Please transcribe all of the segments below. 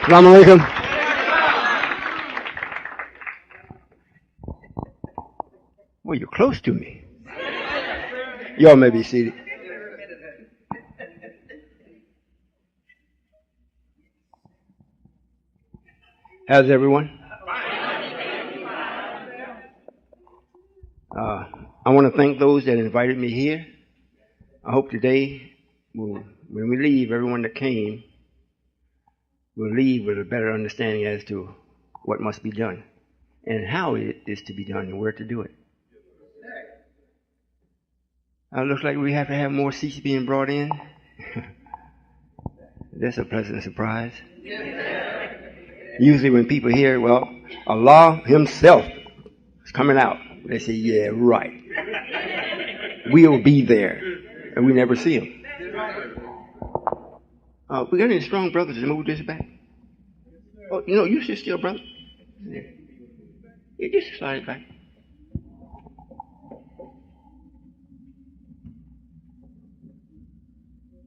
Assalamu alaikum. Well, you're close to me. Y'all may be seated. How's everyone? I want to thank those that invited me here. I hope today, when we leave, everyone that came will leave with a better understanding as to what must be done and how it is to be done and where to do it. It looks like we have to have more seats being brought in. That's a pleasant surprise. Usually when people hear, well, Allah himself is coming out, they say, yeah, right. We'll be there. And we never see him. We got any strong brothers to move this back? Oh, you should still, brother. Yeah, just slide it back.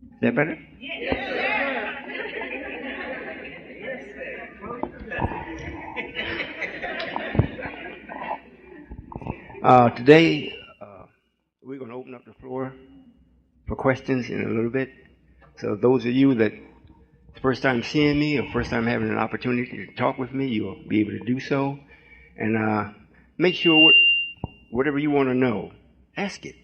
Is that better? Yes, sir. Today, we're going to open up the floor for questions in a little bit. So those of you that first time seeing me or first time having an opportunity to talk with me, you'll be able to do so. And make sure whatever you want to know, ask it.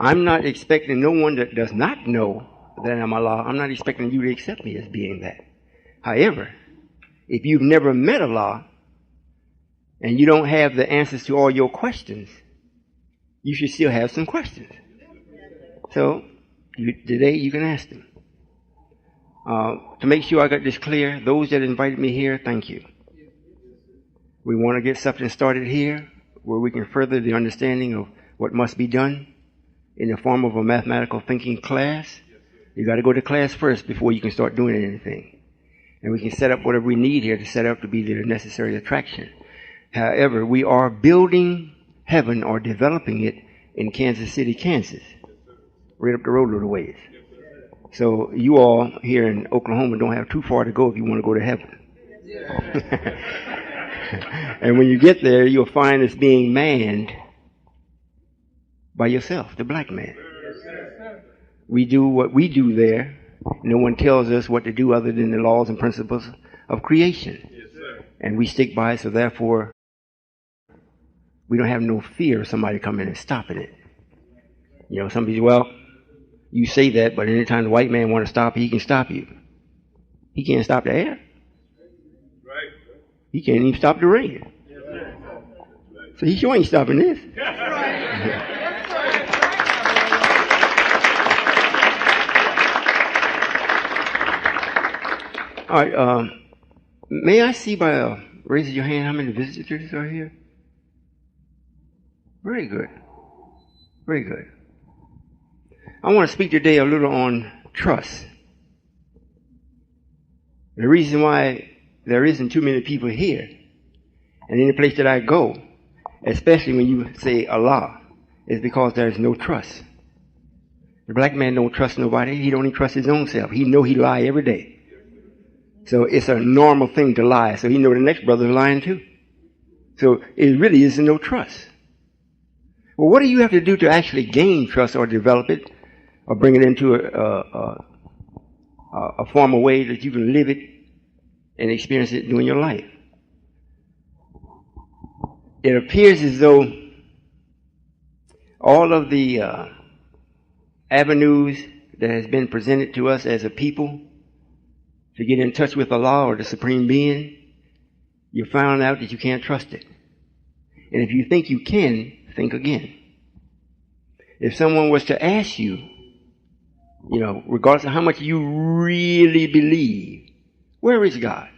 I'm not expecting no one that does not know that I'm Allah. I'm not expecting you to accept me as being that. However, if you've never met Allah and you don't have the answers to all your questions, you should still have some questions. So today you can ask them. To make sure I got this clear, those that invited me here, thank you. We want to get something started here where we can further the understanding of what must be done in the form of a mathematical thinking class. You got to go to class first before you can start doing anything. And we can set up whatever we need here to set up to be the necessary attraction. However, we are building heaven or developing it in Kansas City, Kansas. Right up the road a little ways. So you all here in Oklahoma don't have too far to go if you want to go to heaven. And when you get there, you'll find it's being manned by yourself, the black man. We do what we do there. No one tells us what to do other than the laws and principles of creation. And we stick by it, so therefore we don't have no fear of somebody coming and stopping it. Some people, well, you say that, but anytime the white man want to stop, he can stop you. He can't stop the air. He can't even stop the rain. So he sure ain't stopping this. All right. May I see by raising your hand how many visitors are here? Very good. Very good. I want to speak today a little on trust. The reason why there isn't too many people here, and any place that I go, especially when you say Allah, is because there's no trust. The black man don't trust nobody. He don't even trust his own self. He know he lie every day. So it's a normal thing to lie. So he know the next brother's lying too. So it really isn't no trust. Well, what do you have to do to actually gain trust or develop it or bring it into a formal way that you can live it and experience it during your life? It appears as though all of the avenues that has been presented to us as a people to get in touch with Allah or the Supreme Being, you found out that you can't trust it. And if you think you can, think again. If someone was to ask you, regardless of how much you really believe, where is God?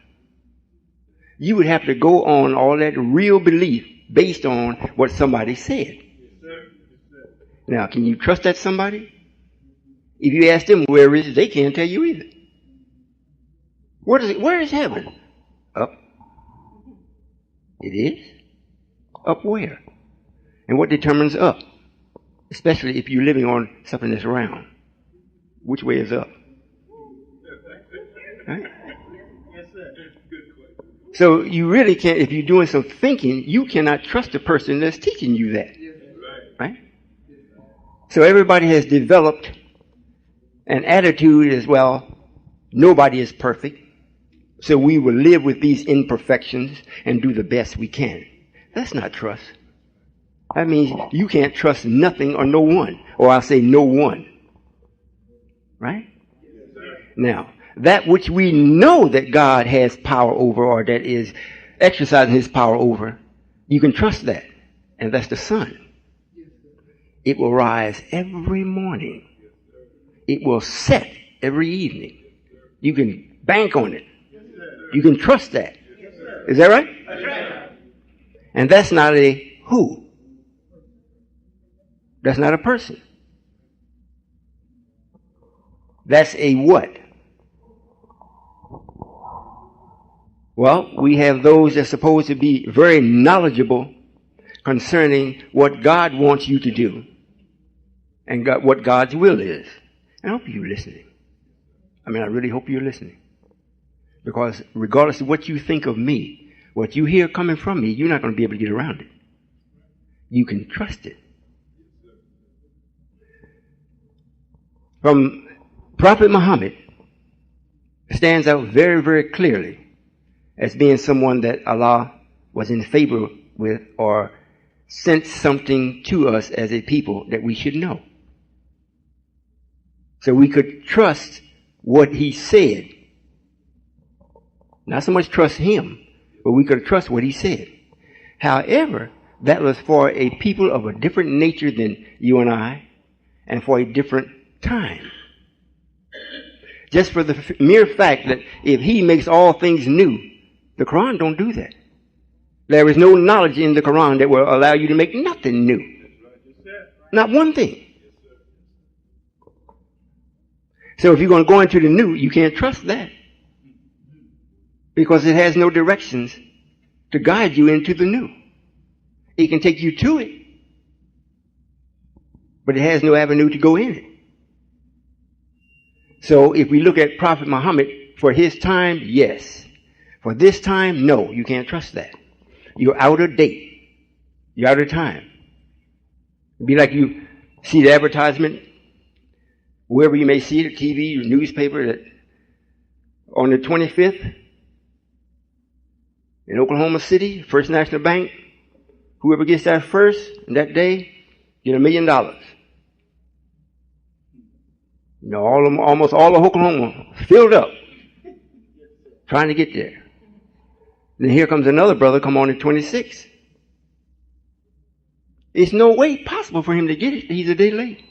You would have to go on all that real belief based on what somebody said. Now, can you trust that somebody? If you ask them where is it, they can't tell you either. Where is heaven? Up. It is? Up where? And what determines up? Especially if you're living on something that's round. Which way is up? Right? So you really can't, if you're doing some thinking, you cannot trust the person that's teaching you that. Right? So everybody has developed an attitude as well. Nobody is perfect. So we will live with these imperfections and do the best we can. That's not trust. That means you can't trust nothing or no one. Or I'll say no one. Right? Now, that which we know that God has power over, or that is exercising his power over, you can trust that. And that's the sun. It will rise every morning. It will set every evening. You can bank on it. You can trust that. Is that right? That's right. And that's not a who. That's not a person. That's a what? Well, we have those that are supposed to be very knowledgeable concerning what God wants you to do and what God's will is. I hope you're listening. I really hope you're listening. Because regardless of what you think of me, what you hear coming from me, you're not going to be able to get around it. You can trust it. From Prophet Muhammad stands out very, very clearly as being someone that Allah was in favor with or sent something to us as a people that we should know. So we could trust what he said. Not so much trust him, but we could trust what he said. However, that was for a people of a different nature than you and I, and for a different time. Just for the mere fact that if he makes all things new, the Quran don't do that. There is no knowledge in the Quran that will allow you to make nothing new. Not one thing. So if you're going to go into the new, you can't trust that. Because it has no directions to guide you into the new. It can take you to it, but it has no avenue to go in it. So if we look at Prophet Muhammad, for his time, yes. For this time, no, you can't trust that. You're out of date. You're out of time. It'd be like you see the advertisement, wherever you may see it, TV or newspaper, that on the 25th, in Oklahoma City, First National Bank, whoever gets that first in that day, get $1 million. You know, almost all of Oklahoma filled up, trying to get there. Then here comes another brother, come on in 26. It's no way possible for him to get it. He's a day late.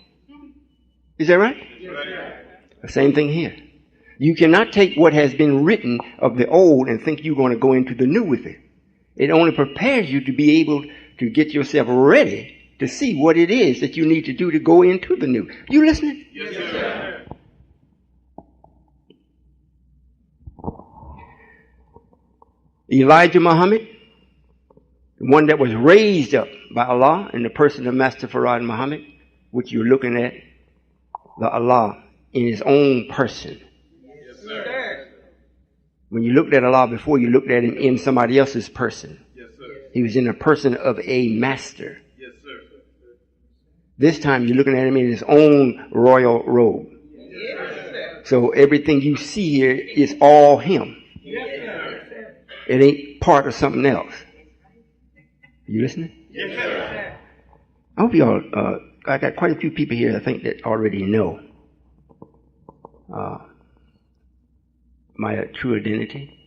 Is that right? Yes, the same thing here. You cannot take what has been written of the old and think you're going to go into the new with it. It only prepares you to be able to get yourself ready to see what it is that you need to do to go into the new. You listening? Yes, sir. Elijah Muhammad, the one that was raised up by Allah in the person of Master Farad Muhammad, which you're looking at, the Allah in his own person. Yes, sir. When you looked at Allah before, you looked at him in somebody else's person. Yes, sir. He was in the person of a master. Yes, sir. This time you're looking at him in his own royal robe. Yes, sir. So everything you see here is all him. Yes, sir. It ain't part of something else. You listening? Yes, sir. I hope y'all, I got quite a few people here I think that already know my true identity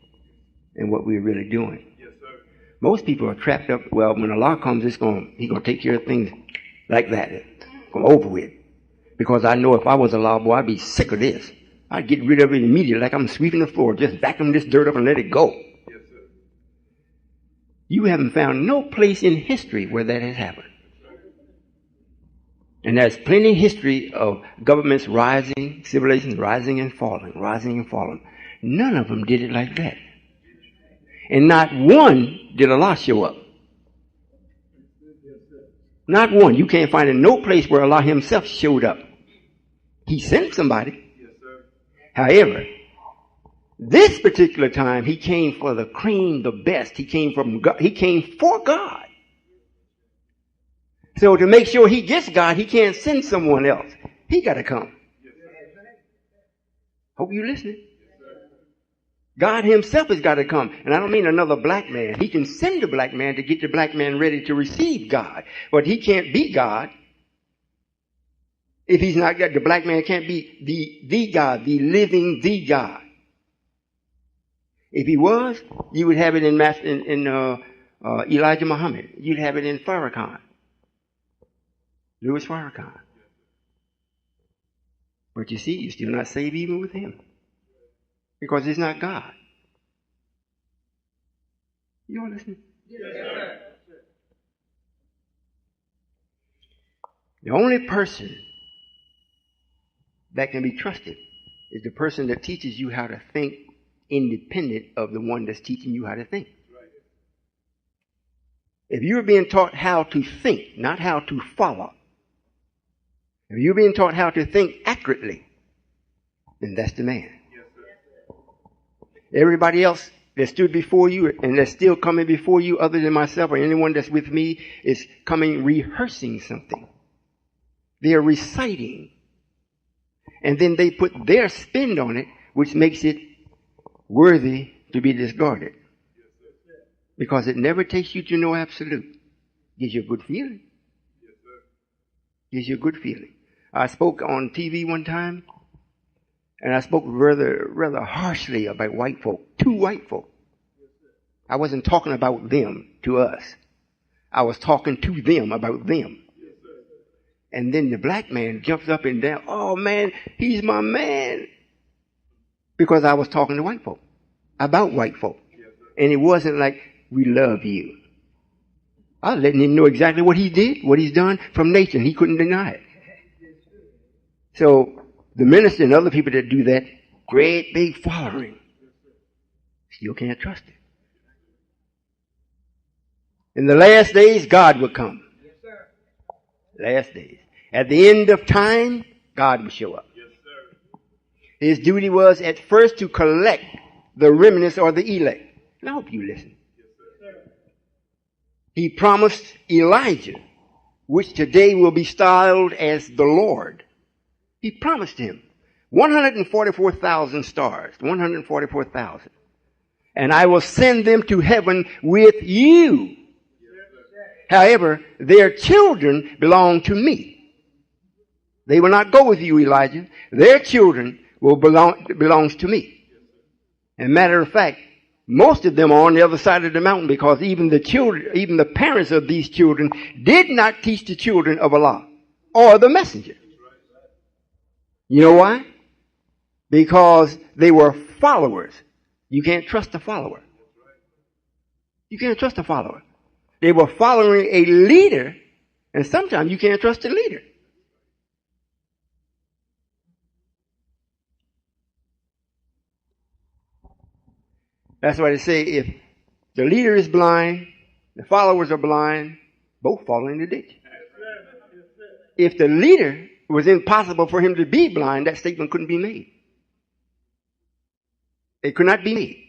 and what we're really doing. Yes, sir. Most people are trapped up, well, when Allah comes, He's going to take care of things like that. Come over with. Because I know if I was Allah, boy, I'd be sick of this. I'd get rid of it immediately like I'm sweeping the floor. Just vacuum this dirt up and let it go. Yes, sir. You haven't found no place in history where that has happened. And there's plenty of history of governments rising, civilizations rising and falling, rising and falling. None of them did it like that. And not one did Allah show up. Not one. You can't find in no place where Allah himself showed up. He sent somebody. Yes, sir. However, This particular time, he came for the cream, the best. He came from God. He came for God. So to make sure he gets God, he can't send someone else. He got to come. Hope you're listening. God himself has got to come. And I don't mean another black man. He can send the black man to get the black man ready to receive God. But he can't be God if he's not God. The black man can't be the God, the living, the God. If he was, you would have it in Elijah Muhammad. You'd have it in Farrakhan. Louis Farrakhan. But you see, you're still not saved even with him. Because he's not God. You all listening? Yes, sir. The only person that can be trusted is the person that teaches you how to think independent of the one that's teaching you how to think. If you're being taught how to think, not how to follow, if you're being taught how to think accurately, then that's the man. Everybody else that stood before you and that's still coming before you other than myself or anyone that's with me is coming rehearsing something. They're reciting. And then they put their spin on it, which makes it worthy to be discarded. Because it never takes you to no absolute. Gives you a good feeling. Gives you a good feeling. I spoke on TV one time. And I spoke rather harshly about white folk, to white folk. I wasn't talking about them to us. I was talking to them about them. And then the black man jumps up and down. Oh man, he's my man. Because I was talking to white folk, about white folk. And it wasn't like, we love you. I was letting him know exactly what he did, what he's done from nature. And he couldn't deny it. So, the minister and other people that do that, great big following, still can't trust it. In the last days, God will come. Yes, sir. Last days. At the end of time, God will show up. Yes, sir. His duty was at first to collect the remnants or the elect. And I hope you listen. Yes, sir. He promised Elijah, which today will be styled as the Lord. He promised him 144,000 stars, 144,000. And I will send them to heaven with you. However, their children belong to me. They will not go with you, Elijah. Their children belongs to me. And matter of fact, most of them are on the other side of the mountain because even the parents of these children did not teach the children of Allah or the messenger. You know why? Because they were followers. You can't trust a follower. You can't trust a follower. They were following a leader, and sometimes you can't trust a leader. That's why they say if the leader is blind, the followers are blind, both fall in the ditch. If the leader it was impossible for him to be blind, that statement couldn't be made. It could not be made.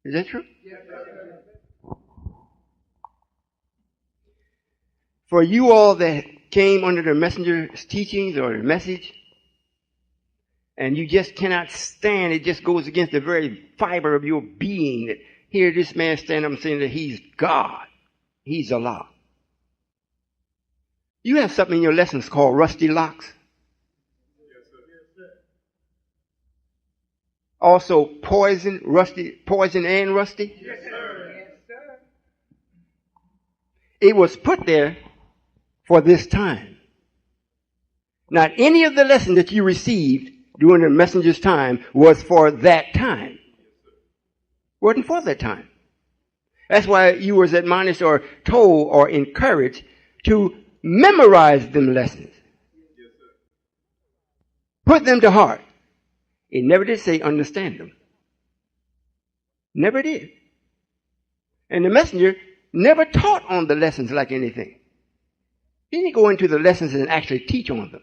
Is that true? Yes, sir. For you all that came under the messenger's teachings or the message, and you just cannot stand, it just goes against the very fiber of your being that here this man stand up and saying that he's God. He's Allah. You have something in your lessons called rusty locks. Yes, sir. Also poison and rusty. Yes, sir. Yes, sir. It was put there for this time. Not any of the lessons that you received during the messenger's time was for that time. Wasn't for that time. That's why you was admonished or told or encouraged to memorize them lessons. Yes, sir. Put them to heart. It never did say understand them. Never did. And the messenger never taught on the lessons like anything. He didn't go into the lessons and actually teach on them.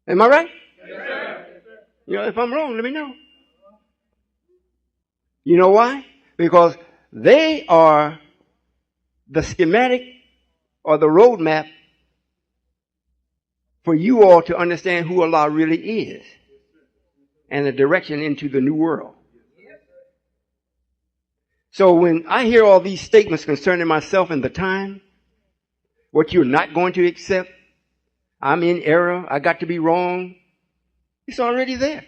Am I right? Yes, sir. You know, if I'm wrong, let me know. You know why? Because they are the schematic or the roadmap for you all to understand who Allah really is and the direction into the new world. So when I hear all these statements concerning myself and the time, what you're not going to accept, I'm in error, I got to be wrong, it's already there.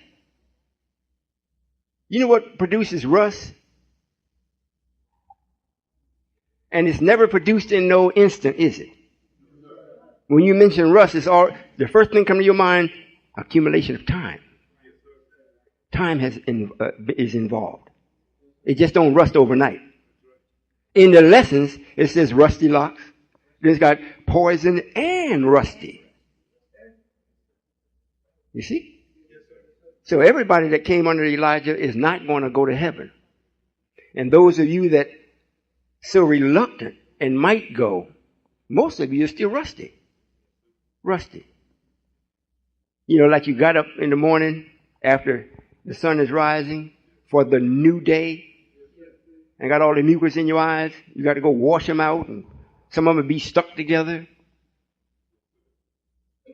You know what produces rust? And it's never produced in no instant, is it? When you mention rust, it's all the first thing coming to your mind, accumulation of time. Time is involved. It just don't rust overnight. In the lessons, it says rusty locks. Then it's got poison and rusty. You see? So everybody that came under Elijah is not going to go to heaven. And those of you that so reluctant and might go, most of you are still rusty. Rusty. You know, like you got up in the morning after the sun is rising for the new day and got all the mucus in your eyes. You got to go wash them out, and some of them be stuck together.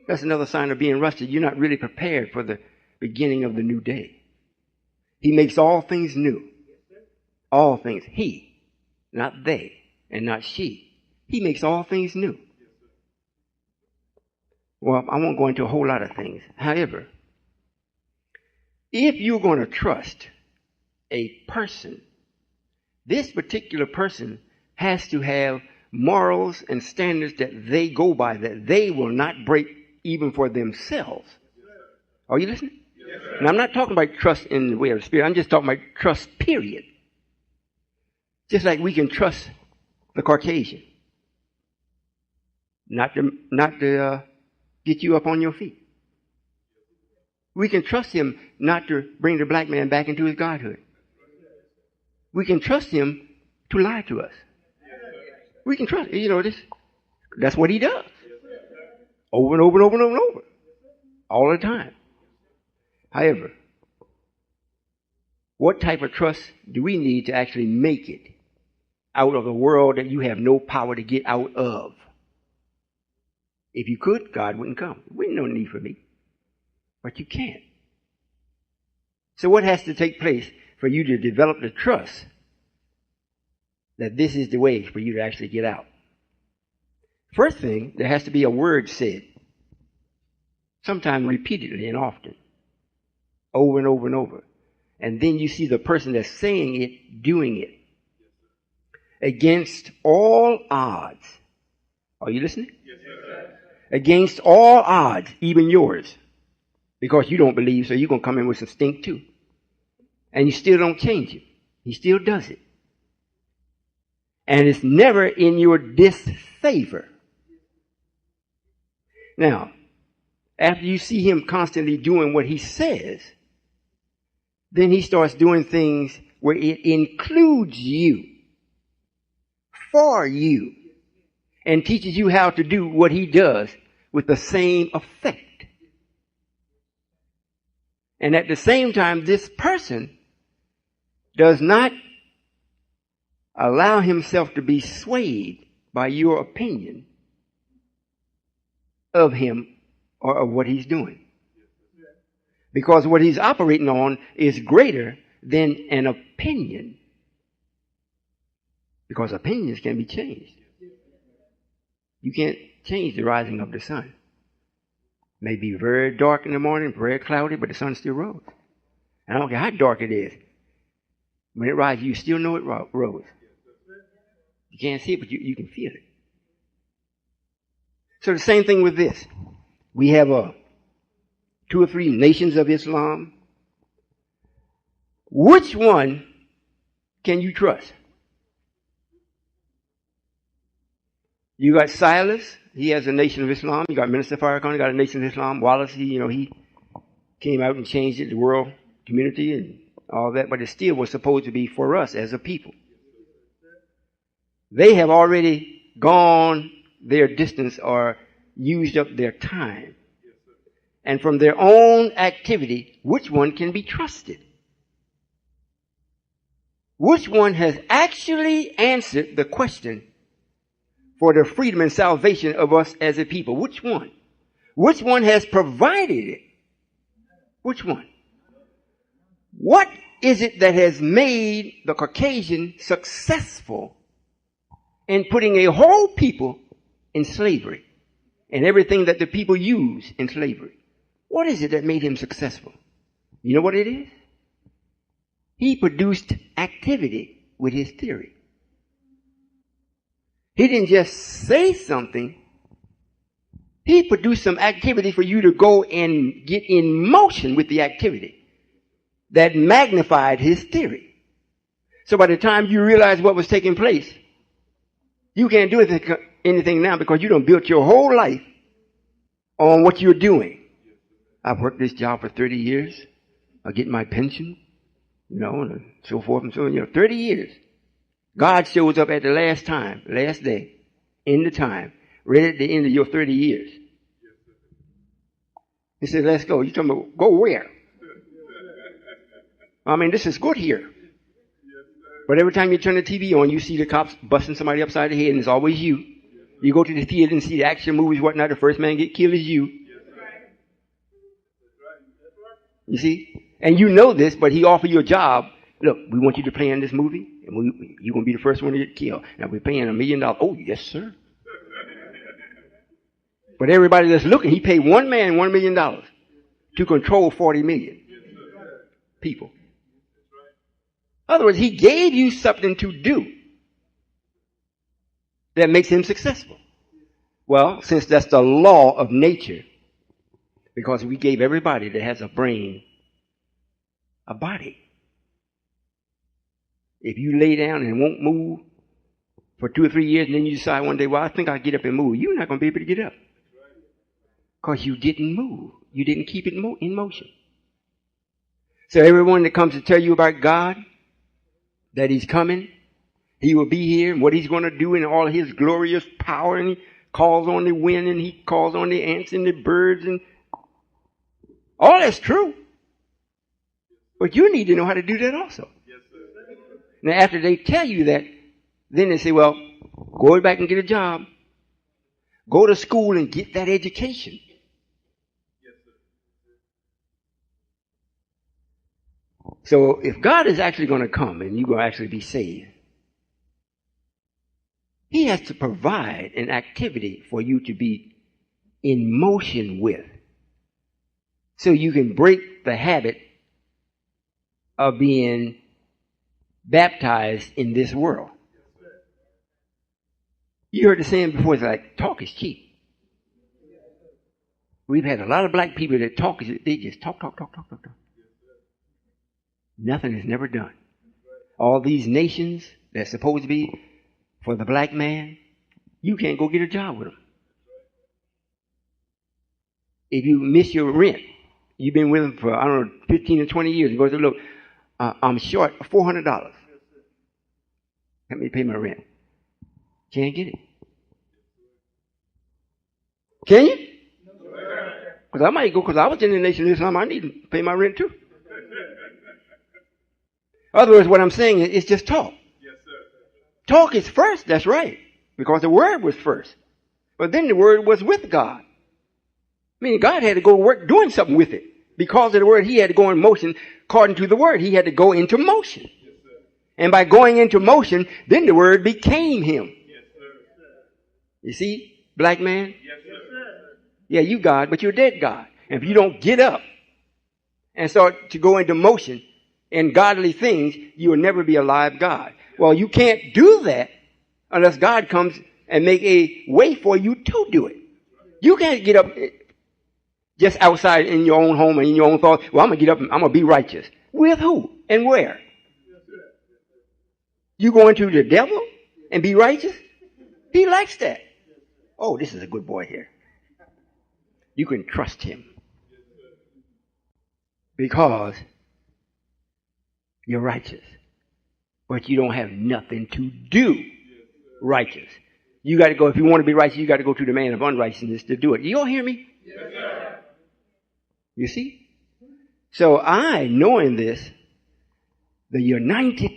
That's another sign of being rusty. You're not really prepared for the beginning of the new day. He makes all things new. All things. He, not they, and not she. He makes all things new. Well, I won't go into a whole lot of things. However, if you're going to trust a person, this particular person has to have morals and standards that they go by, that they will not break even for themselves. Are you listening? Yes, and I'm not talking about trust in the way of the Spirit. I'm just talking about trust, period. Just like we can trust the Caucasian. Not to get you up on your feet. We can trust him not to bring the black man back into his godhood. We can trust him to lie to us. We can trust, you know, that's what he does. Over and over and over and over and over. All the time. However, what type of trust do we need to actually make it out of a world that you have no power to get out of? If you could, God wouldn't come. We no need for me. But you can't. So what has to take place for you to develop the trust that this is the way for you to actually get out? First thing, there has to be a word said. Sometimes repeatedly and often. Over and over and over. And then you see the person that's saying it, doing it. Against all odds. Are you listening? Yes, sir. Against all odds, even yours. Because you don't believe, so you're going to come in with some stink too. And you still don't change him. He still does it. And it's never in your disfavor. Now, after you see him constantly doing what he says, then he starts doing things where it includes you, for you, and teaches you how to do what he does with the same effect. And at the same time, this person does not allow himself to be swayed by your opinion of him or of what he's doing. Because what he's operating on is greater than an opinion. Because opinions can be changed. You can't change the rising of the sun. It may be very dark in the morning, very cloudy, but the sun still rose. And I don't care how dark it is. When it rises, you still know it rose. You can't see it, but you can feel it. So the same thing with this. We have 2 or 3 nations of Islam. Which one can you trust? You got Silas, he has a nation of Islam. You got Minister Farrakhan, he got a nation of Islam. Wallace, he came out and changed it, the world community and all that, but it still was supposed to be for us as a people. They have already gone their distance or used up their time. and from their own activity, which one can be trusted? Which one has actually answered the question for the freedom and salvation of us as a people? Which one? Which one has provided it? Which one? What is it that has made the Caucasian successful in putting a whole people in slavery and everything that the people use in slavery? What is it that made him successful? You know what it is? He produced activity with his theory. He didn't just say something. He produced some activity for you to go and get in motion with the activity that magnified his theory. So by the time you realize what was taking place, you can't do anything now because you done built your whole life on what you're doing. I've worked this job for 30 years. I get my pension, and so forth and so on. 30 years. God shows up at the last day, end of time, right at the end of your 30 years. He said, let's go. You talking about go where? I mean, this is good here. But every time you turn the TV on, you see the cops busting somebody upside the head, and it's always you. You go to the theater and see the action movies, whatnot, the first man get killed is you. You see? And you know this, but he offered you a job. Look, we want you to play in this movie, and you're going to be the first one to get killed. Now, we're paying $1 million. Oh, yes, sir. But everybody that's looking, he paid one man $1 million to control 40 million people. In other words, he gave you something to do that makes him successful. Well, since that's the law of nature, because we gave everybody that has a brain a body. If you lay down and won't move for 2 or 3 years and then you decide one day, well, I think I'll get up and move, you're not going to be able to get up. Because you didn't move. You didn't keep it in motion. So everyone that comes to tell you about God, that he's coming, he will be here, and what he's going to do in all his glorious power, and he calls on the wind, and he calls on the ants and the birds, and all that's true. But you need to know how to do that also. Yes, sir. Now, after they tell you that, then they say, well, go back and get a job. Go to school and get that education. Yes, sir. So if God is actually going to come and you're going to actually be saved, he has to provide an activity for you to be in motion with, so you can break the habit of being baptized in this world. You heard the saying before, it's like, talk is cheap. We've had a lot of black people that they just talk. Nothing is never done. All these nations that's supposed to be for the black man, you can't go get a job with them. If you miss your rent, you've been with them for, 15 or 20 years. You go to look, I'm short $400. Let me pay my rent. Can't get it. Can you? Because I might go, because I was in the nation this time, I need to pay my rent too. In other words, what I'm saying is it's just talk. Yes, sir. Talk is first, that's right. Because the word was first. But then the word was with God. Meaning God had to go to work doing something with it. Because of the word, he had to go in motion. According to the word, he had to go into motion. Yes, sir. And by going into motion, then the word became him. Yes, sir. You see, black man? Yes, sir. Yeah, you God, but you're dead God. And if you don't get up and start to go into motion in godly things, you will never be a live God. Well, you can't do that unless God comes and make a way for you to do it. You can't get up just outside in your own home and in your own thoughts. Well, I'm going to get up and I'm going to be righteous. With who and where? You going to the devil and be righteous? He likes that. Oh, this is a good boy here. You can trust him. Because you're righteous. But you don't have nothing to do righteous. You got to go, if you want to be righteous, you got to go to the man of unrighteousness to do it. You all hear me? Yes, sir. You see? So I, knowing this, the United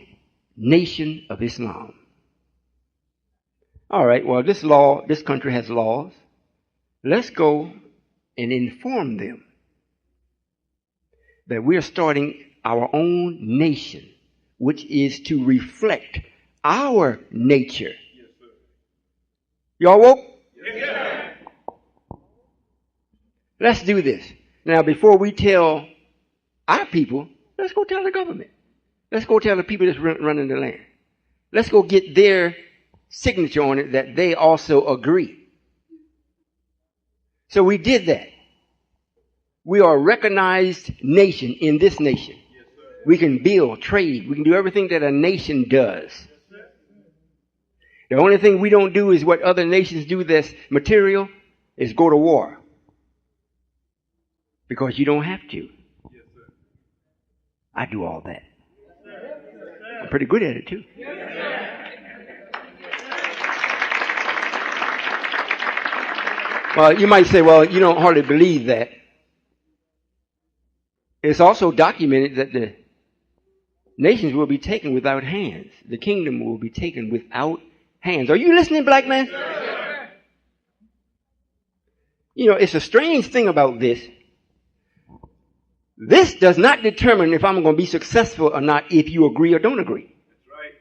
Nation of Islam. All right, well, this country has laws. Let's go and inform them that we're starting our own nation, which is to reflect our nature. Yes, sir. Y'all woke? Yes, sir. Let's do this. Now, before we tell our people, let's go tell the government. Let's go tell the people that's running the land. Let's go get their signature on it that they also agree. So we did that. We are a recognized nation in this nation. Yes, we can build, trade. We can do everything that a nation does. Yes, the only thing we don't do is what other nations do that's material, is go to war. Because you don't have to. Yes, sir. I do all that. I'm pretty good at it too. Well, you might say, well, you don't hardly believe that. It's also documented that the nations will be taken without hands. The kingdom will be taken without hands. Are you listening, black man? Yes. You know, it's a strange thing about this. This does not determine if I'm going to be successful or not if you agree or don't agree. That's right.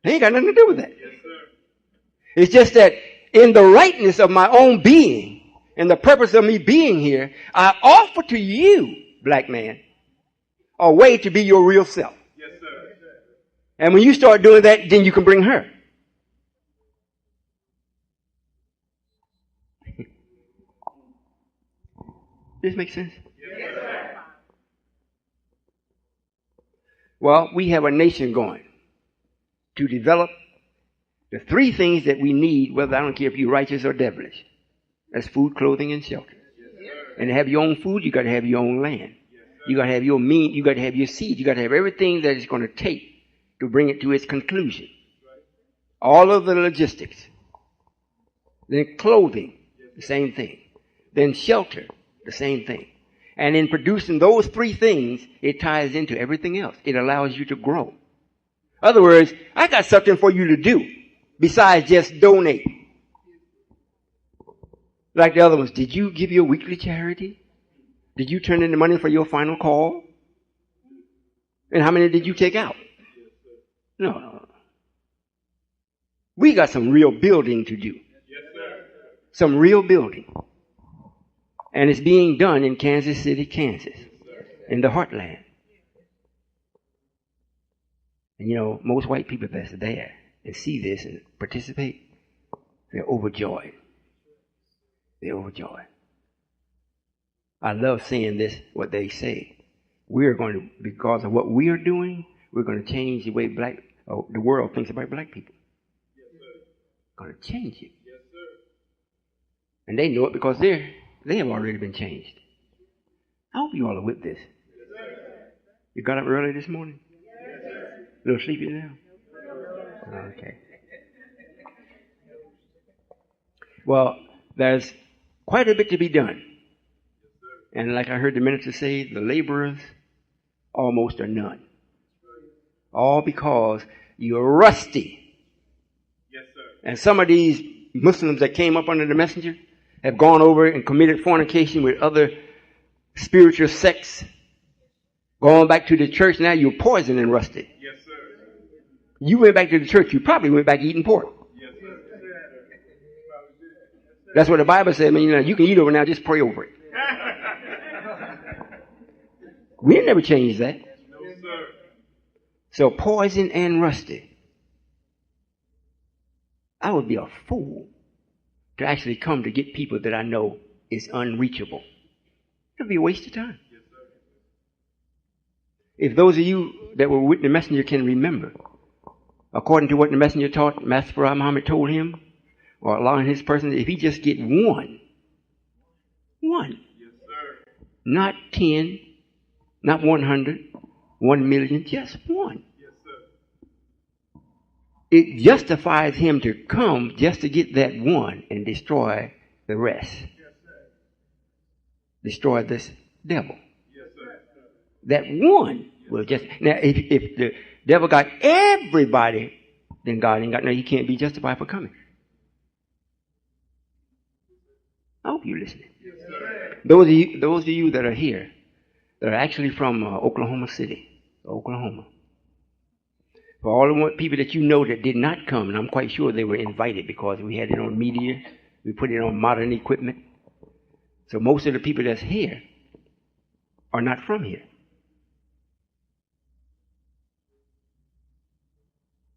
It ain't got nothing to do with that. Yes, sir. It's just that in the rightness of my own being and the purpose of me being here, I offer to you, black man, a way to be your real self. Yes, sir. And when you start doing that, then you can bring her. This makes sense? Yes, sir. Well, we have a nation going to develop the three things that we need, whether I don't care if you're righteous or devilish. That's food, clothing, and shelter. Yes, and to have your own food, you got to have your own land. Yes, you got to have your meat, you got to have your seed, you got to have everything that it's going to take to bring it to its conclusion. Right. All of the logistics. Then clothing, the same thing. Then shelter, the same thing. And in producing those three things, it ties into everything else. It allows you to grow. In other words, I got something for you to do besides just donate. Like the other ones, did you give your weekly charity? Did you turn in the money for your final call? And how many did you take out? No. We got some real building to do. Some real building. And it's being done in Kansas City, Kansas, in the heartland. And you know, most white people that's there and see this and participate, they're overjoyed. They're overjoyed. I love seeing this, what they say. We're going to, because of what we are doing, we're going to change the way the world thinks about black people. Yes, sir. Going to change it. Yes, sir. And they know it because they have already been changed. I hope you all are with this. Yes, sir. You got up early this morning? Yes, sir. A little sleepy now? Okay. Well, there's quite a bit to be done. And like I heard the minister say, the laborers almost are none. All because you're rusty. Yes, sir. And some of these Muslims that came up under the messenger have gone over and committed fornication with other spiritual sects. Going back to the church, now you're poisoned and rusted. Yes, sir. You went back to the church, you probably went back eating pork. Yes, sir. That's what the Bible said. I mean, you can eat over now, just pray over it. We never changed that. No, sir. So poison and rusty. I would be a fool to actually come to get people that I know is unreachable. It would be a waste of time. Yes, sir. If those of you that were with the messenger can remember, according to what the messenger taught, Master Prophet Muhammad told him, or allowing his person, if he just get one, yes, sir. Not 10, not 100, 1 million, just one. Yes, sir. It justifies him to come just to get that one and destroy the rest. Yes, sir. Destroy this devil. That one will just, now if the devil got everybody, then God ain't got no, he can't be justified for coming. I hope you're listening. Those of you that are here, that are actually from Oklahoma City, Oklahoma. For all the people that you know that did not come, and I'm quite sure they were invited because we had it on media, we put it on modern equipment. So most of the people that's here are not from here.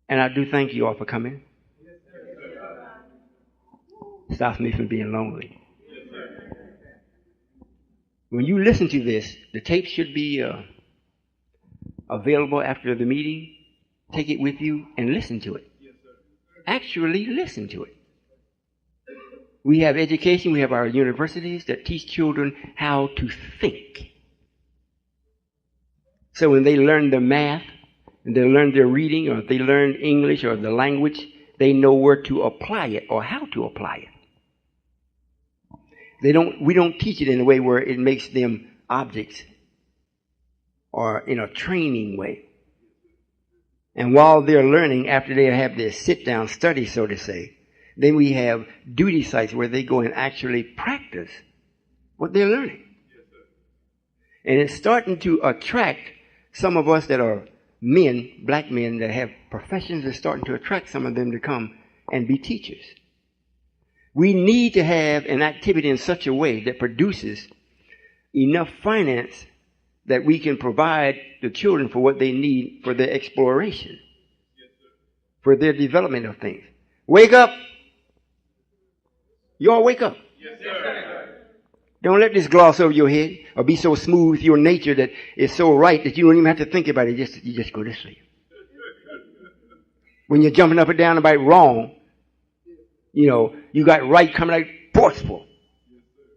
And I do thank you all for coming. Stops me from being lonely. When you listen to this, the tape should be available after the meeting. Take it with you and listen to it. Actually listen to it. We have education, we have our universities that teach children how to think. So when they learn the math, and they learn their reading, or if they learn English or the language, they know where to apply it or how to apply it. We don't teach it in a way where it makes them objects or in a training way. And while they're learning, after they have their sit-down study, so to say, then we have duty sites where they go and actually practice what they're learning. And it's starting to attract some of us that are men, black men that have professions, are starting to attract some of them to come and be teachers. We need to have an activity in such a way that produces enough finance that we can provide the children for what they need for their exploration, for their development of things. Wake up! You all wake up. Yes, sir. Don't let this gloss over your head or be so smooth with your nature that it's so right that you don't even have to think about it. You just go to sleep. When you're jumping up and down about wrong, you got right coming out forceful,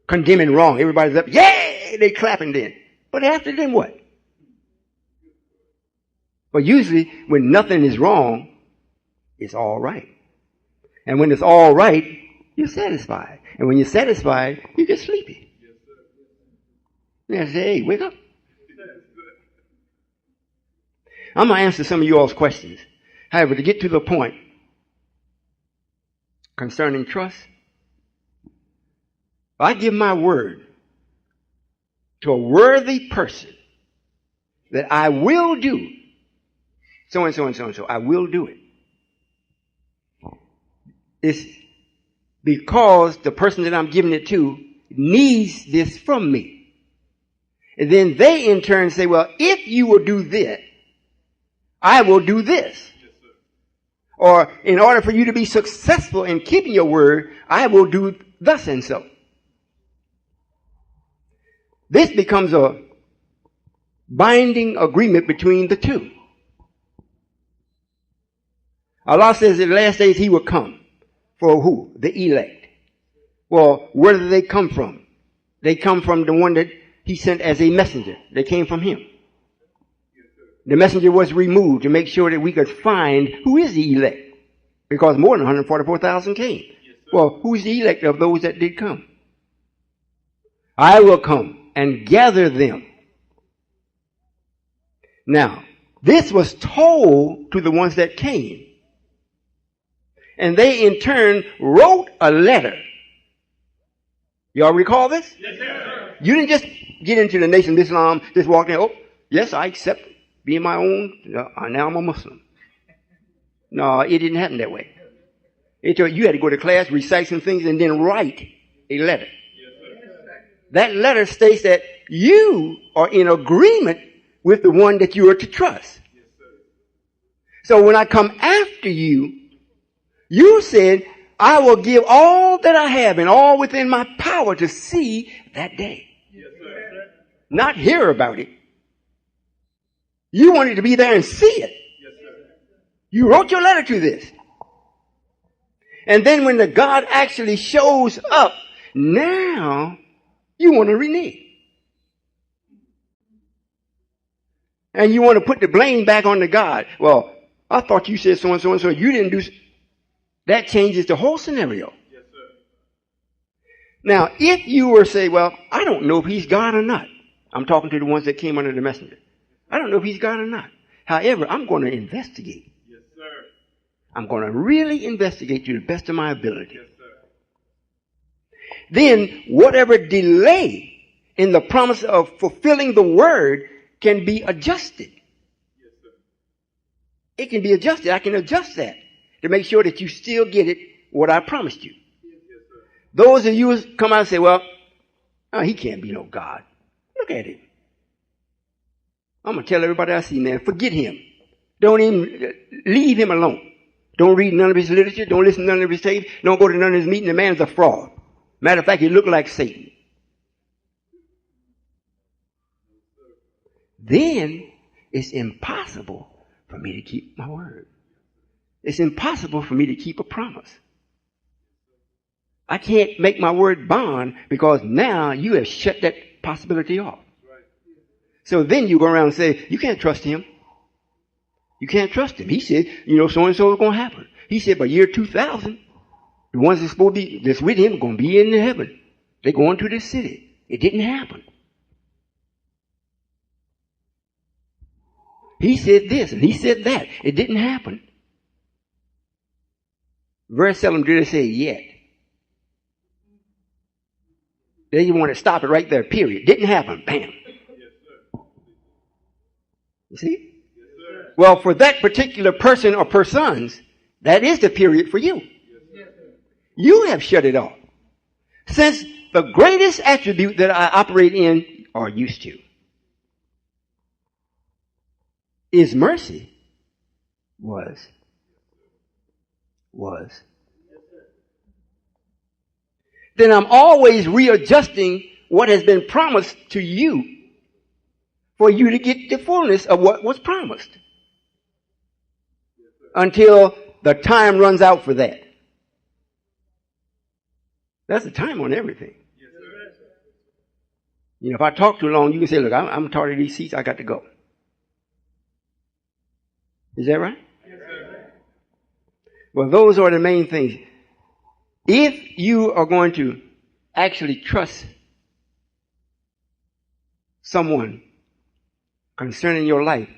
condemning wrong. Everybody's up, yeah, they clapping then. But after then what? But usually when nothing is wrong, it's all right. And when it's all right, you're satisfied. And when you're satisfied, you get sleepy. I say, hey, wake up. I'm going to answer some of you all's questions. However, to get to the point concerning trust, I give my word to a worthy person that I will do so and so and so and so. I will do it. It's because the person that I'm giving it to needs this from me. And then they in turn say, well, if you will do this, I will do this. Yes, or in order for you to be successful in keeping your word, I will do thus and so. This becomes a binding agreement between the two. Allah says in the last days he will come. For who? The elect. Well, where do they come from? They come from the one that he sent as a messenger. They came from him. The messenger was removed to make sure that we could find who is the elect. Because more than 144,000 came. Well, who's the elect of those that did come? I will come and gather them. Now, this was told to the ones that came. And they in turn wrote a letter. Y'all recall this? Yes, sir. You didn't just get into the Nation of Islam, just walk in, oh, yes, I accept being my own, now I'm a Muslim. No, it didn't happen that way. You had to go to class, recite some things, and then write a letter. Yes, that letter states that you are in agreement with the one that you are to trust. Yes, so when I come after you, you said, I will give all that I have and all within my power to see that day. Yes, sir. Not hear about it. You wanted to be there and see it. Yes, sir. You wrote your letter to this. And then when the God actually shows up, now you want to renege. And you want to put the blame back on the God. Well, I thought you said so and so and so. You didn't do. That changes the whole scenario. Yes, sir. Now, if you were to say, well, I don't know if he's God or not. I'm talking to the ones that came under the messenger. I don't know if he's God or not. However, I'm going to investigate. Yes, sir. I'm going to really investigate to the best of my ability. Yes, sir. Then whatever delay in the promise of fulfilling the word can be adjusted. Yes, sir. It can be adjusted. I can adjust that to make sure that you still get it what I promised you. Yes, sir. Those of you who come out and say, well, he can't be no God. Look at him. I'm going to tell everybody I see, man, forget him. Don't even, leave him alone. Don't read none of his literature. Don't listen to none of his tapes. Don't go to none of his meetings. The man's a fraud. Matter of fact, he looked like Satan. Then it's impossible for me to keep my word. It's impossible for me to keep a promise. I can't make my word bond because now you have shut that possibility off. So then you go around and say, you can't trust him. You can't trust him. He said, so-and-so is going to happen. He said by year 2000, the ones that's supposed to be, that's with him are going to be in heaven. They're going to this city. It didn't happen. He said this and he said that. It didn't happen. Very seldom do they say yet. They want to stop it right there, period. Didn't happen. Bam. You see? Yes, well, for that particular person or persons, that is the period for you. Yes, you have shut it off. Since the greatest attribute that I operate in or used to is mercy, was. Then I'm always readjusting what has been promised to you for you to get the fullness of what was promised. Until the time runs out for that. That's the time on everything. If I talk too long, you can say, look, I'm tired of these seats, I got to go. Is that right? Yes, sir. Well, those are the main things. If you are going to actually trust someone concerning your life,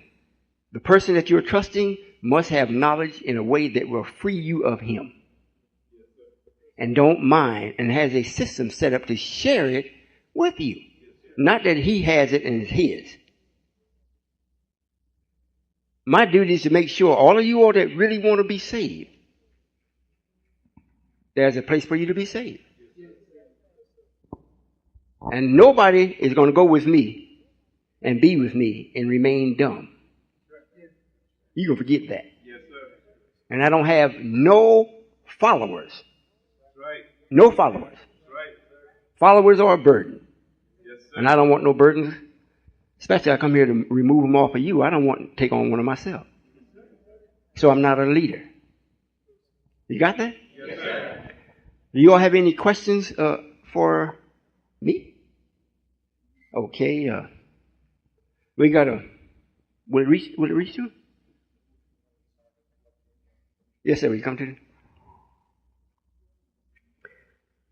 the person that you're trusting must have knowledge in a way that will free you of him. And don't mind and has a system set up to share it with you. Not that he has it and it's his. My duty is to make sure all of you all that really want to be saved, there's a place for you to be saved. And nobody is going to go with me and be with me and remain dumb. You can forget that. Yes, sir. And I don't have no followers. Right. No followers. Right. Followers are a burden. Yes, sir. And I don't want no burdens. Especially I come here to remove them off of you. I don't want to take on one of myself. So I'm not a leader. You got that? Yes, sir. Do you all have any questions for me? Okay. We got a... Will it reach to? Yes, sir. We come to it.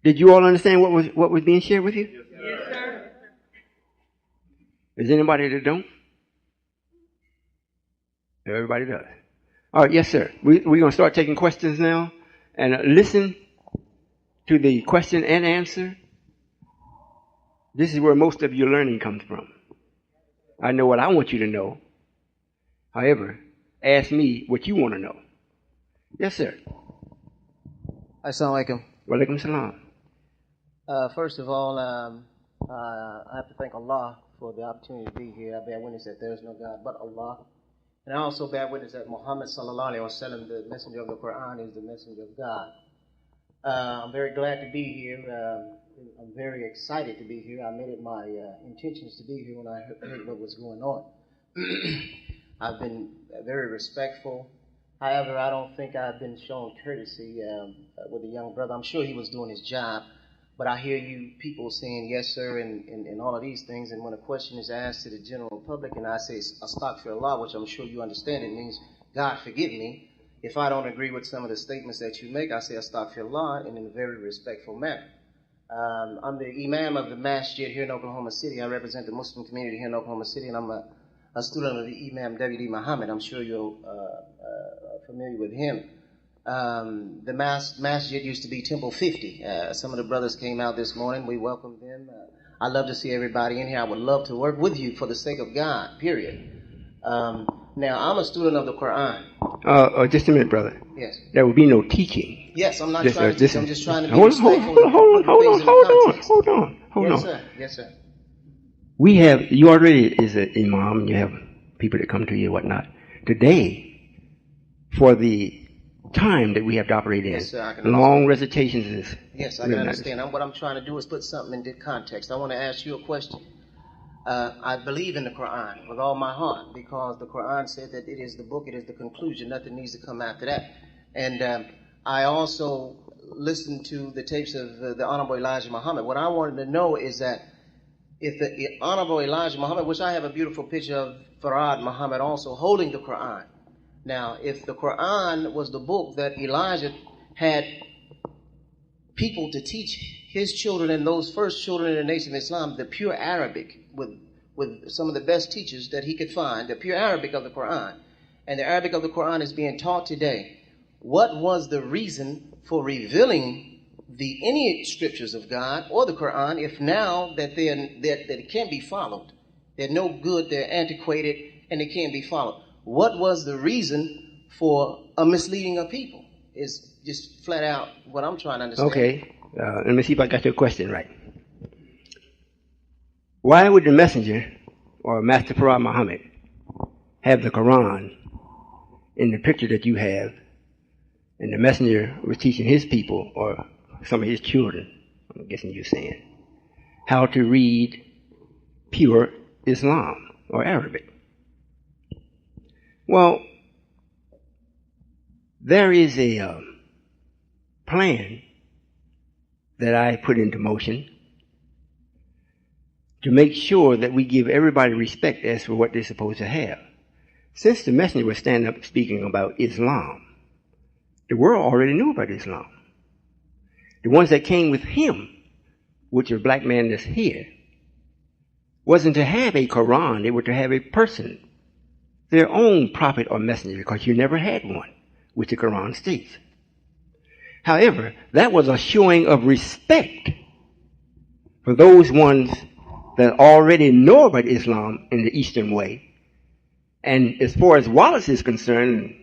Did you all understand what was being shared with you? Yes, sir. Is anybody that don't? Everybody does. All right, yes, sir. We're going to start taking questions now. And listen to the question and answer. This is where most of your learning comes from. I know what I want you to know. However, ask me what you want to know. Yes, sir. Assalamu alaikum. Wa alaikum salam. First of all, I have to thank Allah for the opportunity to be here. I bear witness that there is no God but Allah. And I also bear witness that Muhammad sallallahu alaihi wasallam, the messenger of the Quran, is the messenger of God. I'm very glad to be here. I'm very excited to be here. I made it my intentions to be here when I heard what was going on. I've been very respectful. However, I don't think I've been shown courtesy with a young brother. I'm sure he was doing his job. But I hear you people saying yes, sir, and all of these things. And when a question is asked to the general public and I say astaghfirullah, which I'm sure you understand, it means God forgive me. If I don't agree with some of the statements that you make, I say astaghfirullah and in a very respectful manner. I'm the imam of the masjid here in Oklahoma City. I represent the Muslim community here in Oklahoma City, and I'm a student of the Imam W.D. Muhammad. I'm sure you're familiar with him. The masjid used to be Temple 50. Some of the brothers came out this morning. We welcomed them. I love to see everybody in here. I would love to work with you for the sake of God, period. Now, I'm a student of the Quran. Just a minute, brother. Yes. There will be no teaching. Yes, I'm not trying to teach. I'm just trying to be Hold respectful. on. Yes, sir. Yes, sir. We have, you already is an imam, you have people that come to you and whatnot. Today, for the time that we have to operate in, yes, sir, long recitations is... Yes, I can understand. What I'm trying to do is put something into context. I want to ask you a question. I believe in the Quran with all my heart because the Quran said that it is the book, it is the conclusion, nothing needs to come after that. And I also listened to the tapes of the Honorable Elijah Muhammad. What I wanted to know is that if the Honorable Elijah Muhammad, which I have a beautiful picture of Farad Muhammad also holding the Quran. Now, if the Quran was the book that Elijah had people to teach his children and those first children in the nation of Islam, the pure Arabic with some of the best teachers that he could find, the pure Arabic of the Quran, and the Arabic of the Quran is being taught today, what was the reason for revealing any scriptures of God or the Quran if now that it can't be followed? They're no good, they're antiquated, and they can't be followed. What was the reason for a misleading of people? Is just flat out what I'm trying to understand. Okay. Let me see if I got your question right. Why would the messenger or Master Farad Muhammad have the Quran in the picture that you have, and the messenger was teaching his people or some of his children, I'm guessing you're saying, how to read pure Islam or Arabic? Well, there is a plan that I put into motion to make sure that we give everybody respect as for what they're supposed to have. Since the messenger was standing up speaking about Islam, the world already knew about Islam. The ones that came with him, which are black man that's here, wasn't to have a Quran, they were to have a person, their own prophet or messenger, because you never had one, which the Quran states. However, that was a showing of respect for those ones that already know about Islam in the Eastern way. And as far as Wallace is concerned,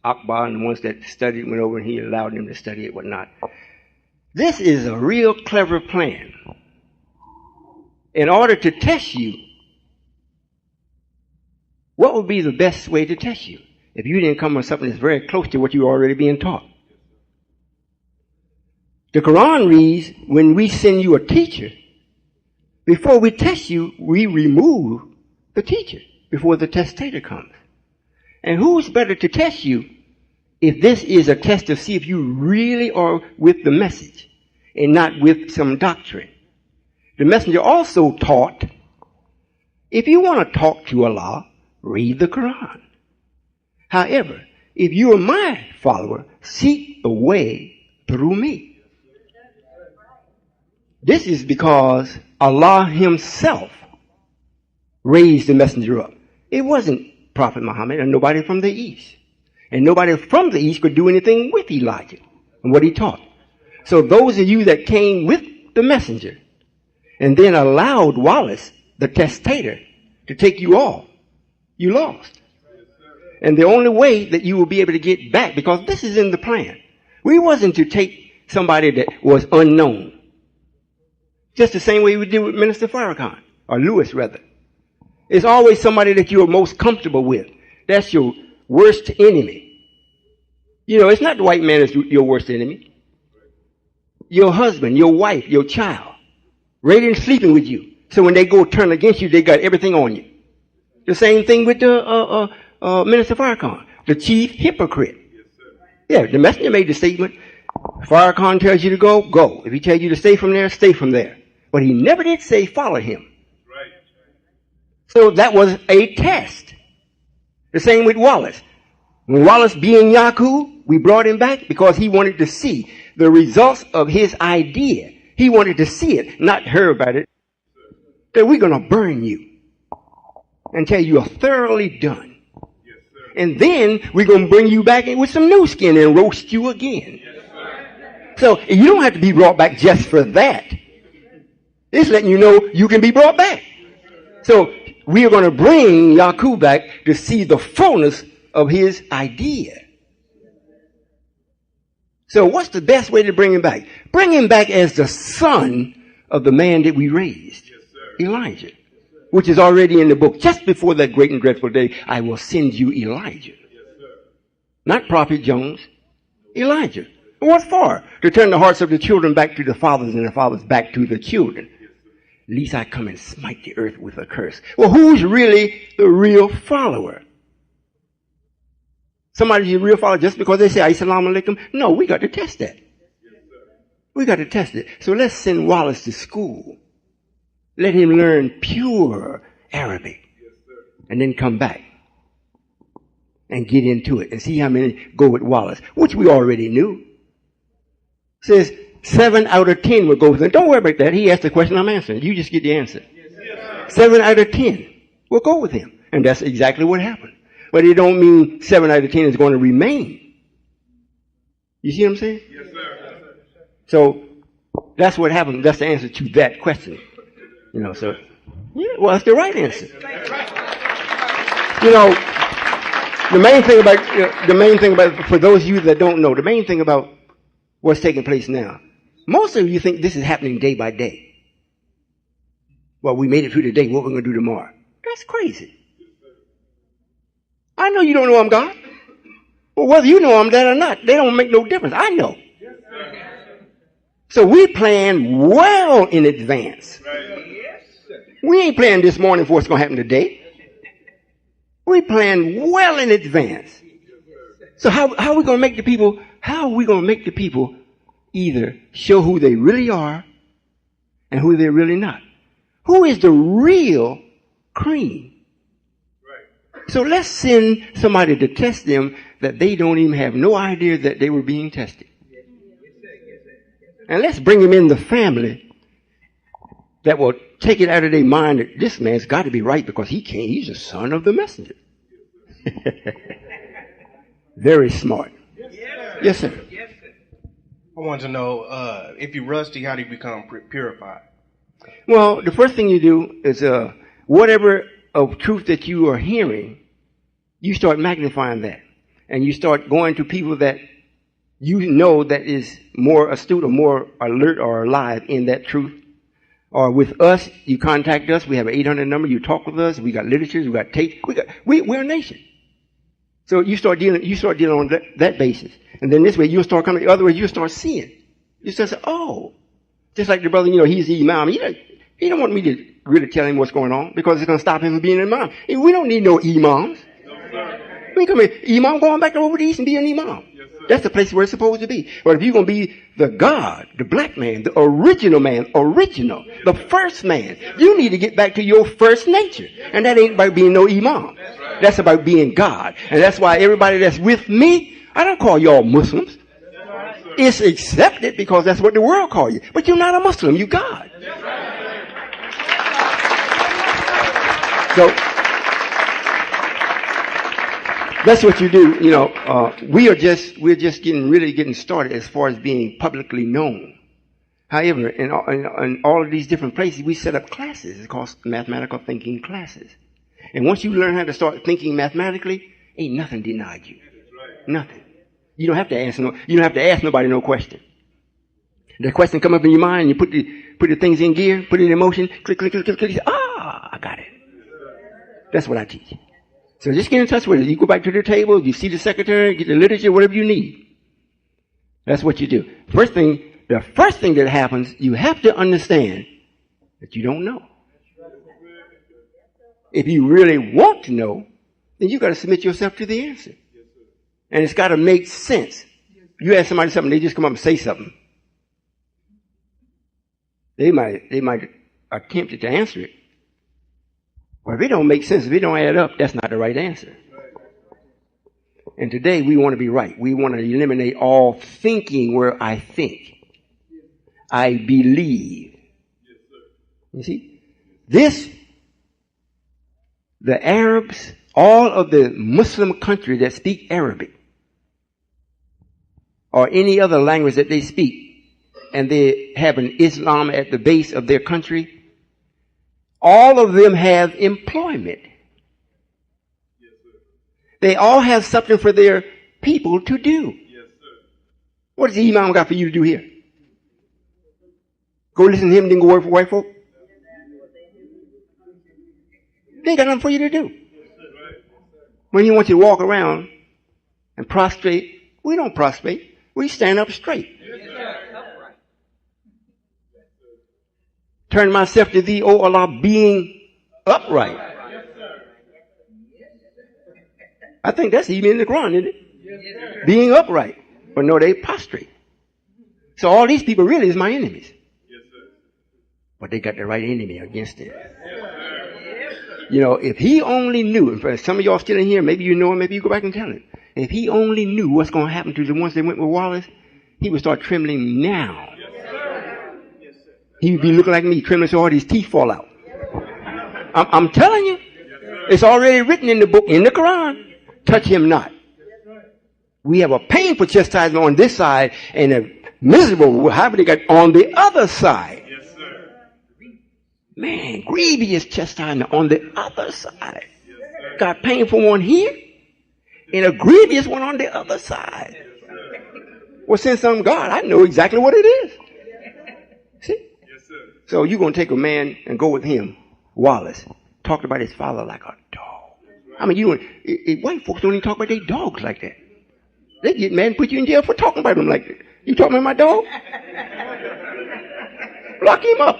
Akbar and the ones that studied went over and he allowed them to study it, whatnot. This is a real clever plan. In order to test you, what would be the best way to test you if you didn't come with something that's very close to what you're already being taught? The Quran reads, when we send you a teacher, before we test you, we remove the teacher before the testator comes. And who's better to test you if this is a test to see if you really are with the message and not with some doctrine? The messenger also taught, if you want to talk to Allah, read the Quran. However, if you are my follower, seek the way through me. This is because Allah himself raised the messenger up. It wasn't Prophet Muhammad and nobody from the East. And nobody from the East could do anything with Elijah and what he taught. So those of you that came with the messenger and then allowed Wallace, the testator, to take you all, you lost. And the only way that you will be able to get back, because this is in the plan, we wasn't to take somebody that was unknown. Just the same way we did with Minister Farrakhan, or Lewis rather. It's always somebody that you're most comfortable with. That's your worst enemy. You know, it's not the white man that's your worst enemy. Your husband, your wife, your child, ready and sleeping with you. So when they go turn against you, they got everything on you. The same thing with the Minister Farrakhan, the chief hypocrite. Yeah, the messenger made the statement, Farrakhan tells you to go, go. If he tells you to stay from there, stay from there. But he never did say follow him. Right. So that was a test. The same with Wallace. When Wallace being Yaku, we brought him back because he wanted to see the results of his idea. He wanted to see it, not hear about it. That we're going to burn you until you are thoroughly done. Yes, sir. And then we're going to bring you back in with some new skin and roast you again. Yes, sir. So you don't have to be brought back just for that. It's letting you know you can be brought back. So we are going to bring Yaakov back to see the fullness of his idea. So what's the best way to bring him back? Bring him back as the son of the man that we raised, Yes, sir. Elijah, which is already in the book. Just before that great and dreadful day, I will send you Elijah. Yes, sir. Not Prophet Jones, Elijah. And what for? To turn the hearts of the children back to the fathers and the fathers back to the children. Lest I come and smite the earth with a curse. Well, who's really the real follower? Somebody's a real follower just because they say Assalamu alaikum? No, we got to test that. We got to test it. So let's send Wallace to school. Let him learn pure Arabic. And then come back and get into it and see how many go with Wallace, which we already knew. Says 7 out of 10 will go with him. Don't worry about that. He asked the question, I'm answering. You just get the answer. 7 out of 10 will go with him. And that's exactly what happened. But it don't mean 7 out of 10 is going to remain. You see what I'm saying? Yes, sir. So that's what happened. That's the answer to that question. You know, so yeah, well, that's the right answer. You know, the main thing about for those of you that don't know, the main thing about what's taking place now, most of you think this is happening day by day. Well, we made it through today. What we're going to do tomorrow? That's crazy. I know you don't know I'm God. Well, whether you know I'm that or not, they don't make no difference. I know. So we plan well in advance. We ain't planning this morning for what's going to happen today. We plan well in advance. So how are we going to make the people, either show who they really are and who they're really not? Who is the real cream? So let's send somebody to test them that they don't even have no idea that they were being tested. And let's bring them in the family that will take it out of their mind that this man's got to be right because he's a son of the messenger. Very smart. Yes, sir. I want to know, if you're rusty, how do you become purified? Well, the first thing you do is whatever of truth that you are hearing, you start magnifying that. And you start going to people that you know that is more astute or more alert or alive in that truth. Or with us, you contact us. We have an 800 number. You talk with us. We got literatures. We got tapes. We're a nation. So you start dealing on that basis. And then this way you'll start coming. Other way you'll start seeing. You start saying, oh, just like the brother, he's the imam. He don't want me to really tell him what's going on because it's going to stop him from being an imam. We don't need no imams. We come here, imam going back over the east and be an imam. That's the place where it's supposed to be. But if you're going to be the God, the black man, the original man, the first man, you need to get back to your first nature. And that ain't about being no imam. That's about being God. And that's why everybody that's with me, I don't call y'all Muslims. It's accepted because that's what the world call you. But you're not a Muslim, you God. So that's what you do. We're just getting started as far as being publicly known. However, in all of these different places, we set up classes. It's called mathematical thinking classes. And once you learn how to start thinking mathematically, ain't nothing denied you. Nothing. You don't have to ask nobody no question. The question come up in your mind, you put the things in gear, put it in motion, click, click, click, click, click. I got it. That's what I teach. So just get in touch with it. You go back to the table, you see the secretary, get the literature, whatever you need. That's what you do. The first thing that happens, you have to understand that you don't know. If you really want to know, then you got to submit yourself to the answer. And it's got to make sense. You ask somebody something, they just come up and say something. They might attempt to answer it. But if it don't make sense, if it don't add up, that's not the right answer. And today we want to be right. We want to eliminate all thinking where I think. I believe. You see? The Arabs, all of the Muslim countries that speak Arabic, or any other language that they speak, and they have an Islam at the base of their country, all of them have employment. They all have something for their people to do. What does the Imam got for you to do here? Go listen to him, then go work for white folk? They ain't got nothing for you to do. When you want you to walk around and prostrate, we don't prostrate. We stand up straight. Turn myself to thee, O Allah, being upright. I think that's even in the Quran, isn't it? Being upright. But no, they prostrate. So all these people really is my enemies. But they got the right enemy against it. You know, if he only knew, in fact, some of y'all still in here, maybe you know him, maybe you go back and tell him. If he only knew what's going to happen to the ones that went with Wallace, he would start trembling now. He would be looking like me, trembling so hard his teeth fall out. I'm telling you, it's already written in the book, in the Quran, touch him not. We have a painful chastisement on this side and a miserable, however they got on the other side. Man, grievous chastisement on the other side. Got painful one here and a grievous one on the other side. Well, since I'm God, I know exactly what it is. See? So you're going to take a man and go with him, Wallace, talked about his father like a dog. I mean, white folks don't even talk about their dogs like that. They get mad and put you in jail for talking about them like that. You talking about my dog? Lock him up.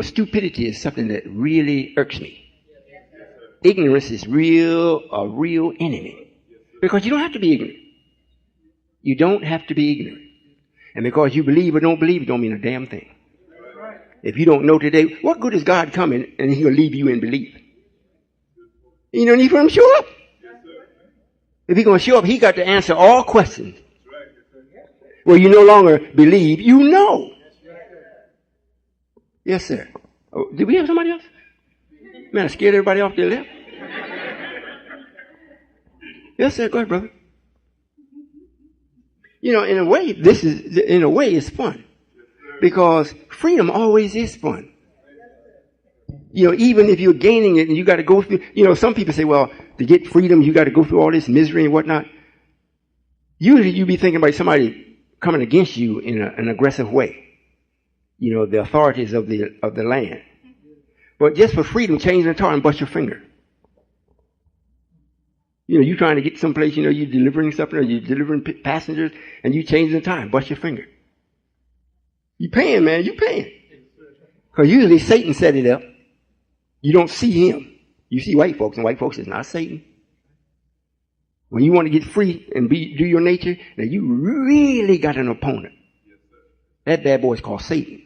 Stupidity is something that really irks me. Ignorance is a real enemy. Because you don't have to be ignorant. You don't have to be ignorant. And because you believe or don't believe, it don't mean a damn thing. If you don't know today, what good is God coming and he'll leave you in belief? You don't need for him to show up. If he's going to show up, he got to answer all questions. Well, you no longer believe, you know. Yes, sir. Oh, did we have somebody else? Man, I scared everybody off their left. Yes, sir. Go ahead, brother. You know, in a way, it's fun. Because freedom always is fun. You know, even if you're gaining it and you got to go through, some people say, well, to get freedom, you got to go through all this misery and whatnot. Usually you be thinking about somebody coming against you in an aggressive way. You know, the authorities of the land. But just for freedom, change the tar and bust your finger. You know, you trying to get someplace, you're delivering something or you're delivering passengers and you change the tire and bust your finger. You paying, man, you paying. Because usually Satan set it up. You don't see him. You see white folks, and white folks is not Satan. When you want to get free and do your nature, now you really got an opponent. That bad boy is called Satan.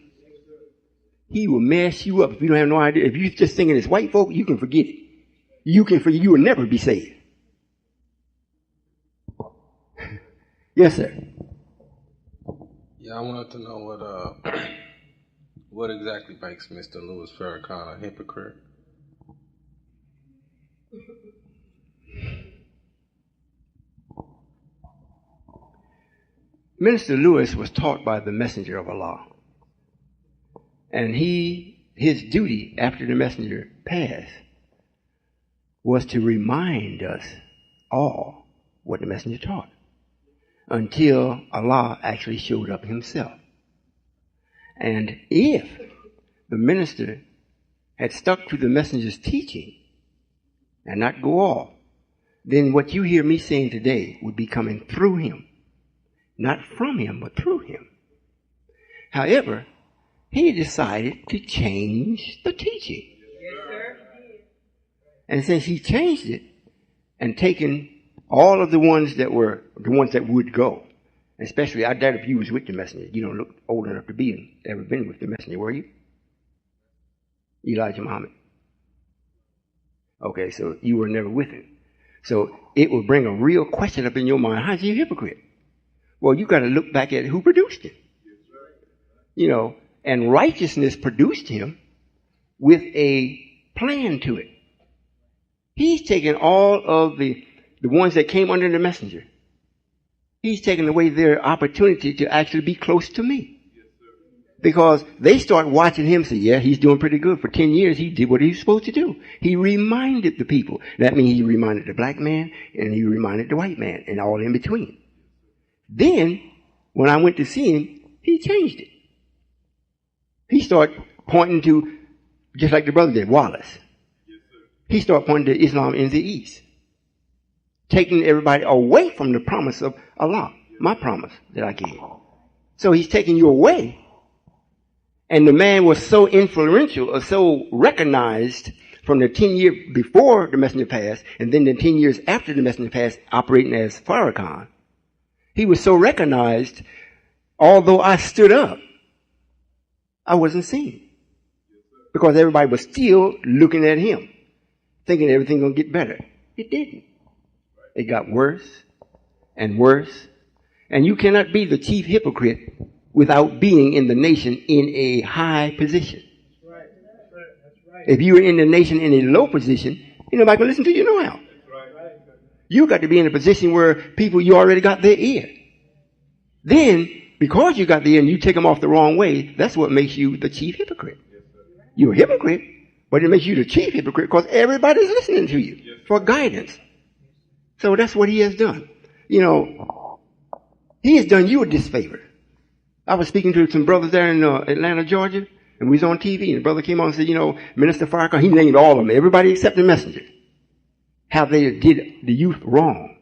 He will mess you up if you don't have no idea. If you're just thinking it's white folk, you can forget it. You will never be saved. Yes, sir. Yeah, I wanted to know what exactly makes Mr. Louis Farrakhan a hypocrite. Minister Lewis was taught by the messenger of Allah. And his duty after the messenger passed was to remind us all what the messenger taught until Allah actually showed up himself. And if the minister had stuck to the messenger's teaching and not go off, then what you hear me saying today would be coming through him. Not from him, but through him. However, he decided to change the teaching. Yes, sir. And since he changed it and taken all of the ones that would go, especially, I doubt if you was with the messenger. You don't look old enough to ever been with the messenger, were you? Elijah Muhammad. Okay, so you were never with him. So it will bring a real question up in your mind. How's he a hypocrite? Well, you got to look back at who produced him. You know, and righteousness produced him with a plan to it. He's taken all of the ones that came under the messenger. He's taken away their opportunity to actually be close to me. Because they start watching him say, yeah, he's doing pretty good. For 10 years, he did what he was supposed to do. He reminded the people. That means he reminded the black man and he reminded the white man and all in between. Then, when I went to see him, he changed it. He started pointing to, just like the brother did, Wallace. He started pointing to Islam in the East. Taking everybody away from the promise of Allah, my promise that I gave. So he's taking you away. And the man was so influential or so recognized from the 10 years before the messenger passed and then the 10 years after the messenger passed operating as Farrakhan. He was so recognized, although I stood up, I wasn't seen. Because everybody was still looking at him, thinking everything going to get better. It didn't. It got worse and worse. And you cannot be the chief hypocrite without being in the nation in a high position. That's right. That's right. If you were in the nation in a low position, nobody can listen to you no how. You got to be in a position where people, you already got their ear. Then, because you got the ear and you take them off the wrong way, that's what makes you the chief hypocrite. You're a hypocrite, but it makes you the chief hypocrite because everybody's listening to you for guidance. So that's what he has done. He has done you a disfavor. I was speaking to some brothers there in Atlanta, Georgia, and we was on TV, and the brother came on and said, Minister Farrakhan, he named all of them, everybody except the messenger, how they did the youth wrong.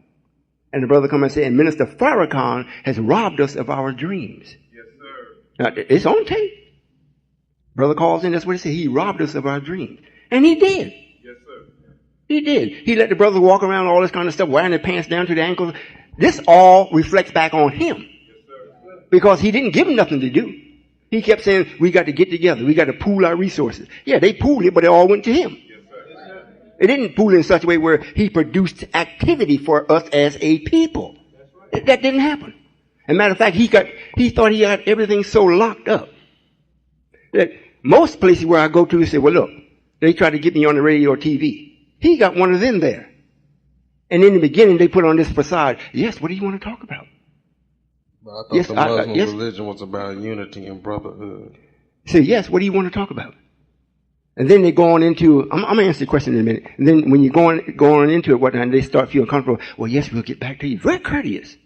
And the brother come and said, and Minister Farrakhan has robbed us of our dreams. Yes, sir. Now, it's on tape. Brother calls in, that's what he said, he robbed us of our dreams. And he did. Yes, sir. He did. He let the brothers walk around all this kind of stuff, wearing their pants down to the ankles. This all reflects back on him. Because he didn't give them nothing to do. He kept saying, we got to get together. We got to pool our resources. Yeah, they pooled it, but it all went to him. It didn't pool in such a way where he produced activity for us as a people. That didn't happen. As a matter of fact, he thought he had everything so locked up that most places where I go to, he said, well, look, they try to get me on the radio or TV. He got one of them there. And in the beginning, they put on this facade. Yes, what do you want to talk about? But I thought the Muslim religion was about unity and brotherhood. Say, yes, what do you want to talk about? And then they go on into, I'm going to answer the question in a minute. And then when you go on into it, whatnot, they start feeling comfortable. Well, yes, we'll get back to you. Very courteous.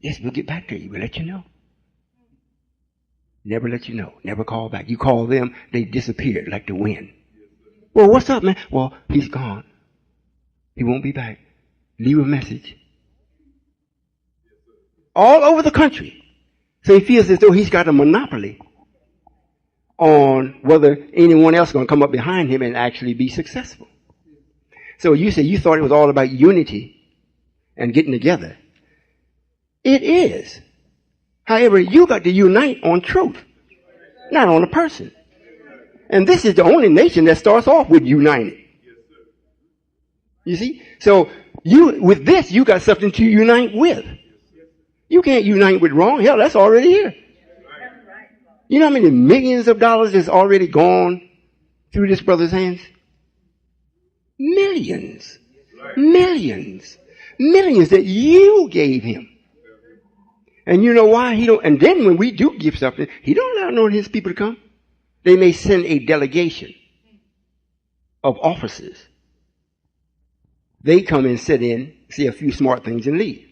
Yes, we'll get back to you. We'll let you know. Never let you know. Never call back. You call them, they disappeared like the wind. Well, what's up, man? Well, he's gone. He won't be back. Leave a message. All over the country. So he feels as though he's got a monopoly on whether anyone else is going to come up behind him and actually be successful. So you say you thought it was all about unity and getting together. It is. However, you got to unite on truth, not on a person. And this is the only nation that starts off with united. You see? So with this, you got something to unite with. You can't unite with wrong. Hell, that's already here. You know how many millions of dollars is already gone through this brother's hands? Millions. Millions. Millions that you gave him. And you know why he don't, and then when we do give something, he don't allow none of his people to come. They may send a delegation of officers. They come and sit in, say a few smart things and leave.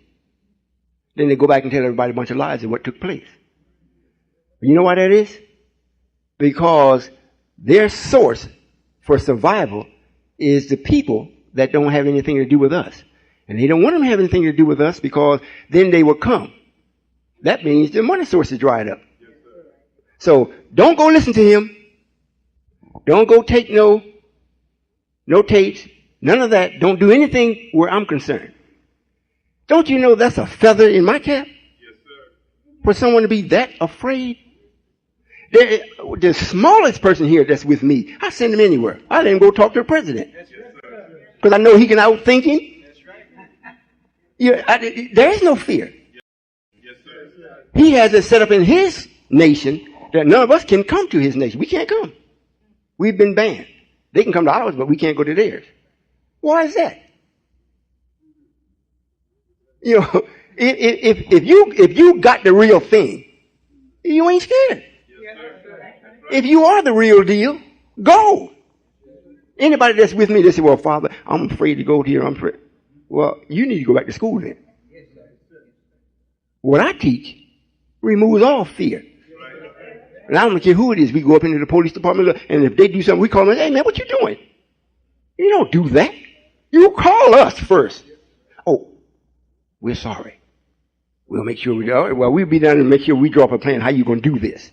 Then they go back and tell everybody a bunch of lies of what took place. You know why that is? Because their source for survival is the people that don't have anything to do with us. And they don't want them to have anything to do with us because then they will come. That means the money source is dried up. So don't go listen to him. Don't go take no tapes. None of that. Don't do anything where I'm concerned. Don't you know that's a feather in my cap? Yes, sir. For someone to be that afraid? The smallest person here that's with me, I send him anywhere. I let him go talk to the president. Because I know he can outthink him. There is no fear. Yes, sir. He has it set up in his nation that none of us can come to his nation. We can't come. We've been banned. They can come to ours, but we can't go to theirs. Why is that? You know, if you got the real thing, you ain't scared. If you are the real deal, go. Anybody that's with me, they say, well, Father, I'm afraid to go here. I'm afraid. Well, you need to go back to school then. What I teach removes all fear. And I don't care who it is. We go up into the police department, and if they do something, we call them, hey, man, what you doing? You don't do that. You call us first. Oh, we're sorry. We'll make sure we do. Well, we'll be down and make sure we draw up a plan how you going to do this.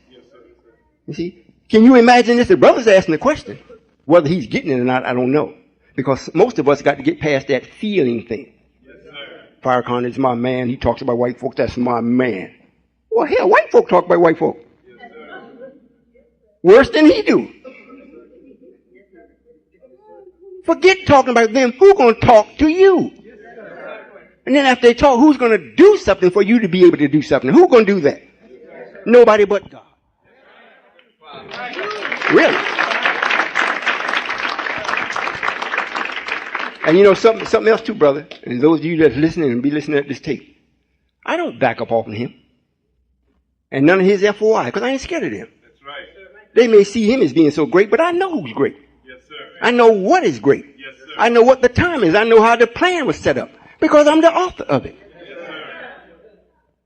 You see? Can you imagine this? The brother's asking the question. Whether he's getting it or not, I don't know. Because most of us got to get past that feeling thing. Farrakhan is my man. He talks about white folks. That's my man. Well, hell, white folk talk about white folk. Worse than he do. Forget talking about them. Who's going to talk to you? And then after they talk, who's going to do something for you to be able to do something? Who's going to do that? Nobody but God. Really? And you know something else too, brother. And those of you that's listening and be listening at this tape, I don't back up off of him. And none of his FOI, because I ain't scared of them. That's right. They may see him as being so great, but I know who's great. Yes, sir. I know what is great. Yes, sir. I know what the time is. I know how the plan was set up. Because I'm the author of it. Yes, sir.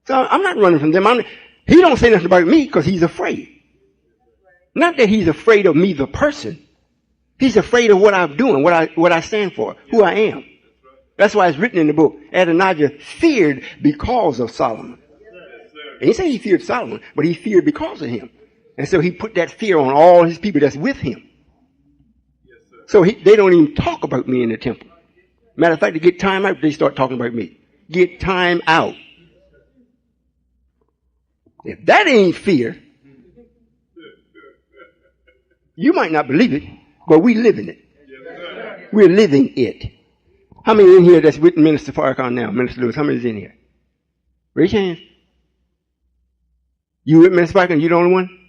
So I'm not running from them. He don't say nothing about me because he's afraid. Not that he's afraid of me, the person. He's afraid of what I'm doing, what I stand for, who I am. That's why it's written in the book. Adonijah feared because of Solomon. And he said he feared Solomon, but he feared because of him. And so he put that fear on all his people that's with him. So they don't even talk about me in the temple. Matter of fact, to get time out, they start talking about me. Get time out. If that ain't fear, you might not believe it, but we live in it. We're living it. How many in here that's with Minister Farrakhan now? Minister Lewis, how many is in here? Raise your hands. You with Minister Farrakhan? You the only one?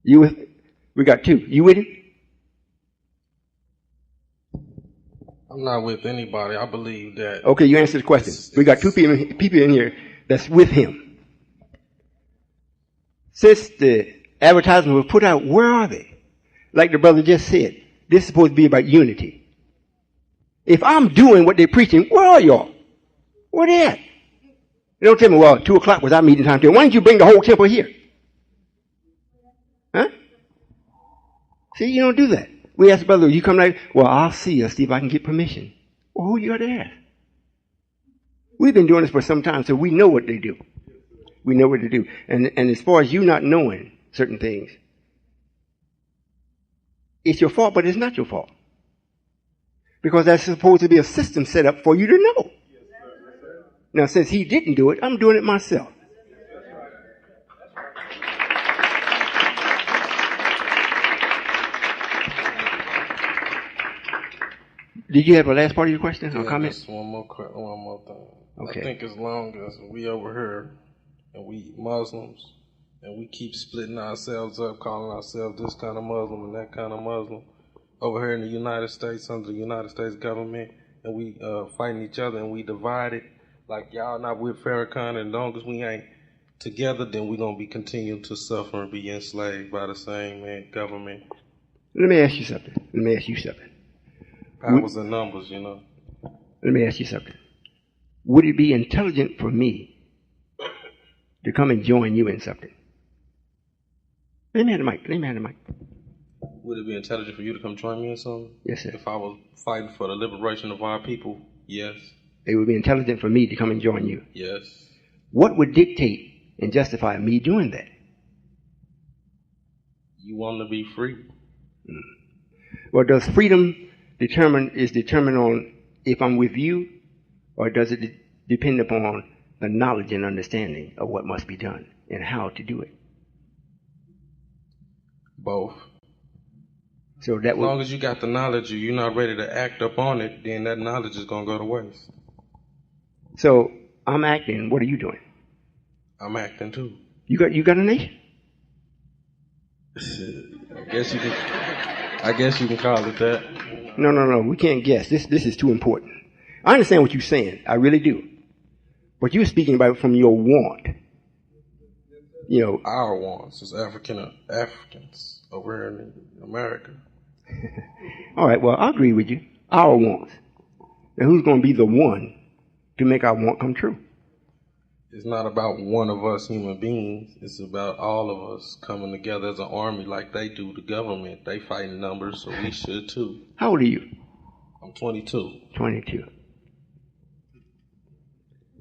You with? We got two. You with him? I'm not with anybody. I believe that. Okay, you answered the question. We got two people in here that's with him. Since the advertisement was put out, where are they? Like the brother just said, this is supposed to be about unity. If I'm doing what they're preaching, where are y'all? Where they at? They don't tell me, well, 2 o'clock was our meeting time. Why didn't you bring the whole temple here? Huh? See, you don't do that. We ask the brother, you come like, well, I'll see if I can get permission. Well, who you got to ask? We've been doing this for some time, so we know what they do. We know what to do. And as far as you not knowing certain things, it's your fault, but it's not your fault. Because that's supposed to be a system set up for you to know. Now, since he didn't do it, I'm doing it myself. Did you have a last part of your question or comment? Just one more thing. Okay. I think as long as we over here and we Muslims and we keep splitting ourselves up, calling ourselves this kind of Muslim and that kind of Muslim, over here in the United States under the United States government, and we fighting each other and we divided, like y'all not with Farrakhan, and as long as we ain't together, then we're gonna be continuing to suffer and be enslaved by the same government. Let me ask you something. Powers and numbers, you know. Let me ask you something. Would it be intelligent for me to come and join you in something? Let me have the mic. Would it be intelligent for you to come join me in something? Yes, sir. If I was fighting for the liberation of our people, yes. It would be intelligent for me to come and join you. Yes. What would dictate and justify me doing that? You want to be free. Well, does freedom determine on if I'm with you, or does it depend upon the knowledge and understanding of what must be done and how to do it? Both. So that As long as you got the knowledge, you're not ready to act upon it, then that knowledge is going to go to waste. So I'm acting. What are you doing? I'm acting too. You got a nation? I guess you can call it that. No. We can't guess. This is too important. I understand what you're saying. I really do. But you're speaking about it from your want. You know, our wants as Africans over here in America. All right, well, I agree with you. Our wants. Now, who's going to be the one to make our want come true? It's not about one of us human beings. It's about all of us coming together as an army like they do the government. They fight in numbers, so we should too. How old are you? I'm 22. 22.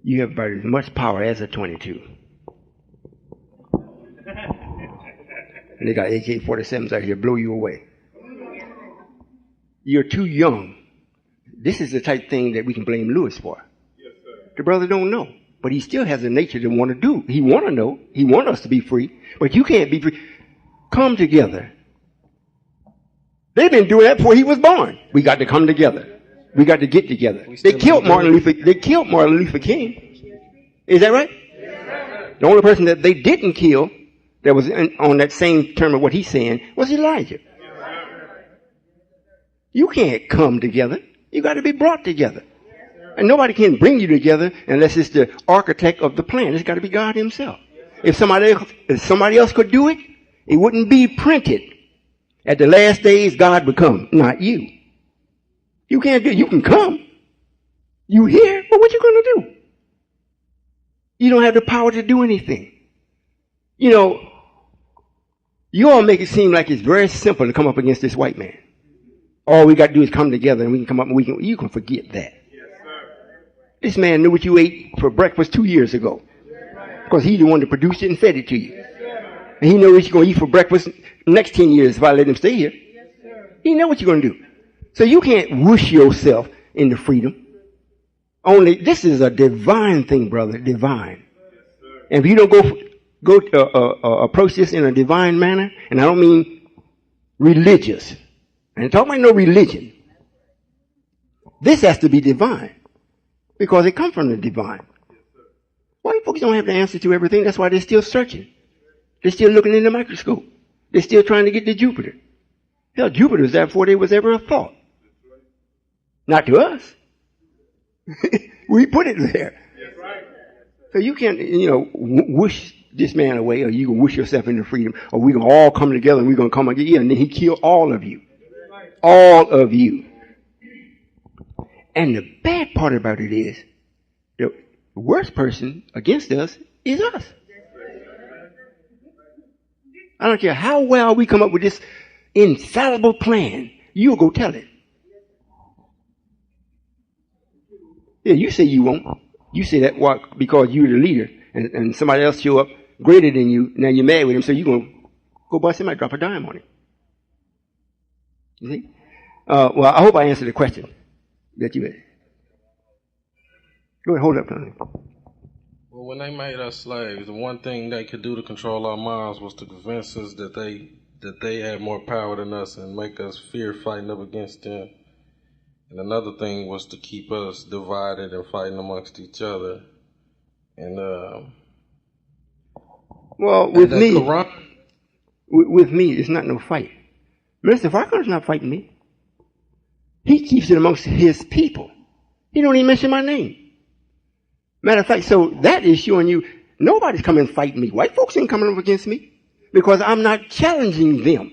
You have about as much power as a 22. And they got AK-47s out here, blow you away. You're too young. This is the type of thing that we can blame Lewis for. Yes, sir. The brother don't know, but he still has a nature to want to do. He want to know. He want us to be free, but you can't be free. Come together. They've been doing that before he was born. We got to come together. We got to get together. They killed Martin Luther King. Is that right? Yes, the only person that they didn't kill that was on that same term of what he's saying was Elijah. You can't come together. You got to be brought together. And nobody can bring you together unless it's the architect of the plan. It's got to be God himself. If somebody else could do it, it wouldn't be printed. At the last days, God would come, not you. You can't do it. You can come. You here, but what you going to do? You don't have the power to do anything. You know, you all make it seem like it's very simple to come up against this white man. All we got to do is come together and we can come up and you can forget that. Yes, sir. This man knew what you ate for breakfast 2 years ago. Because he's the one that produced it and fed it to you. And he knows what you're going to eat for breakfast next 10 years if I let him stay here. He knows what you're going to do. So you can't whoosh yourself into freedom. Only, this is a divine thing, brother, divine. And if you don't approach this in a divine manner, and I don't mean religious, I ain't talking about no religion. This has to be divine because it comes from the divine. White folks don't have the answer to everything. That's why they're still searching. They're still looking in the microscope. They're still trying to get to Jupiter. Hell, Jupiter was there before there was ever a thought. Not to us. We put it there. So you can't, whoosh this man away, or you can whoosh yourself into freedom, or we can all come together and we're going to come again. And then he killed all of you. All of you. And the bad part about it is, the worst person against us is us. I don't care how well we come up with this infallible plan, you'll go tell it. Yeah, you say you won't. You say that because you're the leader and somebody else show up greater than you. Now you're mad with him, so you're going to go bust him and drop a dime on him. You see? Well, I hope I answered the question that you had. Go ahead, hold up, Tony. Well, when they made us slaves, the one thing they could do to control our minds was to convince us that they had more power than us and make us fear fighting up against them. And another thing was to keep us divided and fighting amongst each other. And well, with me, it's not no fight. Mr. Farquhar's not fighting me. He keeps it amongst his people. He don't even mention my name. Matter of fact, so that is showing you nobody's coming and fighting me. White folks ain't coming up against me because I'm not challenging them.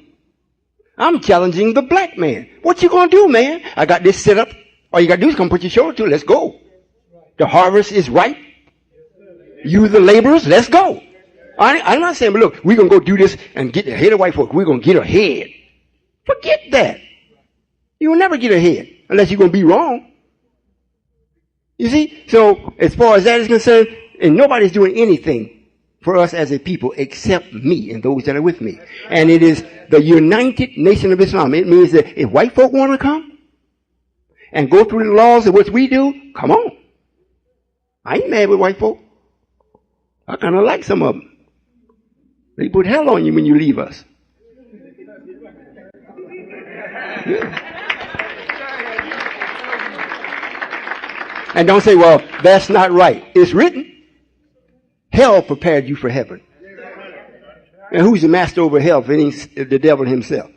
I'm challenging the black man. What you gonna do, man? I got this set up. All you gotta do is come put your shoulder to it. Let's go. The harvest is ripe. You the laborers, let's go. I'm not saying, but look, we're gonna go do this and get ahead of white folks. We're gonna get ahead. Forget that. You'll never get ahead unless you're gonna be wrong. You see? So, as far as that is concerned, and nobody's doing anything for us as a people except me and those that are with me. And it is the United Nation of Islam. It means that if white folk want to come and go through the laws of what we do, come on. I ain't mad with white folk. I kind of like some of them. They put hell on you when you leave us. And don't say, well, that's not right. It's written. Hell prepared you for heaven. And who's the master over hell if it ain't the devil himself?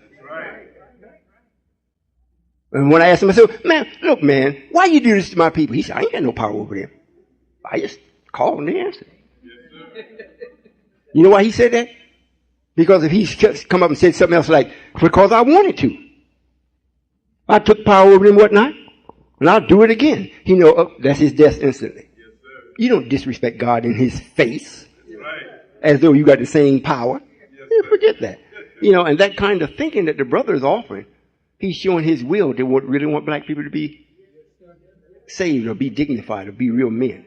And when I asked him, I said, man, look, man, why you do this to my people? He said, I ain't got no power over them. I just called and they answered. You know why he said that? Because if he come up and said something else like, because I wanted to. I took power over them, whatnot, and I'll do it again. He know, oh, that's his death instantly. You don't disrespect God in his face as though you got the same power. Forget that. You know, and that kind of thinking that the brother is offering, he's showing his will to really want black people to be saved or be dignified or be real men.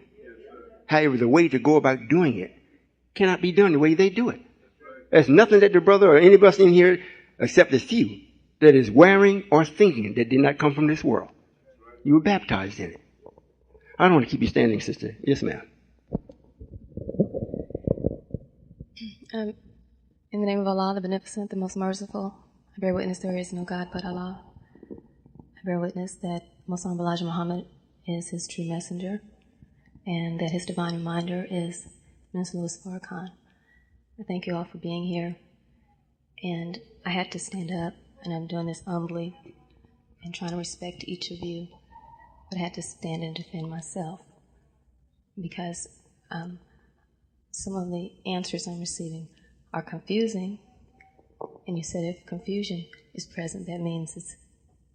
However, the way to go about doing it cannot be done the way they do it. There's nothing that the brother or any of us in here, except a few, that is wearing or thinking that did not come from this world. You were baptized in it. I don't want to keep you standing, sister. Yes, ma'am. In the name of Allah, the Beneficent, the Most Merciful, I bear witness there is no God but Allah. I bear witness that Most Honorable Elijah Muhammad is his true messenger, and that his divine reminder is Minister Louis Farrakhan. I thank you all for being here. And I had to stand up, and I'm doing this humbly and trying to respect each of you, but I had to stand and defend myself because some of the answers I'm receiving are confusing. And you said if confusion is present, that means it's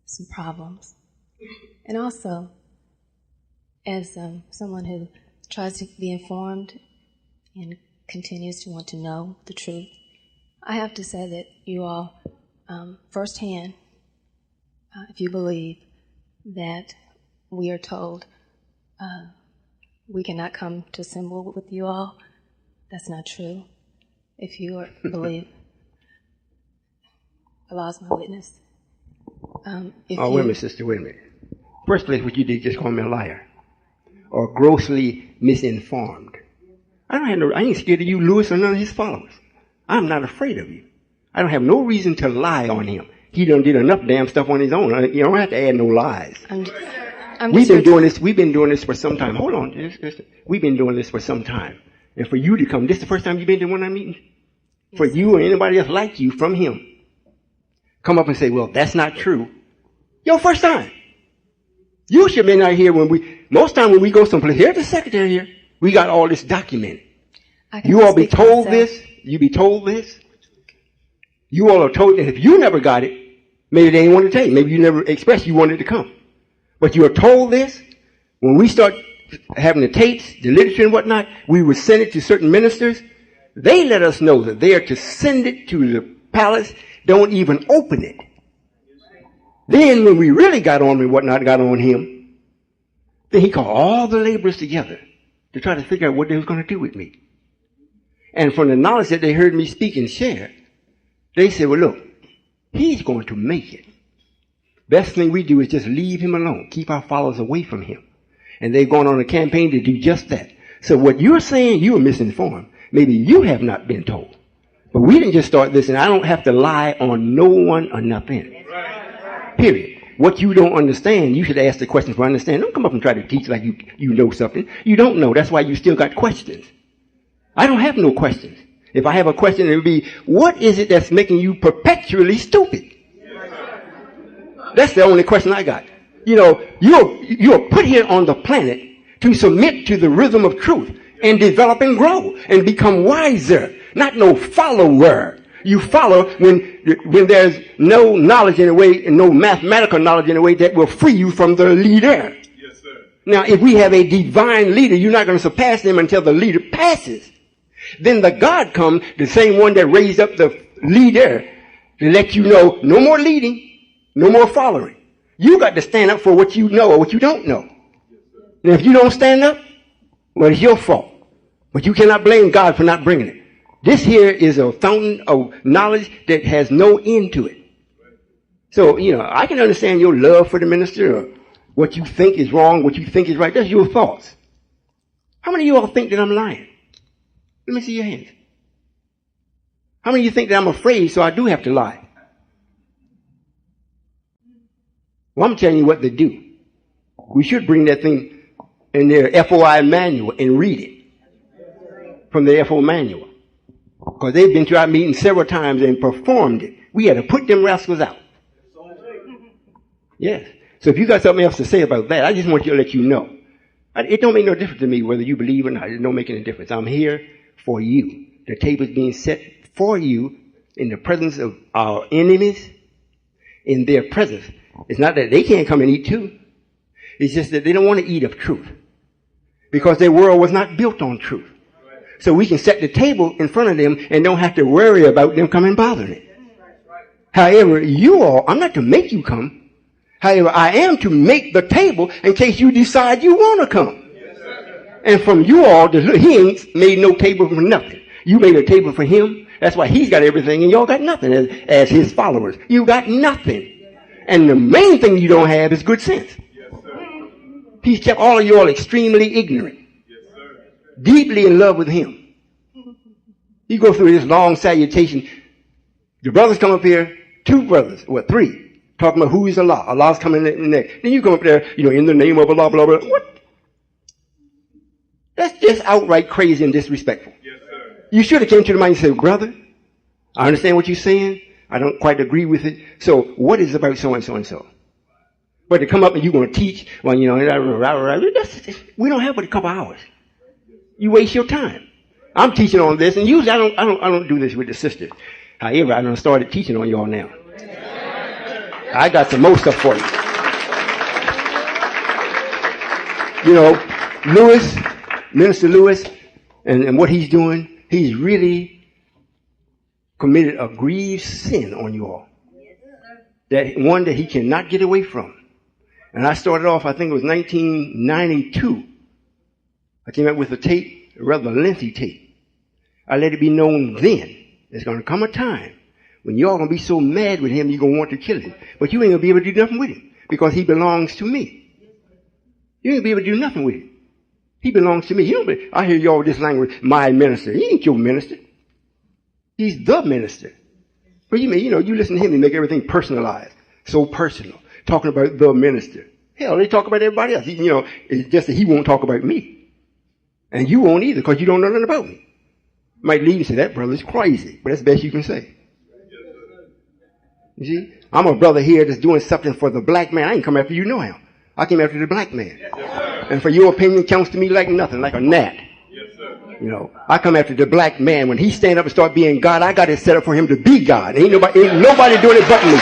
some problems. And also, as someone who tries to be informed and continues to want to know the truth, I have to say that you all, firsthand, if you believe that we are told we cannot come to assemble with you all, that's not true. If you believe, Allah's my witness. Wait a minute, sister, wait a minute. First place, what you did, just call me a liar or grossly misinformed. I ain't scared of you, Lewis, or none of his followers. I'm not afraid of you. I don't have no reason to lie on him. He done did enough damn stuff on his own. You don't have to add no lies. We've been doing this for some time. Hold on. We've been doing this for some time. And for you to come, this is the first time you've been to one of our meetings? For you or anybody else like you from him, come up and say, well, that's not true. Your first time. You should have been out here most time when we go someplace, here's the secretary here, we got all this documented. You all be told this, you be told this. You all are told that if you never got it, maybe they didn't want to tell you. Maybe you never expressed you wanted to come. But you are told this. When we start having the tapes, the literature and whatnot, we would send it to certain ministers. They let us know that they are to send it to the palace. Don't even open it. Then when we really got on and whatnot, got on him, then he called all the laborers together to try to figure out what they was going to do with me. And from the knowledge that they heard me speak and share, they said, well, look, he's going to make it. Best thing we do is just leave him alone. Keep our followers away from him. And they've gone on a campaign to do just that. So what you're saying, you are misinformed. Maybe you have not been told. But we didn't just start this, and I don't have to lie on no one or nothing. Period. What you don't understand, you should ask the question for understanding. Don't come up and try to teach like you know something. You don't know. That's why you still got questions. I don't have no questions. If I have a question, it would be, what is it that's making you perpetually stupid? That's the only question I got. You know, you're put here on the planet to submit to the rhythm of truth and develop and grow and become wiser, not no follower. You follow when there's no knowledge in a way, and no mathematical knowledge in a way that will free you from the leader. Yes, sir. Now, if we have a divine leader, you're not going to surpass them until the leader passes. Then the God comes, the same one that raised up the leader, to let you know, no more leading, no more following. You got to stand up for what you know or what you don't know. And if you don't stand up, well, it's your fault. But you cannot blame God for not bringing it. This here is a fountain of knowledge that has no end to it. So, you know, I can understand your love for the minister or what you think is wrong, what you think is right. That's your thoughts. How many of you all think that I'm lying? Let me see your hands. How many of you think that I'm afraid so I do have to lie? Well, I'm telling you what to do. We should bring that thing in their FOI manual and read it from the FO manual. Because they've been to our meeting several times and performed it. We had to put them rascals out. Yes. So if you got something else to say about that, I just want to let you know. It don't make no difference to me whether you believe or not. It don't make any difference. I'm here for you. The table is being set for you in the presence of our enemies, in their presence. It's not that they can't come and eat too. It's just that they don't want to eat of truth. Because their world was not built on truth. So we can set the table in front of them and don't have to worry about them coming bothering it. However, you all, I'm not to make you come. However, I am to make the table in case you decide you want to come. And from you all, he ain't made no table for nothing. You made a table for him. That's why he's got everything and y'all got nothing as his followers. You got nothing. And the main thing you don't have is good sense. He's kept all of you all extremely ignorant. Deeply in love with him. You go through this long salutation. The brothers come up here, 2 brothers, well 3, talking about who is Allah. Allah's coming next. Then you come up there, in the name of Allah, blah, blah, blah. What? That's just outright crazy and disrespectful. Yes, sir. You should have came to the mic and said, brother, I understand what you're saying. I don't quite agree with it. So what is about so and so and so? But to come up and you're going to teach, well, we don't have but a couple hours. You waste your time. I'm teaching on this, and usually I don't do this with the sisters. However, I done started teaching on y'all now. I got some more stuff for you. Lewis, Minister Lewis, and what he's doing, he's really committed a grievous sin on you all. That one that he cannot get away from. And I started off, I think it was 1992. I came up with a tape, a rather lengthy tape. I let it be known then. There's going to come a time when y'all going to be so mad with him, you're going to want to kill him. But you ain't going to be able to do nothing with him because he belongs to me. You ain't going to be able to do nothing with him. He belongs to me. I hear y'all with this language, my minister. He ain't your minister. He's the minister. But you listen to him and make everything personalized. So personal. Talking about the minister. Hell, they talk about everybody else. It's just that he won't talk about me. And you won't either because you don't know nothing about me. Might leave and say, that brother's crazy. But that's the best you can say. You see? I'm a brother here that's doing something for the black man. I ain't come after you no how. I came after the black man. And for your opinion counts to me like nothing, like a gnat. I come after the black man. When he stand up and start being God, I got it set up for him to be God. Ain't nobody doing it but me.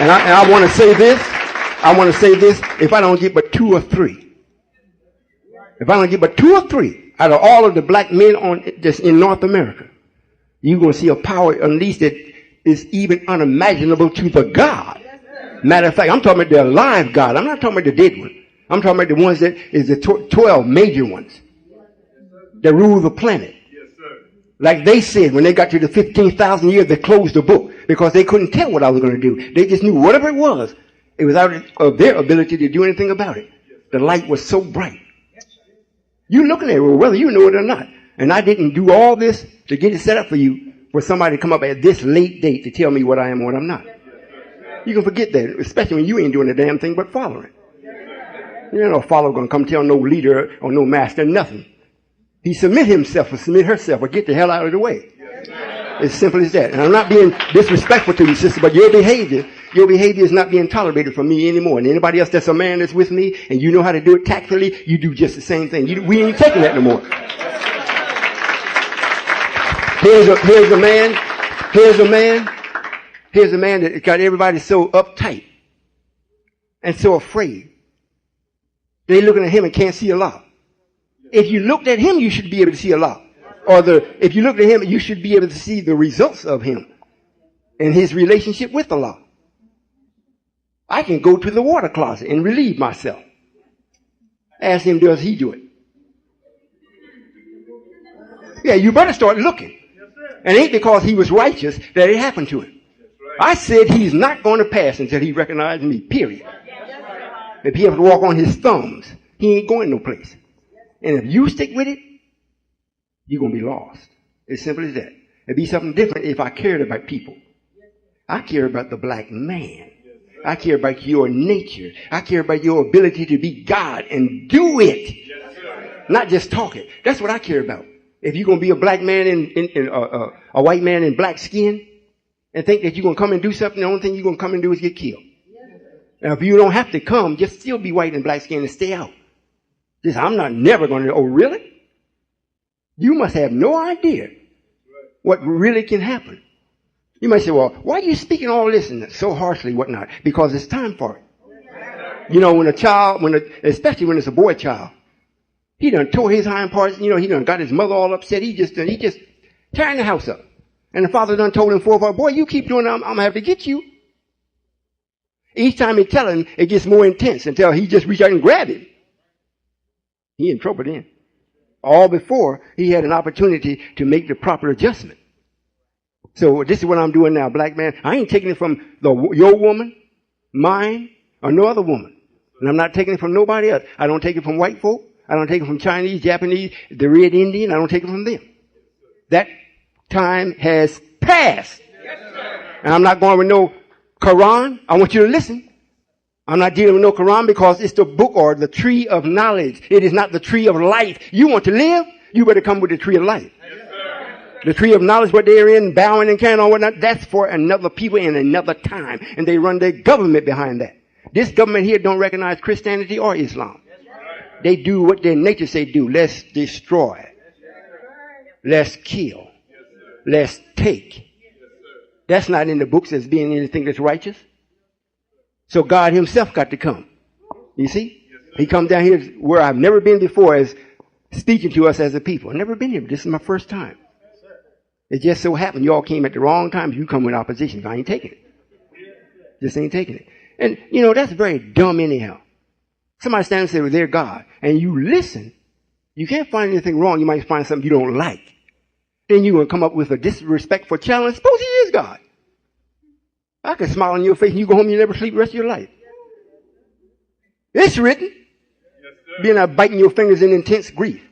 And I want to say this. If I don't get but 2 or 3. If I don't get but 2 or 3 out of all of the black men just in North America, you're going to see a power unleashed that is even unimaginable to the God. Matter of fact, I'm talking about the alive God. I'm not talking about the dead one. I'm talking about the ones that is the 12 major ones that rule the planet. Like they said, when they got to the 15,000 years, they closed the book because they couldn't tell what I was going to do. They just knew whatever it was out of their ability to do anything about it. The light was so bright. You looking at it, whether you know it or not. And I didn't do all this to get it set up for you for somebody to come up at this late date to tell me what I am and what I'm not. You can forget that, especially when you ain't doing a damn thing but following. No follower going to come tell no leader or no master nothing. He submit himself or submit herself or get the hell out of the way. As simple as that. And I'm not being disrespectful to you, sister, but your behavior is not being tolerated from me anymore. And anybody else that's a man that's with me and you know how to do it tactfully, you do just the same thing. We ain't taking that no more. Here's a man that got everybody so uptight and so afraid. They looking at him and can't see Allah. If you looked at him, you should be able to see Allah. If you looked at him, you should be able to see the results of him and his relationship with Allah. I can go to the water closet and relieve myself. Ask him, does he do it? Yeah, you better start looking. And it ain't because he was righteous that it happened to him. I said he's not going to pass until he recognizes me, period. If he has to walk on his thumbs, he ain't going no place. And if you stick with it, you're going to be lost. As simple as that. It'd be something different if I cared about people. I care about the black man. I care about your nature. I care about your ability to be God and do it. Not just talk it. That's what I care about. If you're going to be a black man in a white man in black skin and think that you're going to come and do something, the only thing you're going to come and do is get killed. Now, if you don't have to come, just still be white and black skin and stay out. Just, I'm not never going to, oh, really? You must have no idea what really can happen. You might say, well, why are you speaking all this and so harshly, whatnot? Because it's time for it. You know, when a child, especially when it's a boy child, he done tore his hind parts, you know, he done got his mother all upset. He just tearing the house up. And the father done told him 4 or 5, boy, you keep doing that, I'm going to have to get you. Each time he tell him, it gets more intense until he just reach out and grab him. He in trouble then. All before he had an opportunity to make the proper adjustment. So this is what I'm doing now, black man. I ain't taking it from your woman, mine, or no other woman. And I'm not taking it from nobody else. I don't take it from white folk. I don't take it from Chinese, Japanese, the Red Indian. I don't take it from them. That time has passed. And I'm not going with no Quran. I want you to listen. I'm not dealing with no Quran because it's the book or the tree of knowledge. It is not the tree of life. You want to live? You better come with the tree of life. The tree of knowledge, what they're in, bowing and carrying on, whatnot, that's for another people in another time. And they run their government behind that. This government here don't recognize Christianity or Islam. They do what their nature say do. Let's destroy. Let's kill. Let's take. That's not in the books as being anything that's righteous. So God himself got to come. You see? He come down here where I've never been before as speaking to us as a people. I've never been here. This is my first time. It just so happened you all came at the wrong time. You come in opposition. I ain't taking it. Just ain't taking it. And, you know, that's very dumb anyhow. Somebody stands and says, well, they're God. And you listen. You can't find anything wrong. You might find something you don't like. Then you're going to come up with a disrespectful challenge. Suppose he is God. I can smile on your face and you go home and you never sleep the rest of your life. It's written. Being out biting your fingers in intense grief.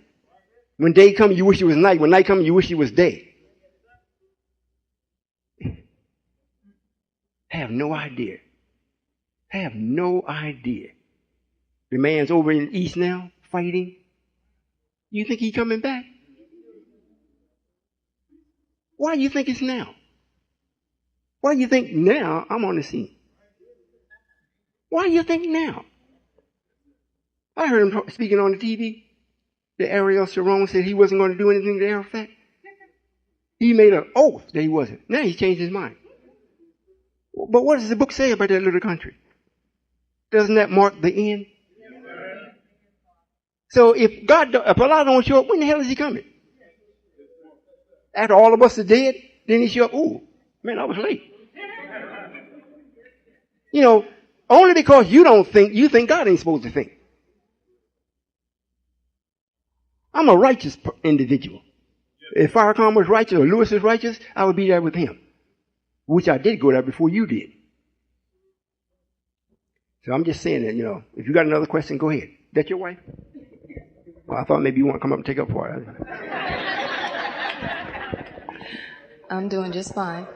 When day comes, you wish it was night. When night comes, you wish it was day. Have no idea. Have no idea. The man's over in the east now, fighting. You think he coming back? Why do you think it's now? Why do you think now I'm on the scene? Why do you think now? I heard him speaking on the TV. The Ariel Sharon said he wasn't going to do anything to Arafat. He made an oath that he wasn't. Now he's changed his mind. But what does the book say about that little country? Doesn't that mark the end? So if Allah don't show up, when the hell is he coming? After all of us are dead, then he show up. Ooh, man, I was late. You know, only because you don't think, you think God ain't supposed to think. I'm a righteous individual. If Farrakhan was righteous or Lewis was righteous, I would be there with him. Which I did go there before you did. So I'm just saying that, you know, if you got another question, go ahead. That your wife? Well, I thought maybe you want to come up and take up for it. I'm doing just fine.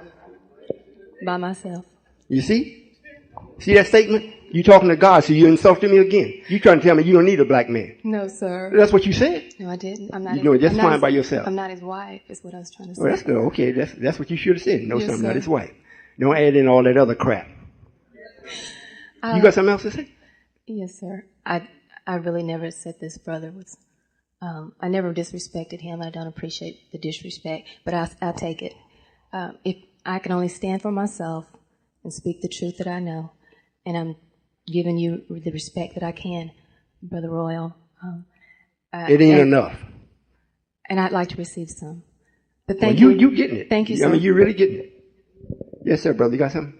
By myself. You see? See that statement? You talking to God, so you insulted me again. You trying to tell me you don't need a black man. No, sir. That's what you said. No, I didn't. I'm not. You're doing just fine by yourself. I'm not his wife, is what I was trying to say. Well, that's good. Okay, that's what you should have said. No, Yes, sir, I'm sir. not his wife. Don't add in all that other crap. You got something else to say? Yes, sir. I really never said this brother was. I never disrespected him. I don't appreciate the disrespect, but I'll take it. If I can only stand for myself and speak the truth that I know, and I'm giving you the respect that I can, Brother Royall. It ain't enough. And I'd like to receive some. But thank you. you. You getting it. Thank you, sir. I mean, you're really getting it. Yes, sir, brother. You got something?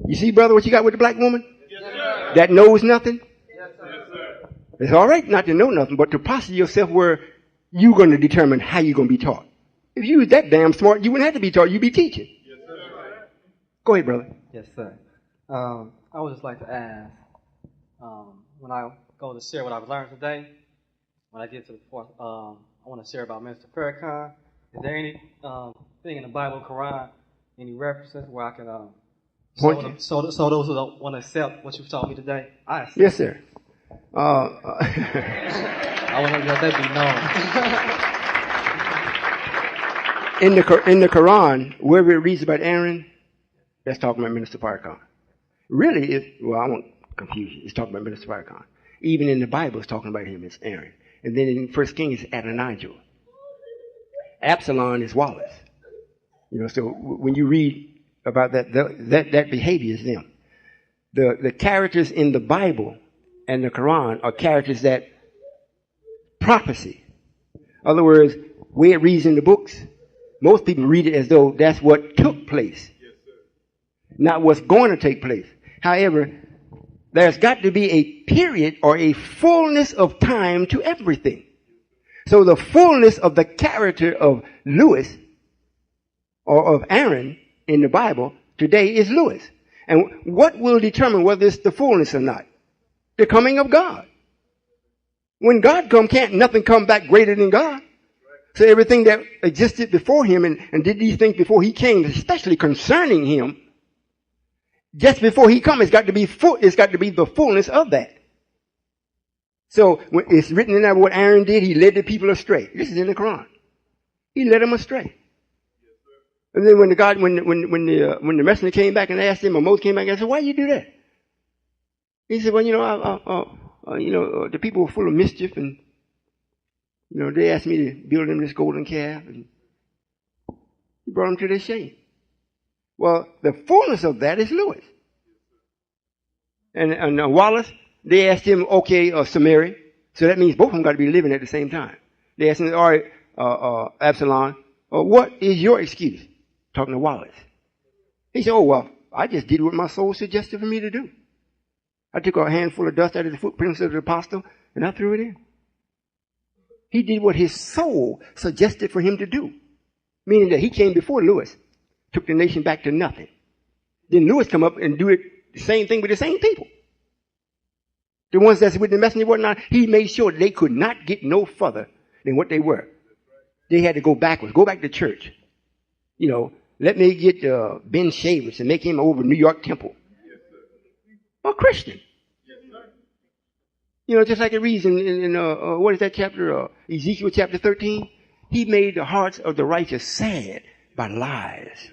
You see, brother, what you got with the black woman? Yes, sir. That knows nothing? Yes, sir. It's all right not to know nothing, but to posture yourself where you're going to determine how you're going to be taught. If you was that damn smart, you wouldn't have to be taught. You'd be teaching. Yes, sir. Go ahead, brother. Yes, sir. I would just like to ask, when I go to share what I've learned today, when I get to the fourth, I want to share about Mr. Farrakhan. Is there any thing in the Bible, Quran, any references where I can Point you. so those who don't want to accept what you've taught me today? I accept. Yes, sir. I want to let that be known. In the Quran, wherever it reads about Aaron, that's talking about Minister Farrakhan. Really, I won't confuse you. It's talking about Minister Farrakhan. Even in the Bible, it's talking about him as Aaron. And then in 1 Kings, it's Adonijah. Absalom is Wallace. So when you read about that behavior is them. The characters in the Bible and the Quran are characters that prophecy. In other words, where it reads in the books, most people read it as though that's what took place, not what's going to take place. However, there's got to be a period or a fullness of time to everything. So the fullness of the character of Lewis or of Aaron in the Bible today is Lewis. And what will determine whether it's the fullness or not? The coming of God. When God comes, can't nothing come back greater than God. So everything that existed before him and did these things before he came, especially concerning him, just before he comes, it's got to be the fullness of that. So when it's written in there what Aaron did, he led the people astray. This is in the Quran. He led them astray. And then when the messenger came back and asked him, or Moses came back and said, "Why you do that?" He said, "Well, the people were full of mischief, and they asked me to build them this golden calf, and he brought them to their shame." Well, the fullness of that is Lewis. And Wallace, they asked him, Samaria. So that means both of them got to be living at the same time. They asked him, all right, Absalom, what is your excuse? Talking to Wallace. He said, I just did what my soul suggested for me to do. I took a handful of dust out of the footprints of the apostle, and I threw it in. He did what his soul suggested for him to do. Meaning that he came before Lewis, took the nation back to nothing. Then Lewis come up and do it the same thing with the same people. The ones that's with the messenger and whatnot, he made sure that they could not get no further than what they were. They had to go backwards, go back to church. Let me get Ben Shavers and make him over New York Temple. A Christian. Just like it reads in what is that chapter? Ezekiel chapter 13. He made the hearts of the righteous sad by lies.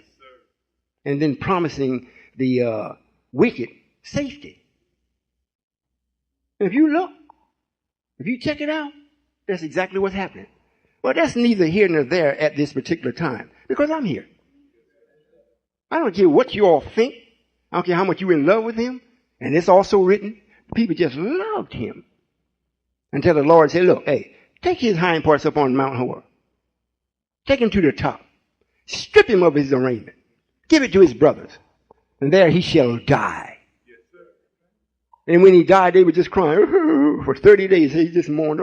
And then promising the wicked safety. And if you look, if you check it out, that's exactly what's happening. Well, that's neither here nor there at this particular time, because I'm here. I don't care what you all think. I don't care how much you're in love with him. And it's also written, people just loved him. Until the Lord said, look, hey, take his hind parts up on Mount Horeb. Take him to the top. Strip him of his raiment. Give it to his brothers. And there he shall die. And when he died, they were just crying. For 30 days, he just mourned.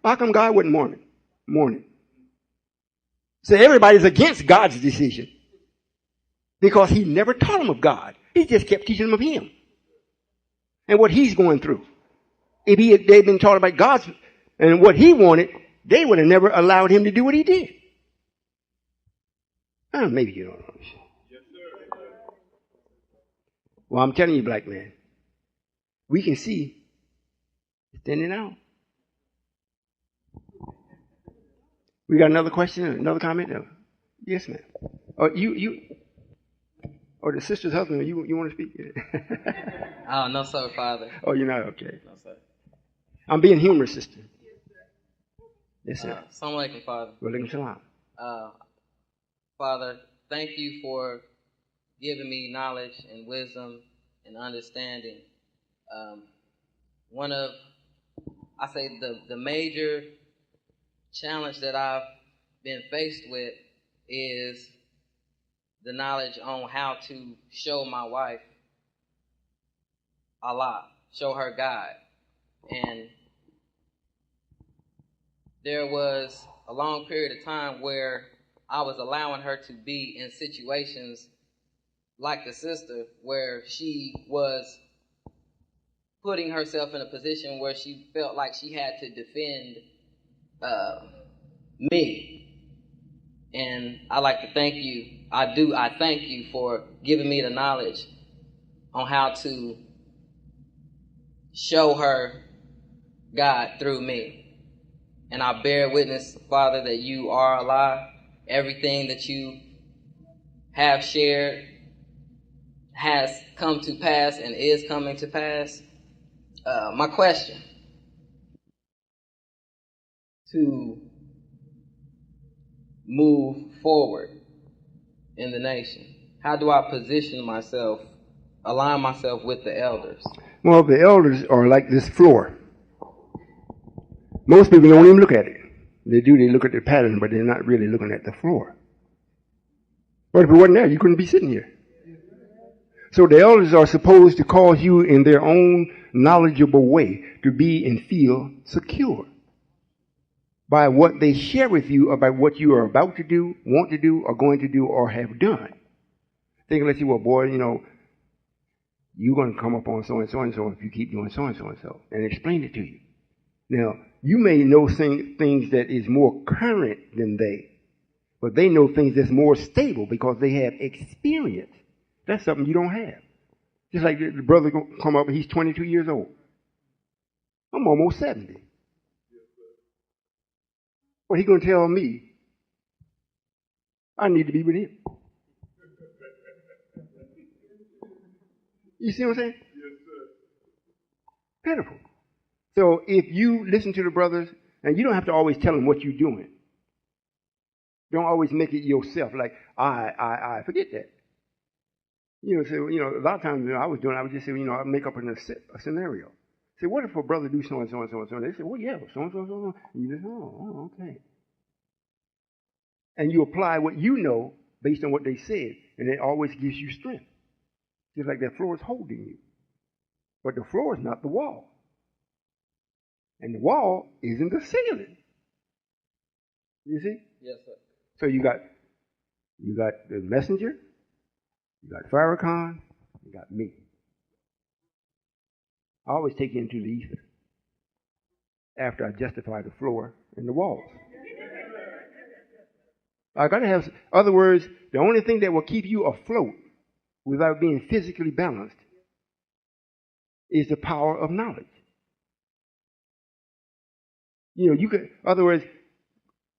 How come God wasn't mourning? So everybody's against God's decision. Because he never taught them of God. He just kept teaching them of him. And what he's going through. If they'd been taught about God's and what he wanted, they would have never allowed him to do what he did. Maybe you don't know. Well, I'm telling you, black man, we can see standing out. We got another question, another comment? Yes, ma'am. Or the sister's husband, you want to speak? No, sir, Father. Oh, you're not? Okay. No, sir. I'm being humorous, sister. Yes, sir. Assalamu alaikum, Father. Wa alaikum salam. Father, thank you for giving me knowledge and wisdom and understanding. One of, the major challenge that I've been faced with is the knowledge on how to show my wife Allah, show her God. And there was a long period of time where I was allowing her to be in situations like the sister where she was putting herself in a position where she felt like she had to defend me. And I like to thank you. I thank you for giving me the knowledge on how to show her God through me. And I bear witness, Father, that you are alive. Everything that you have shared has come to pass and is coming to pass. My question to move forward in the nation, how do I position myself, align myself with the elders? Well, the elders are like this floor. Most people don't even look at it. They look at the pattern, but they're not really looking at the floor. But if it wasn't there, you couldn't be sitting here. So the elders are supposed to cause you in their own knowledgeable way to be and feel secure by what they share with you about what you are about to do, want to do, or going to do, or have done. Thinking, let's see, well, boy, you're going to come up on so and so and so if you keep doing so and so and so, and explain it to you. Now, you may know things that is more current than they, but they know things that's more stable because they have experience. That's something you don't have. Just like the brother come up, he's 22 years old. I'm almost 70. What he going to tell me? I need to be with him. You see what I'm saying? Yes, sir. Pitiful. So if you listen to the brothers, and you don't have to always tell them what you're doing. Don't always make it yourself. Like I forget that. A lot of times I would just say, I'd make up a scenario. Say, what if a brother do so and so and so and so? And they say, well, yeah, so and so and so. And you just, oh, okay. And you apply what you know based on what they said, and it always gives you strength. Just like that floor is holding you. But the floor is not the wall. And the wall isn't the ceiling. You see? Yes, sir. So you got the messenger, you got Farrakhan, you got me. I always take you into the ether after I justify the floor and the walls. I got to have, other words, the only thing that will keep you afloat without being physically balanced is the power of knowledge. Other words,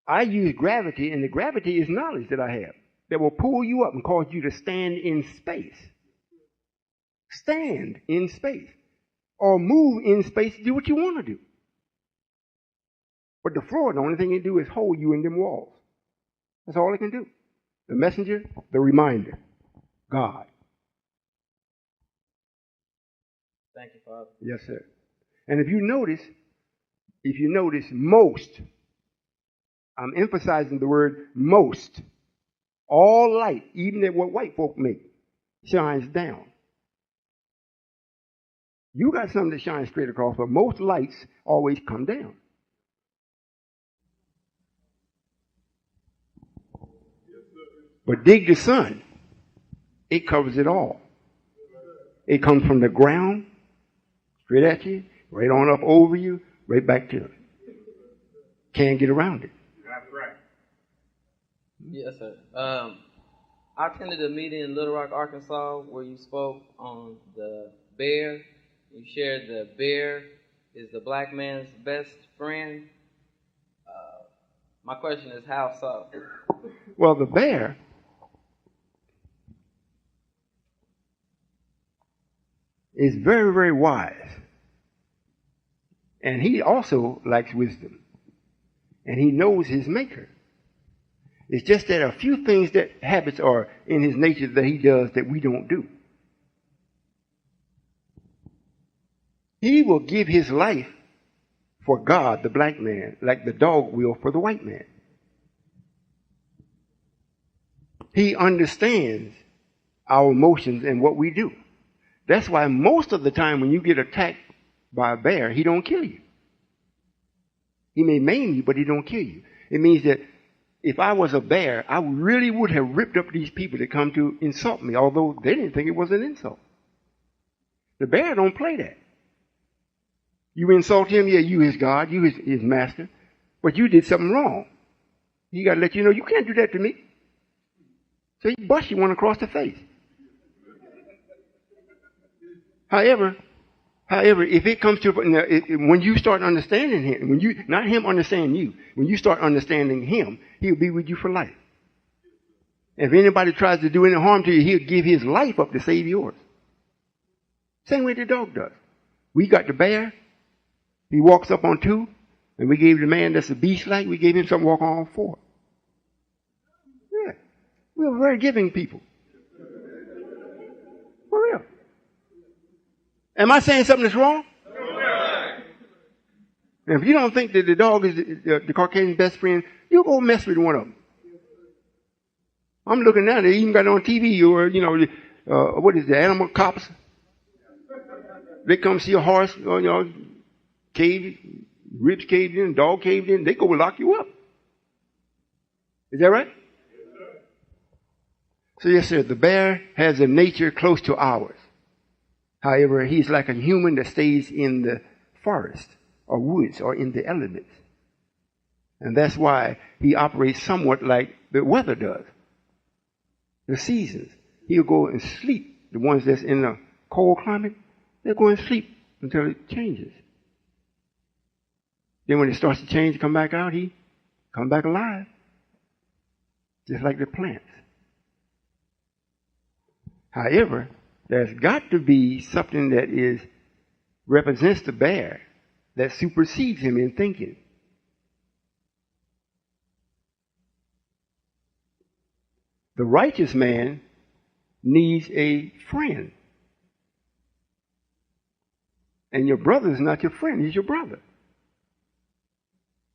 I use gravity, and the gravity is knowledge that I have that will pull you up and cause you to stand in space. Stand in space. Or move in space to do what you want to do. But the floor, the only thing it can do is hold you in them walls. That's all it can do. The messenger, the reminder. God. Thank you, Father. Yes, sir. And if you notice most, I'm emphasizing the word most. All light, even at what white folk make, shines down. You got something that shines straight across, but most lights always come down. But dig the sun. It covers it all. It comes from the ground, straight at you, right on up over you, right back to it. Can't get around it. That's right. Yes, sir. I attended a meeting in Little Rock, Arkansas, where you spoke on the bear. You shared the bear is the black man's best friend. My question is, how so? Well, the bear is very, very wise. And he also lacks wisdom. And he knows his maker. It's just that a few things that habits are in his nature that he does that we don't do. He will give his life for God, the black man, like the dog will for the white man. He understands our emotions and what we do. That's why most of the time when you get attacked by a bear, he don't kill you. He may maim you, but he don't kill you. It means that if I was a bear, I really would have ripped up these people that come to insult me, although they didn't think it was an insult. The bear don't play that. You insult him, yeah, you his God, you his master, but you did something wrong. He got to let you know you can't do that to me. So he busts you one across the face. However, if it comes to when you start understanding him, not him understanding you, when you start understanding him, he'll be with you for life. If anybody tries to do any harm to you, he'll give his life up to save yours. Same way the dog does. We got the bear. He walks up on 2, and we gave the man that's a beast-like, we gave him something to walk on 4. Yeah. We're very giving people. For real. Am I saying something that's wrong? And if you don't think that the dog is the Caucasian's best friend, you go mess with one of them. I'm looking now, they even got it on TV, or, what is the animal cops? They come see a horse, ribs caved in, dog caved in, they go lock you up. Is that right? So yes, sir, the bear has a nature close to ours. However, he's like a human that stays in the forest or woods or in the elements. And that's why he operates somewhat like the weather does. The seasons. He'll go and sleep. The ones that's in a cold climate, they'll go and sleep until it changes. Then when it starts to change, come back out, he come back alive. Just like the plants. However, there's got to be something that represents the bear that supersedes him in thinking. The righteous man needs a friend. And your brother is not your friend, he's your brother.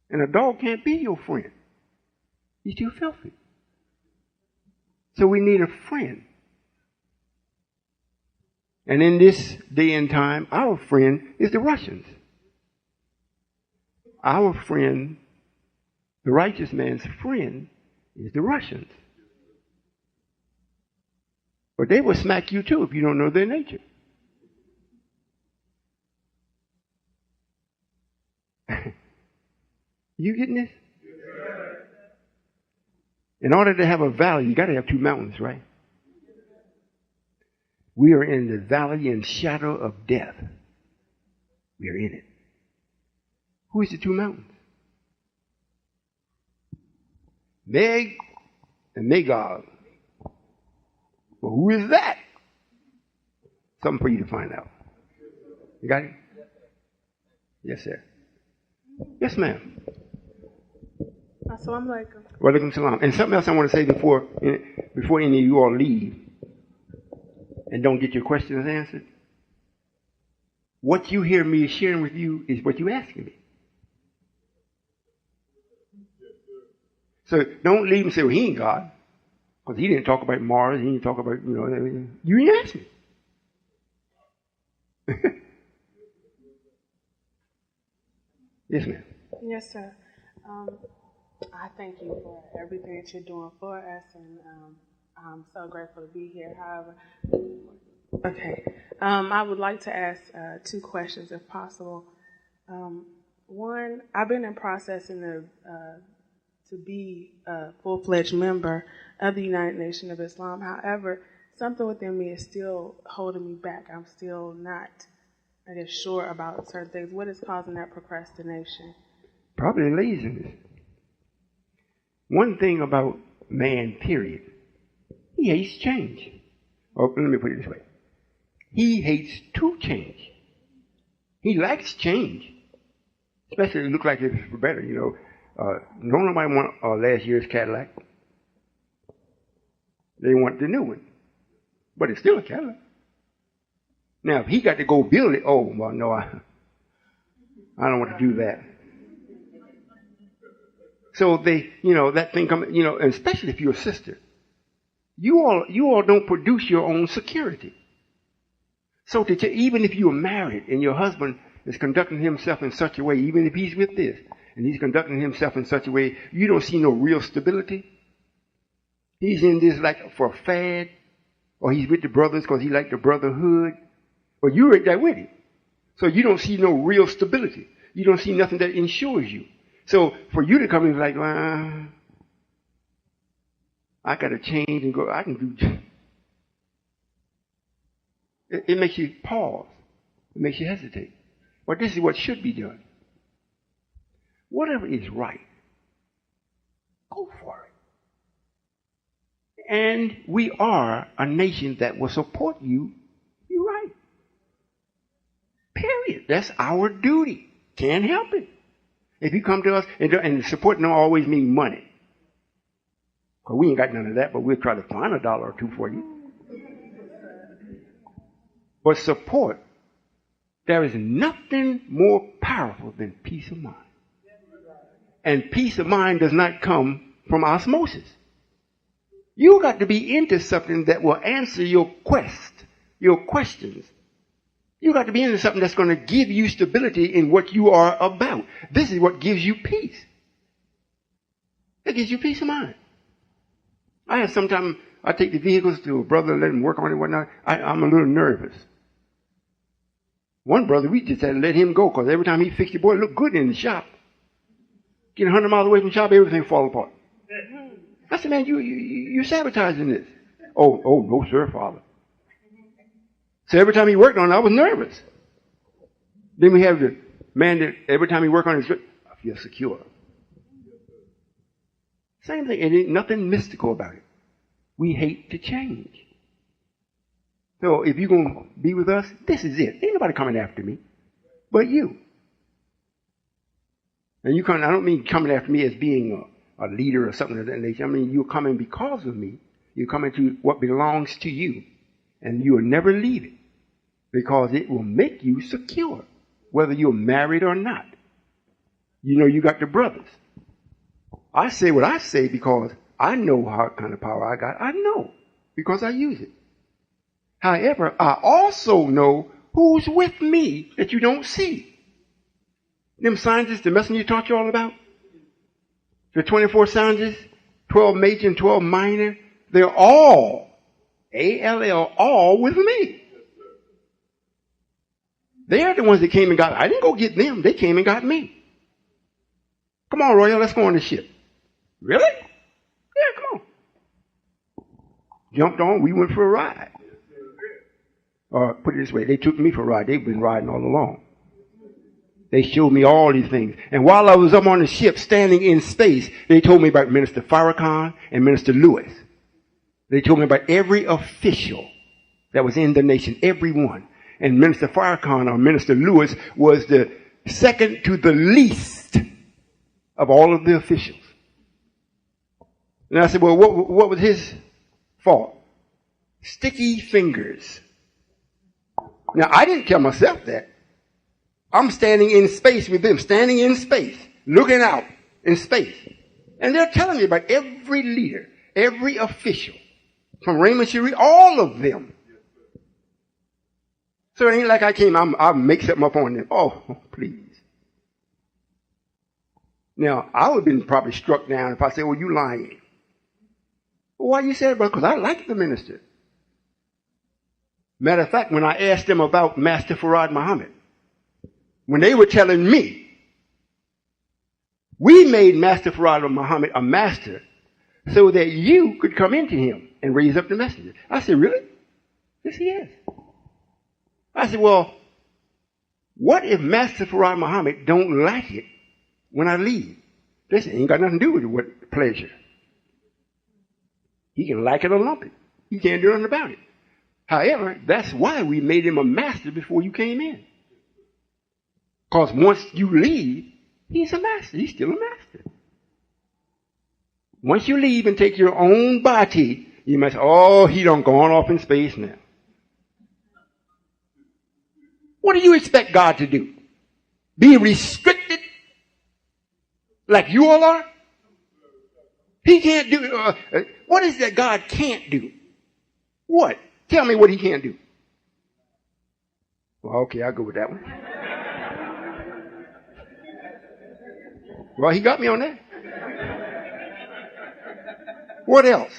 And a dog can't be your friend. He's too filthy. So we need a friend. And in this day and time, our friend is the Russians. Our friend, the righteous man's friend, is the Russians. But they will smack you too if you don't know their nature. You getting this? In order to have a valley, you got to have 2 mountains, right? We are in the valley and shadow of death. We are in it. Who is the 2 mountains? Meg and Magog. Well, who is that? Something for you to find out. You got it? Yes, sir. Yes, ma'am. Assalamu alaikum. Wa alaikum salam. And something else I want to say before any of you all leave and don't get your questions answered. What you hear me sharing with you is what you asking me. So don't leave and say, well, he ain't God. Because he didn't talk about Mars. He didn't talk about, everything. You didn't ask me. Yes, ma'am. Yes, sir. I thank you for everything that you're doing for us, and I'm so grateful to be here. However, I would like to ask 2 questions, if possible. One, I've been in processing to be a full-fledged member of the United Nations of Islam. However, something within me is still holding me back. I'm still not, sure about certain things. What is causing that procrastination? Probably laziness. One thing about man, period, he hates change. Or let me put it this way. He hates to change. He likes change. Especially if it looks like it's for better, Don't nobody want last year's Cadillac. They want the new one. But it's still a Cadillac. Now, if he got to go build it, oh, well, no, I don't want to do that. So that thing comes, and especially if you're a sister. You all don't produce your own security. So even if you're married and your husband is conducting himself in such a way, even if he's with this, and he's conducting himself in such a way, you don't see no real stability. He's in this like for a fad, or he's with the brothers because he like the brotherhood, but you're right there with him. So you don't see no real stability. You don't see nothing that ensures you. So for you to come in like, I got to change and go. I can do. It makes you pause. It makes you hesitate. But this is what should be done. Whatever is right, go for it. And we are a nation that will support you. You're right. Period. That's our duty. Can't help it. If you come to us, and support don't always mean money. Because we ain't got none of that, but we'll try to find $1 or $2 for you. But support, there is nothing more powerful than peace of mind. And peace of mind does not come from osmosis. You got to be into something that will answer your questions. You got to be into something that's going to give you stability in what you are about. This is what gives you peace. It gives you peace of mind. Sometimes I take the vehicles to a brother, let him work on it and whatnot. I'm a little nervous. One brother, we just had to let him go because every time he fixed it, boy, it looked good in the shop. Get 100 miles away from the shop, everything fall apart. I said, man, you're sabotaging this. Oh, no, sir, Father. So every time he worked on it, I was nervous. Then we have the man that every time he worked on it, I feel secure. Same thing. It ain't nothing mystical about it. We hate to change. So if you're going to be with us, this is it. Ain't nobody coming after me but you. And I don't mean coming after me as being a leader or something of that nature. I mean, you're coming because of me. You're coming to what belongs to you. And you will never leave it because it will make you secure, whether you're married or not. You know, you got the brothers. I say what I say because I know what kind of power I got. I know because I use it. However, I also know who's with me that you don't see. Them scientists, the messenger taught you all about, the 24 scientists, 12 major and 12 minor, they're all, A-L-L, all with me. They're the ones that came and got me. I didn't go get them. They came and got me. Come on, Royall, let's go on the ship. Really? Yeah, come on. Jumped on, we went for a ride. Or put it this way, they took me for a ride. They've been riding all along. They showed me all these things. And while I was up on the ship standing in space, they told me about Minister Farrakhan and Minister Lewis. They told me about every official that was in the nation, every one. And Minister Farrakhan or Minister Lewis was the second to the least of all of the officials. And I said, well, what was his fault? Sticky fingers. Now, I didn't tell myself that. I'm standing in space with them, standing in space, looking out in space. And they're telling me about every leader, every official, from Raymond Cherie, all of them. So it ain't like I'll make something up on them. Oh, please. Now, I would have been probably struck down if I said, well, you lying. Well, why you say it, brother? Because I like the minister. Matter of fact, when I asked them about Master Farad Muhammad, when they were telling me, we made Master Farad Muhammad a master so that you could come into him and raise up the messenger. I said, really? Yes, he is. I said, well, what if Master Farad Muhammad don't like it when I leave? This ain't got nothing to do with it, with pleasure. He can like it or lump it. He can't do nothing about it. However, that's why we made him a master before you came in. Because once you leave, he's a master. He's still a master. Once you leave and take your own body, you might say, oh, he done gone off in space now. What do you expect God to do? Be restricted like you all are? He can't do, what is that God can't do? What? Tell me what he can't do. Well, okay, I'll go with that one. Well, he got me on that. What else?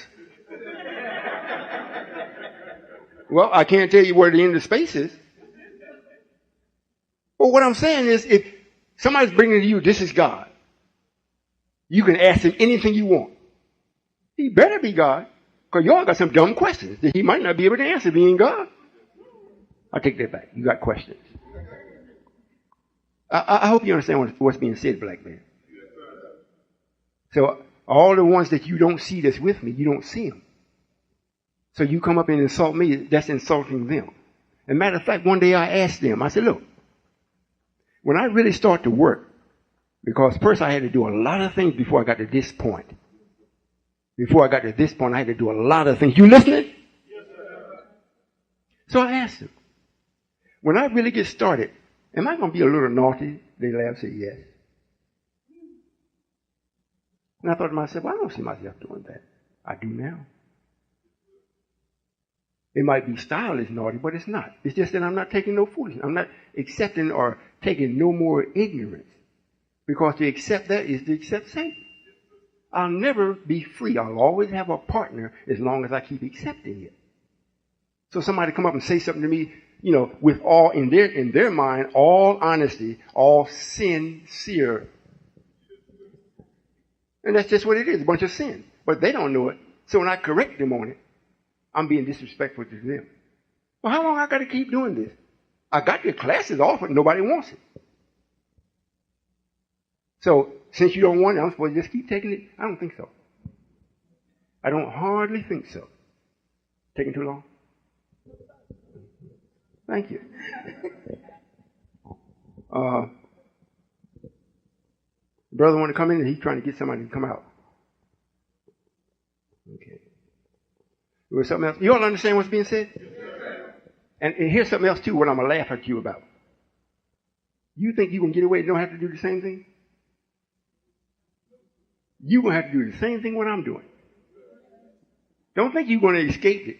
Well, I can't tell you where the end of space is. But what I'm saying is, if somebody's bringing to you, this is God, you can ask him anything you want. He better be God. Because y'all got some dumb questions that he might not be able to answer being God. I take that back. You got questions. I hope you understand what's being said, black man. So all the ones that you don't see that's with me, you don't see them. So you come up and insult me, that's insulting them. As a matter of fact, one day I asked them, I said, look, when I really start to work, because first I had to do a lot of things before I got to this point. Before I got to this point, I had to do a lot of things. You listening? Yes, sir. So I asked them, when I really get started, am I going to be a little naughty? They laughed and said, yes. And I thought to myself, well, I don't see myself doing that. I do now. It might be styled as naughty, but it's not. It's just that I'm not taking no foolishness. I'm not accepting or taking no more ignorance. Because to accept that is to accept Satan. I'll never be free. I'll always have a partner as long as I keep accepting it. So somebody come up and say something to me, you know, with all in their mind, all honesty, all sincere. And that's just what it is, a bunch of sin. But they don't know it. So when I correct them on it, I'm being disrespectful to them. Well, how long I got to keep doing this? I got your classes offered, nobody wants it. So since you don't want it, I'm supposed to just keep taking it? I don't think so. I don't hardly think so. Taking too long? Thank you. Brother want to come in and he's trying to get somebody to come out. Okay. There was something else. You all understand what's being said? And here's something else too, what I'm going to laugh at you about. You think you can get away and don't have to do the same thing? You're going to have to do the same thing what I'm doing. Don't think you're going to escape it.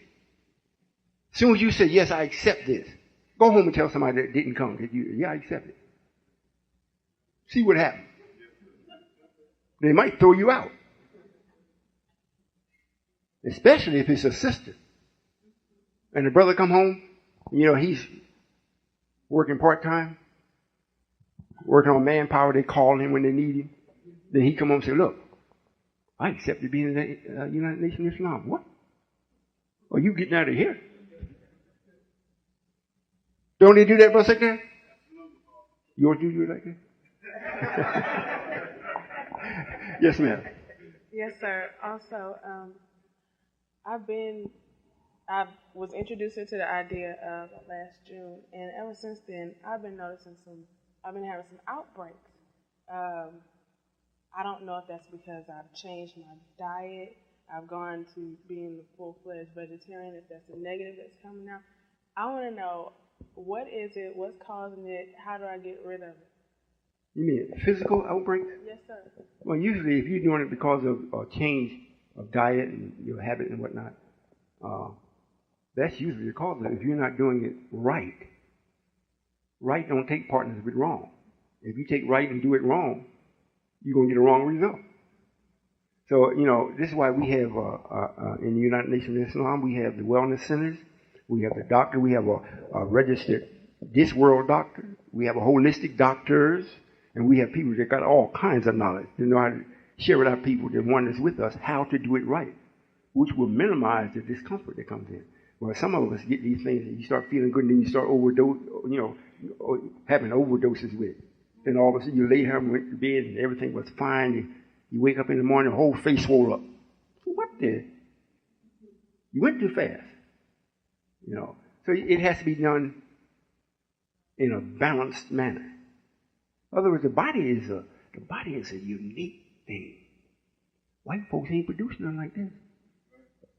As soon as you say, yes, I accept this, go home and tell somebody that didn't come that I accept it. See what happens. They might throw you out. Especially if it's a sister. And the brother come home, you know, he's working part-time, working on manpower. They call him when they need him. Then he come home and say, look, I accepted being in the United Nations of Islam. What? Are you getting out of here? Don't they do that, Brother Secretary? You want to do it like that? Yes, ma'am. Yes, sir. Also, I was introduced to the idea of last June, and ever since then, I've been having some outbreaks. I don't know if that's because I've changed my diet. I've gone to being a full-fledged vegetarian, if that's a negative that's coming out. I want to know, what is it? What's causing it? How do I get rid of it? You mean physical outbreaks? Yes, sir. Well, usually if you're doing it because of a change of diet and your habit and whatnot, that's usually the cause of it. If you're not doing it right, right don't take partners with wrong. If you take right and do it wrong, you're going to get a wrong result. So, you know, this is why we have, in the United Nations of Islam, we have the wellness centers, we have the doctor, we have a registered this world doctor, we have a holistic doctors, and we have people that got all kinds of knowledge to know how to share with our people, the one that's with us, how to do it right, which will minimize the discomfort that comes in. Well, some of us get these things and you start feeling good and then you start having overdoses with it. Then all of a sudden you lay here and went to bed and everything was fine. You wake up in the morning, the whole face swole up. What the? You went too fast. You know. So it has to be done in a balanced manner. In other words, the body is a unique thing. White folks ain't producing nothing like this.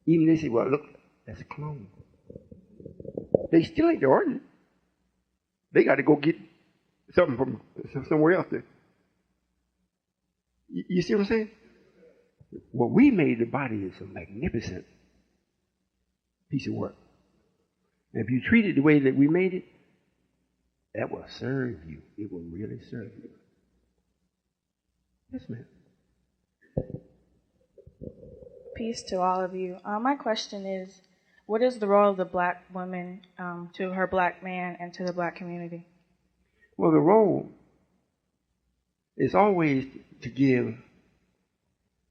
Even they say, well, look, that's a clone. They still ain't the ordinary. They got to go get something from somewhere else. You see what I'm saying? What we made the body is a magnificent piece of work. And if you treat it the way that we made it, that will serve you. It will really serve you. Yes, ma'am. Peace to all of you. My question is, what is the role of the black woman to her black man and to the black community? Well, the role is always to give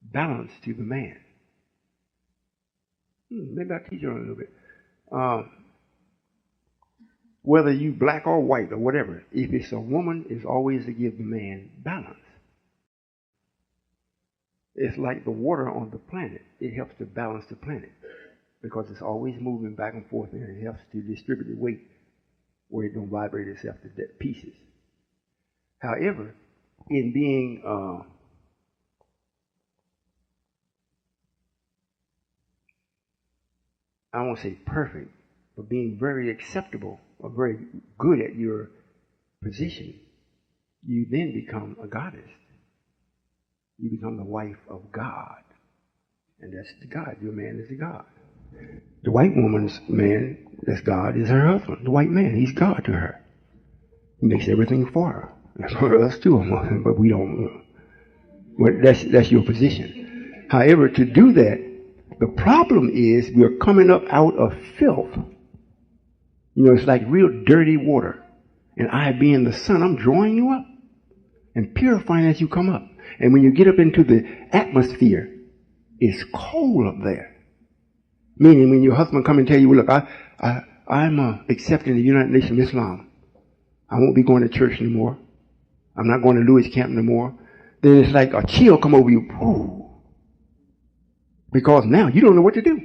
balance to the man. Maybe I'll teach you on it a little bit. Whether you black or white or whatever, if it's a woman, it's always to give the man balance. It's like the water on the planet. It helps to balance the planet because it's always moving back and forth, and it helps to distribute the weight where it don't vibrate itself to pieces. However, in being I won't say perfect, but being very acceptable or very good at your position, you then become a goddess. You become the wife of God. And that's the God. Your man is the God. The white woman's man, that's God, is her husband. The white man, he's God to her. He makes everything for her. That's for us too, but we don't. But that's your position. However, to do that, the problem is we're coming up out of filth. You know, it's like real dirty water. And I, being the sun, I'm drawing you up and purifying as you come up. And when you get up into the atmosphere, it's cold up there. Meaning when your husband come and tell you, well, look, I'm accepting the United Nations of Islam. I won't be going to church anymore. I'm not going to Lewis Camp anymore. Then it's like a chill come over you. Whoa. Because now you don't know what to do.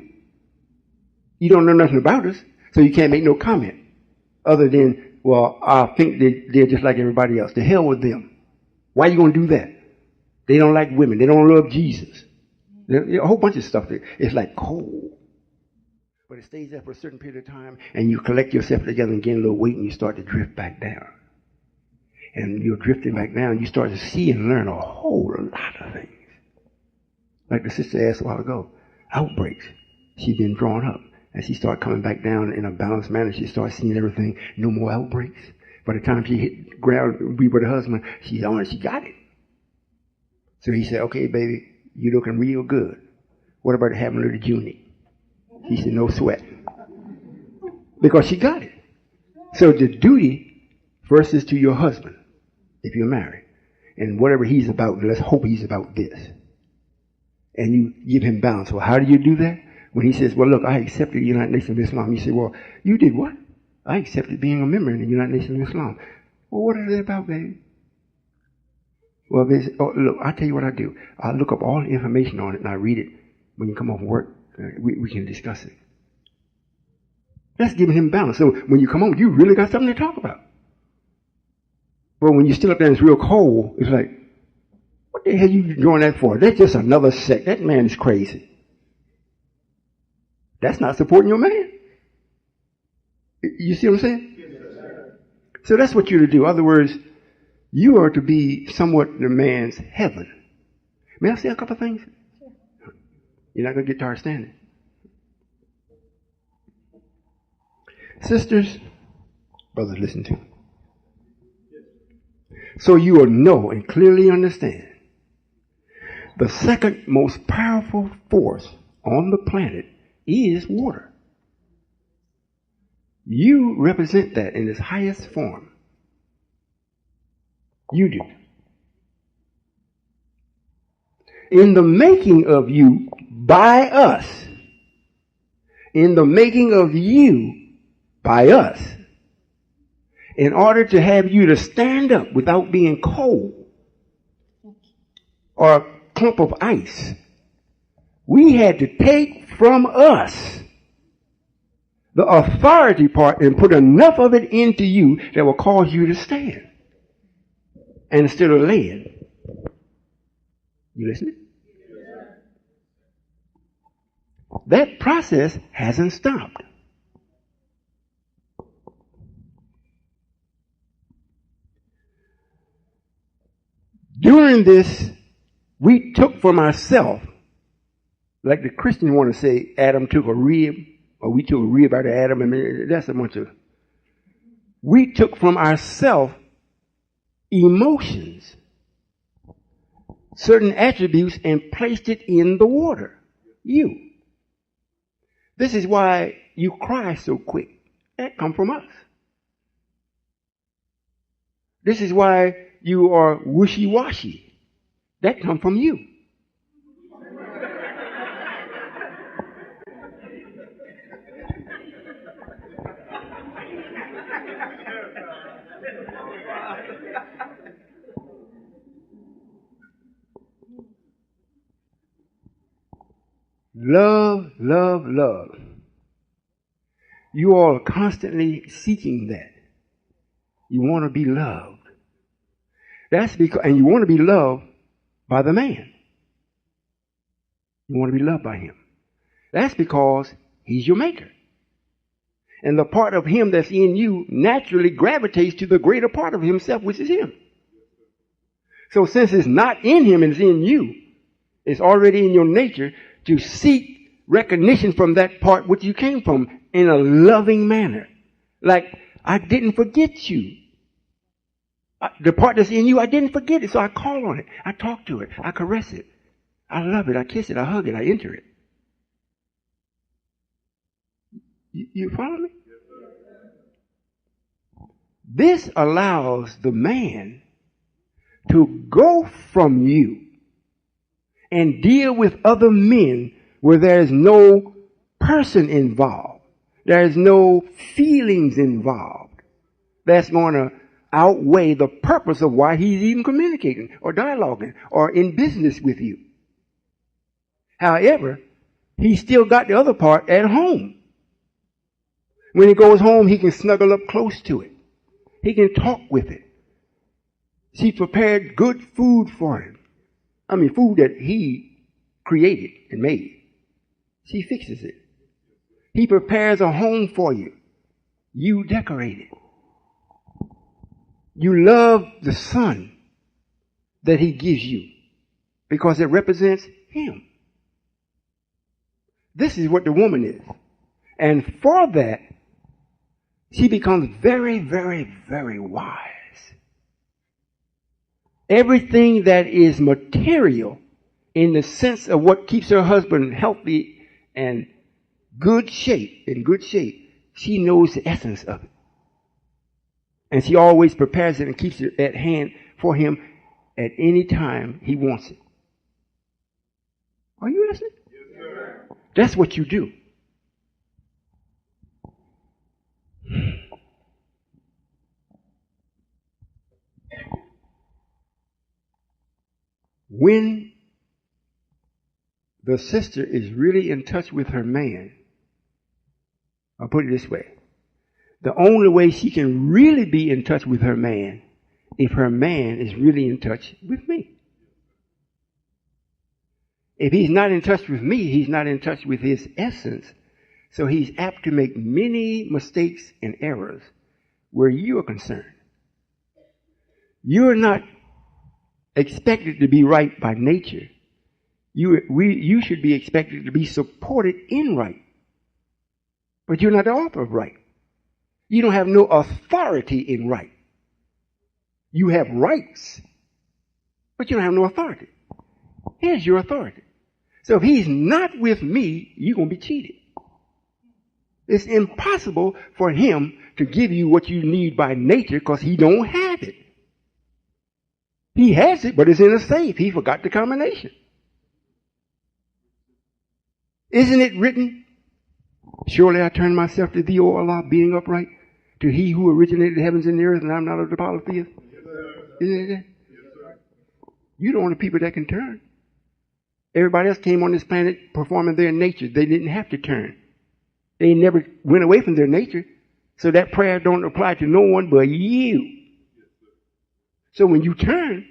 You don't know nothing about us, so you can't make no comment. Other than, well, I think they're just like everybody else. The hell with them. Why are you going to do that? They don't like women. They don't love Jesus. There's a whole bunch of stuff. It's like cold. But it stays there for a certain period of time, and you collect yourself together and gain a little weight, and you start to drift back down. And you're drifting back down, you start to see and learn a whole lot of things. Like the sister asked a while ago, outbreaks. She's been drawn up. As she started coming back down in a balanced manner, she started seeing everything. No more outbreaks. By the time she hit the ground, be with her husband, she got it. So he said, okay, baby, you're looking real good. What about having a little Junie? He said, no sweat. Because she got it. So the duty first is to your husband, if you're married. And whatever he's about, let's hope he's about this. And you give him balance. Well, how do you do that? When he says, well, look, I accepted the United Nations of Islam. You say, well, you did what? I accepted being a member in the United Nations of Islam. Well, what is it about, baby? Well, look, I'll tell you what I do. I look up all the information on it and I read it. When you come off work, we can discuss it. That's giving him balance. So when you come home, you really got something to talk about. But when you're still up there and it's real cold, it's like, what the hell are you doing that for? That's just another sect. That man is crazy. That's not supporting your man. You see what I'm saying? Yes, sir. So that's what you're to do. In other words, you are to be somewhat the man's heaven. May I say a couple of things? You're not going to get tired standing. Sisters, brothers, listen to me. So you will know and clearly understand the second most powerful force on the planet is water. You represent that in its highest form. You do. In the making of you by us, in the making of you by us, in order to have you to stand up without being cold or a clump of ice, we had to take from us the authority part and put enough of it into you that will cause you to stand instead of laying. You listening? That process hasn't stopped. During this, we took from ourselves, like the Christians want to say, Adam took a rib, or we took a rib out of Adam, and that's a bunch of. We took from ourselves emotions, certain attributes, and placed it in the water. You. This is why you cry so quick. That come from us. This is why you are wishy-washy. That come from you. Love, love, love. You all are constantly seeking that. You want to be loved. That's because, and you want to be loved by the man. You want to be loved by him. That's because he's your maker. And the part of him that's in you naturally gravitates to the greater part of himself, which is him. So since it's not in him and it's in you, it's already in your nature to seek recognition from that part which you came from in a loving manner. Like, I didn't forget you. The part that's in you, I didn't forget it, so I call on it. I talk to it. I caress it. I love it. I kiss it. I hug it. I enter it. You follow me? This allows the man to go from you and deal with other men where there is no person involved. There is no feelings involved. That's going to outweigh the purpose of why he's even communicating or dialoguing or in business with you. However, he's still got the other part at home. When he goes home, he can snuggle up close to it. He can talk with it. She prepared good food for him. I mean, food that he created and made. She fixes it. He prepares a home for you. You decorate it. You love the son that he gives you because it represents him. This is what the woman is. And for that, she becomes very, very, very wise. Everything that is material in the sense of what keeps her husband healthy and in good shape, she knows the essence of it. And she always prepares it and keeps it at hand for him at any time he wants it. Are you listening? Yes, sir. That's what you do. When the sister is really in touch with her man, I'll put it this way. The only way she can really be in touch with her man if her man is really in touch with me. If he's not in touch with me, he's not in touch with his essence. So he's apt to make many mistakes and errors where you are concerned. You're not expected to be right by nature. You should be expected to be supported in right. But you're not the author of right. You don't have no authority in right. You have rights, but you don't have no authority. Here's your authority. So if he's not with me, you're going to be cheated. It's impossible for him to give you what you need by nature because he don't have it. He has it, but it's in a safe. He forgot the combination. Isn't it written, surely I turn myself to thee, O Allah, being upright, to he who originated the heavens and the earth, and I'm not of the polytheist? Isn't it that? You're the only people that can turn. Everybody else came on this planet performing their nature. They didn't have to turn. They never went away from their nature. So that prayer don't apply to no one but you. So when you turn,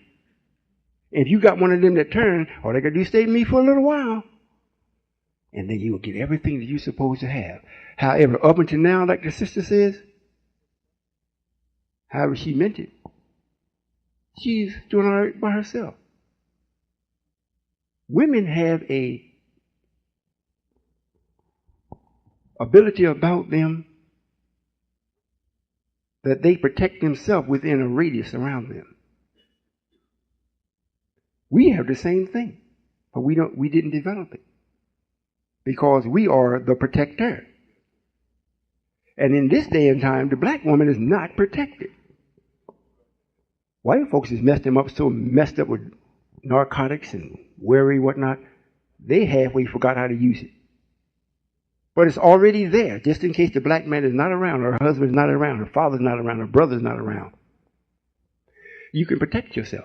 if you got one of them that turn, all they got to do is stay with me for a little while. And then you will get everything that you're supposed to have. However, up until now, like the sister says, however she meant it, she's doing all right by herself. Women have a ability about them that they protect themselves within a radius around them. We have the same thing, but we didn't develop it because we are the protector. And in this day and time, the black woman is not protected. White folks has messed them up with narcotics and worry, whatnot. They halfway forgot how to use it. But it's already there, just in case the black man is not around, or her husband's not around, her father's not around, her brother's not around. You can protect yourself.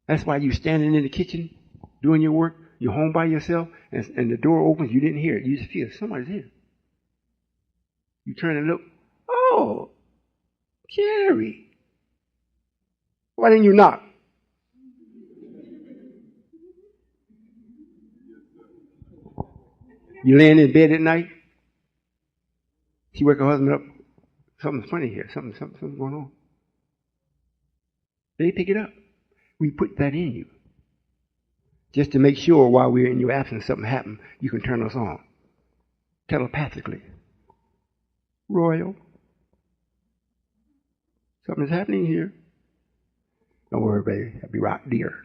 That's why you're standing in the kitchen doing your work You're home by yourself, and the door opens, you didn't hear it. You just feel somebody's here. You turn and look. Oh, Jerry. Why didn't you knock? You laying in bed at night. She wake her husband up. Something's funny here. Something's going on. They pick it up. We put that in you. Just to make sure while we're in your absence something happened, you can turn us on. Telepathically. Royal. Something's happening here. Don't worry, baby. I'll be right there.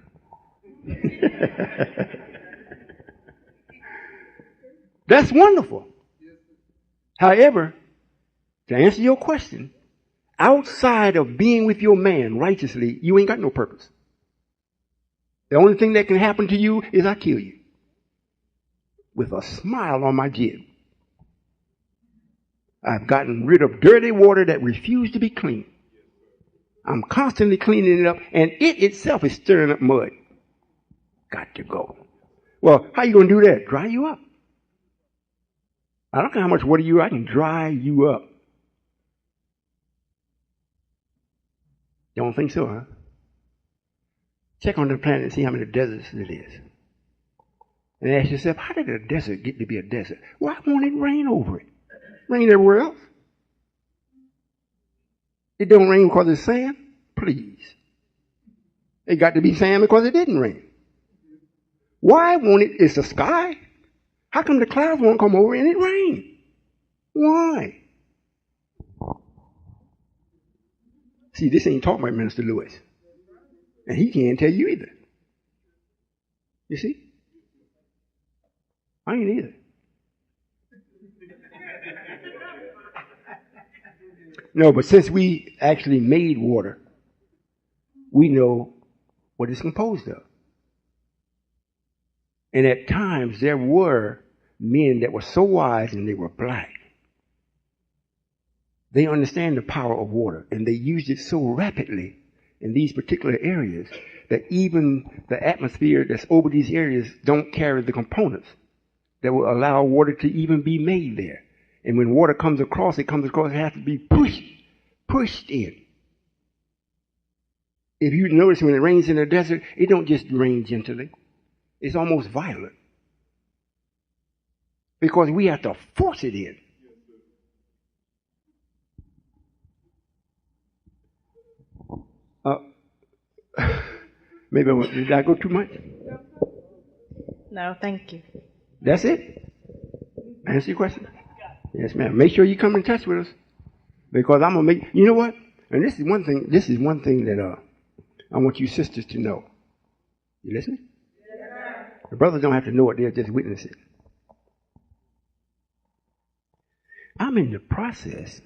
That's wonderful. However, to answer your question, outside of being with your man righteously, you ain't got no purpose. The only thing that can happen to you is I kill you. With a smile on my jib. I've gotten rid of dirty water that refused to be clean. I'm constantly cleaning it up, and it itself is stirring up mud. Got to go. Well, how you going to do that? Dry you up. I don't care how much water you, I can dry you up. Don't think so, huh? Check on the planet and see how many deserts it is. And ask yourself, how did a desert get to be a desert? Why won't it rain over it? Rain everywhere else. It don't rain because it's sand? Please. It got to be sand because it didn't rain. Why won't it? It's the sky. How come the clouds won't come over and it rain? Why? See, this ain't taught by Minister Lewis. And he can't tell you either. You see? I ain't either. No, but since we actually made water, we know what it's composed of. And at times there were men that were so wise and they were black. They understand the power of water and they used it so rapidly in these particular areas that even the atmosphere that's over these areas don't carry the components that will allow water to even be made there. And when water comes across, it has to be pushed in. If you notice when it rains in the desert, it don't just rain gently. It's almost violent. Because we have to force it in. Maybe did I go too much? No, thank you. That's it? Answer your question? Yes, ma'am. Make sure you come in touch with us. Because I'm going to make, you know what? And this is one thing that I want you sisters to know. You listening? Yeah. The brothers don't have to know it, they'll just witness it. I'm in the process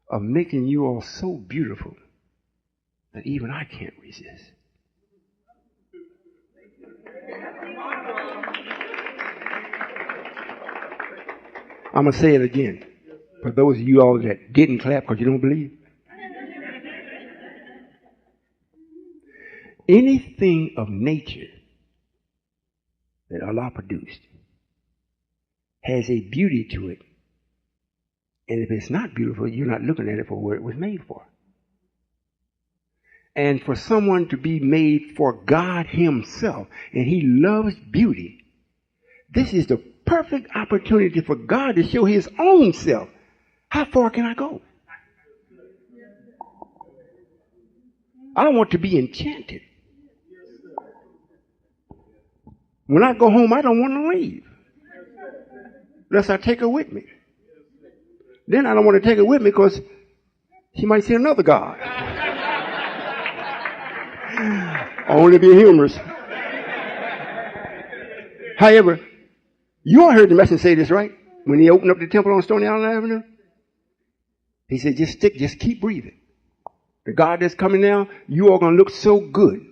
of making you all so beautiful that even I can't resist. I'm going to say it again. For those of you all that didn't clap because you don't believe. Anything of nature that Allah produced has a beauty to it. And if it's not beautiful, you're not looking at it for what it was made for. And for someone to be made for God Himself, and He loves beauty, this is the perfect opportunity for God to show His own self. How far can I go? I want to be enchanted. When I go home, I don't want to leave. Unless I take her with me. Then I don't want to take her with me because she might see another God. Only be humorous. However, you all heard the messenger say this, right? When he opened up the temple on Stony Island Avenue? He said, just keep breathing. The God that's coming now, you all going to look so good.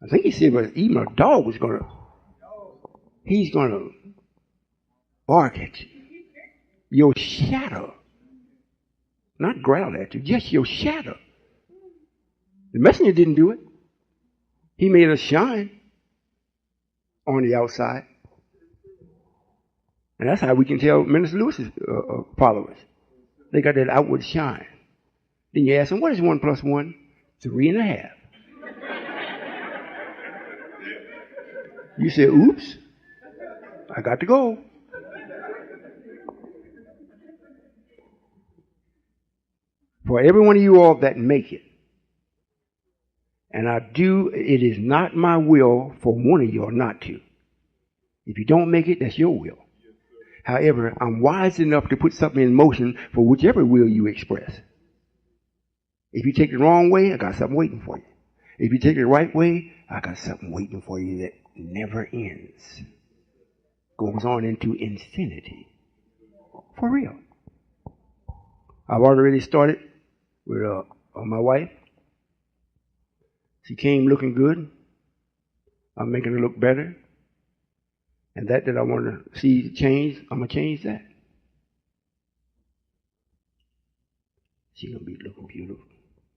I think he said, but even a dog was going to, he's going to bark at you. Your shadow. Not growl at you, just your shadow. The messenger didn't do it. He made us shine on the outside. And that's how we can tell Minister Lewis's followers. They got that outward shine. Then you ask them, what is 1 + 1? 3.5. You say, oops, I got to go. For every one of you all that make it, and it is not my will for one of you all not to. If you don't make it, that's your will. However, I'm wise enough to put something in motion for whichever will you express. If you take it the wrong way, I got something waiting for you. If you take it the right way, I got something waiting for you that never ends. Goes on into infinity. For real. I've already started with my wife. She came looking good. I'm making her look better. And that I want to see change, I'm going to change that. She's going to be looking beautiful.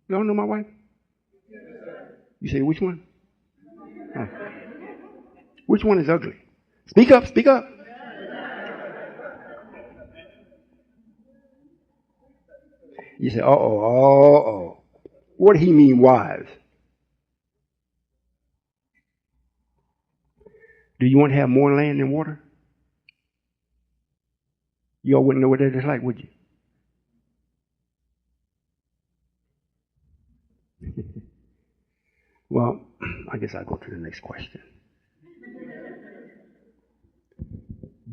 Y'all know my wife? You say, which one? Oh. Which one is ugly? Speak up, speak up. You say, uh-oh. What do he mean, wise? Do you want to have more land than water? Y'all wouldn't know what that is like, would you? Well, I guess I'll go to the next question.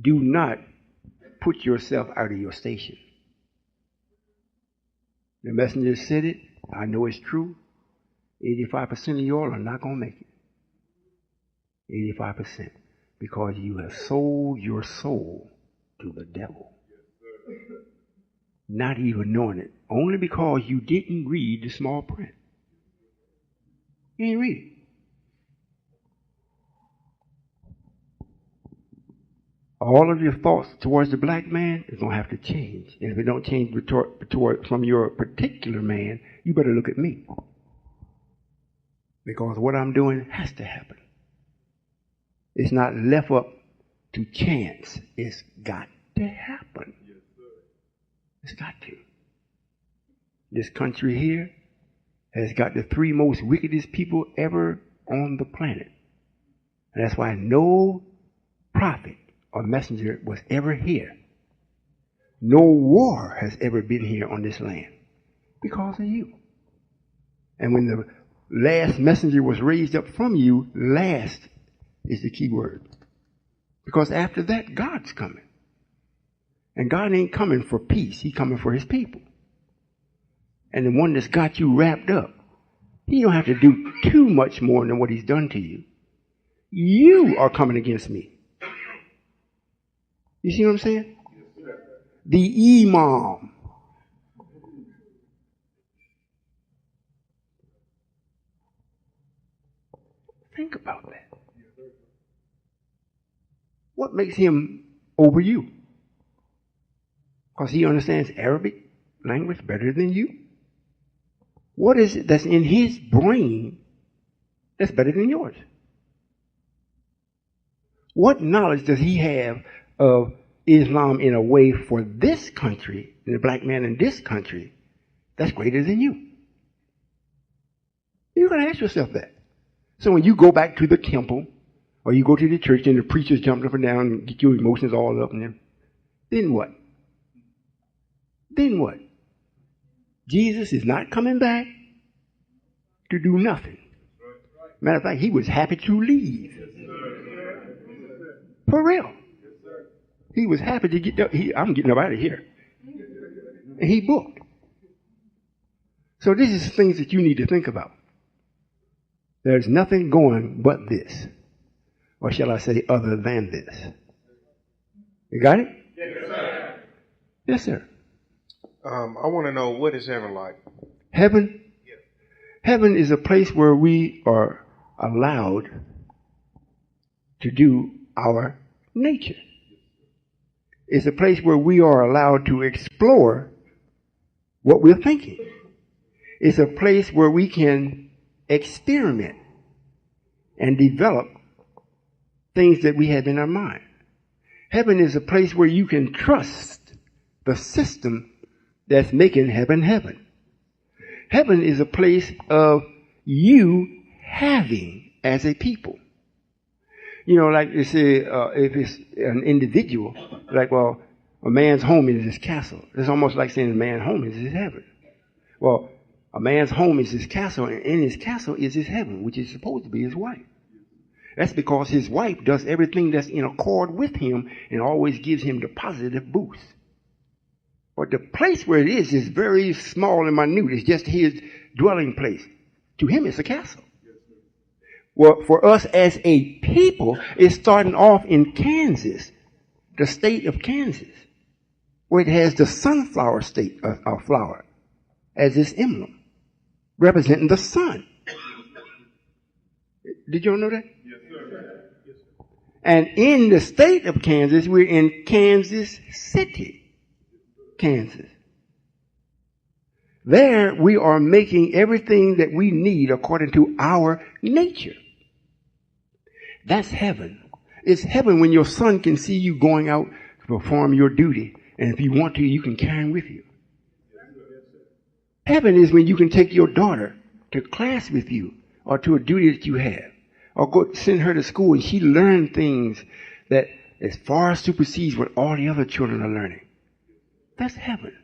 Do not put yourself out of your station. The messenger said it. I know it's true. 85% of y'all are not going to make it. 85%. Because you have sold your soul to the devil. Not even knowing it. Only because you didn't read the small print. You didn't read it. All of your thoughts towards the black man is going to have to change. And if it don't change from your particular man, you better look at me. Because what I'm doing has to happen. It's not left up to chance. It's got to happen. It's got to. This country here has got the 3 most wickedest people ever on the planet. And that's why no prophet or messenger was ever here. No war has ever been here on this land. Because of you. And when the last messenger was raised up from you, last is the key word. Because after that, God's coming. And God ain't coming for peace. He's coming for his people. And the one that's got you wrapped up, he don't have to do too much more than what he's done to you. You are coming against me. You see what I'm saying? The imam. Think about that. What makes him over you? Because he understands Arabic language better than you. What is it that's in his brain that's better than yours? What knowledge does he have of Islam in a way for this country, and the black man in this country, that's greater than you? You're going to ask yourself that. So when you go back to the temple, or you go to the church and the preacher's jumping up and down and get your emotions all up in them, then what? Then what? Jesus is not coming back to do nothing. Matter of fact, he was happy to leave. For real. He was happy to get up. I'm getting up out of here. And he booked. So this is things that you need to think about. There's nothing going but this. Or shall I say other than this? You got it? Yes, sir. Yes, sir. I want to know, what is heaven like? Heaven? Yes. Heaven is a place where we are allowed to do our nature. It's a place where we are allowed to explore what we're thinking. It's a place where we can experiment and develop things that we have in our mind. Heaven is a place where you can trust the system that's making heaven heaven. Heaven is a place of you having as a people. You know, like they say, if it's an individual, like, well, a man's home is his castle. It's almost like saying a man's home is his heaven. Well, a man's home is his castle, and in his castle is his heaven, which is supposed to be his wife. That's because his wife does everything that's in accord with him and always gives him the positive boost. But the place where it is very small and minute. It's just his dwelling place. To him, it's a castle. Well, for us as a people, it's starting off in Kansas, the state of Kansas, where it has the sunflower state of flower as its emblem, representing the sun. Did y'all know that? Yes, sir. Yes, sir. And in the state of Kansas, we're in Kansas City, Kansas. There we are making everything that we need according to our nature. That's heaven. It's heaven when your son can see you going out to perform your duty. And if you want to, you can carry him with you. Heaven is when you can take your daughter to class with you or to a duty that you have. Or go send her to school and she learned things that as far supersedes what all the other children are learning. That's heaven.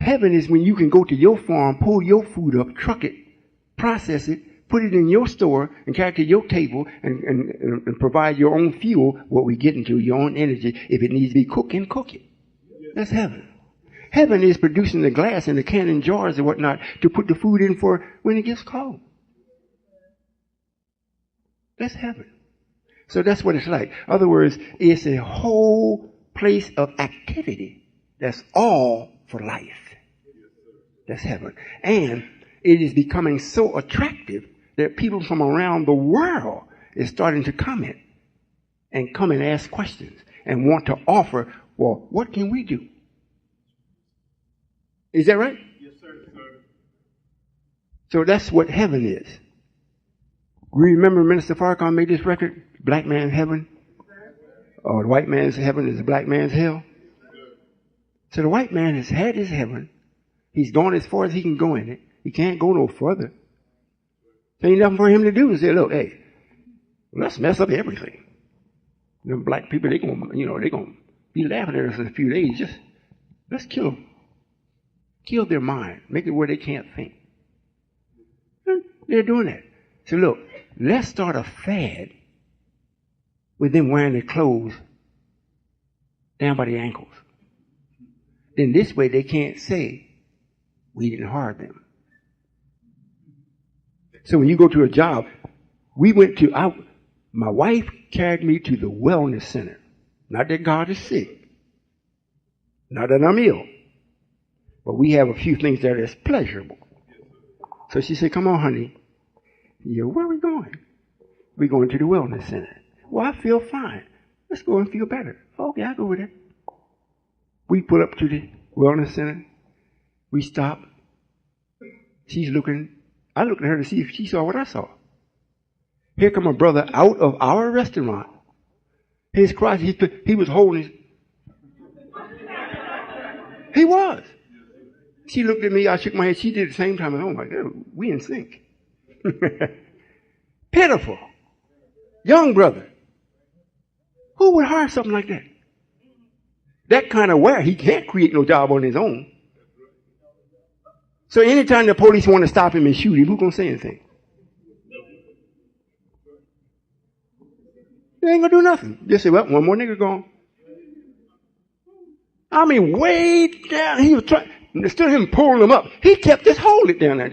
Heaven is when you can go to your farm, pull your food up, truck it, process it, put it in your store and carry it to your table and provide your own fuel, what we get into, your own energy. If it needs to be cooked, and cook it. That's heaven. Heaven is producing the glass and the canning jars and whatnot to put the food in for when it gets cold. That's heaven. So that's what it's like. In other words, it's a whole place of activity that's all for life. That's heaven. And it is becoming so attractive that people from around the world is starting to come in and ask questions and want to offer, well, what can we do? Is that right? Yes, sir. So that's what heaven is. Remember Minister Farrakhan made this record, Black Man's Heaven? Or the white man's heaven is the black man's hell? So the white man has had his heaven. He's gone as far as he can go in it. He can't go no further. There ain't nothing for him to do to say, look, hey, let's mess up everything. Them black people, they're gonna be laughing at us in a few days. Just let's kill them. Kill their mind. Make it where they can't think. And they're doing that. So look, let's start a fad with them wearing their clothes down by the ankles. Then this way they can't say we didn't hire them. So when you go to a job, my wife carried me to the wellness center. Not that God is sick. Not that I'm ill. But we have a few things that is pleasurable. So she said, come on, honey. Yeah, where are we going? We're going to the wellness center. Well, I feel fine. Let's go and feel better. Okay, I'll go with it. We pull up to the wellness center. We stop. She's looking. I looked at her to see if she saw what I saw. Here come a brother out of our restaurant. His cross, he was holding his. He was. She looked at me. I shook my head. She did the same time. Oh my God, we in sync. Pitiful. Young brother. Who would hire something like that? That kind of wear, he can't create no job on his own. So anytime the police want to stop him and shoot him, who's going to say anything? They ain't going to do nothing. Just say, well, one more nigga gone. I mean, way down, he was trying, instead of him pulling him up, he kept just holding it down there.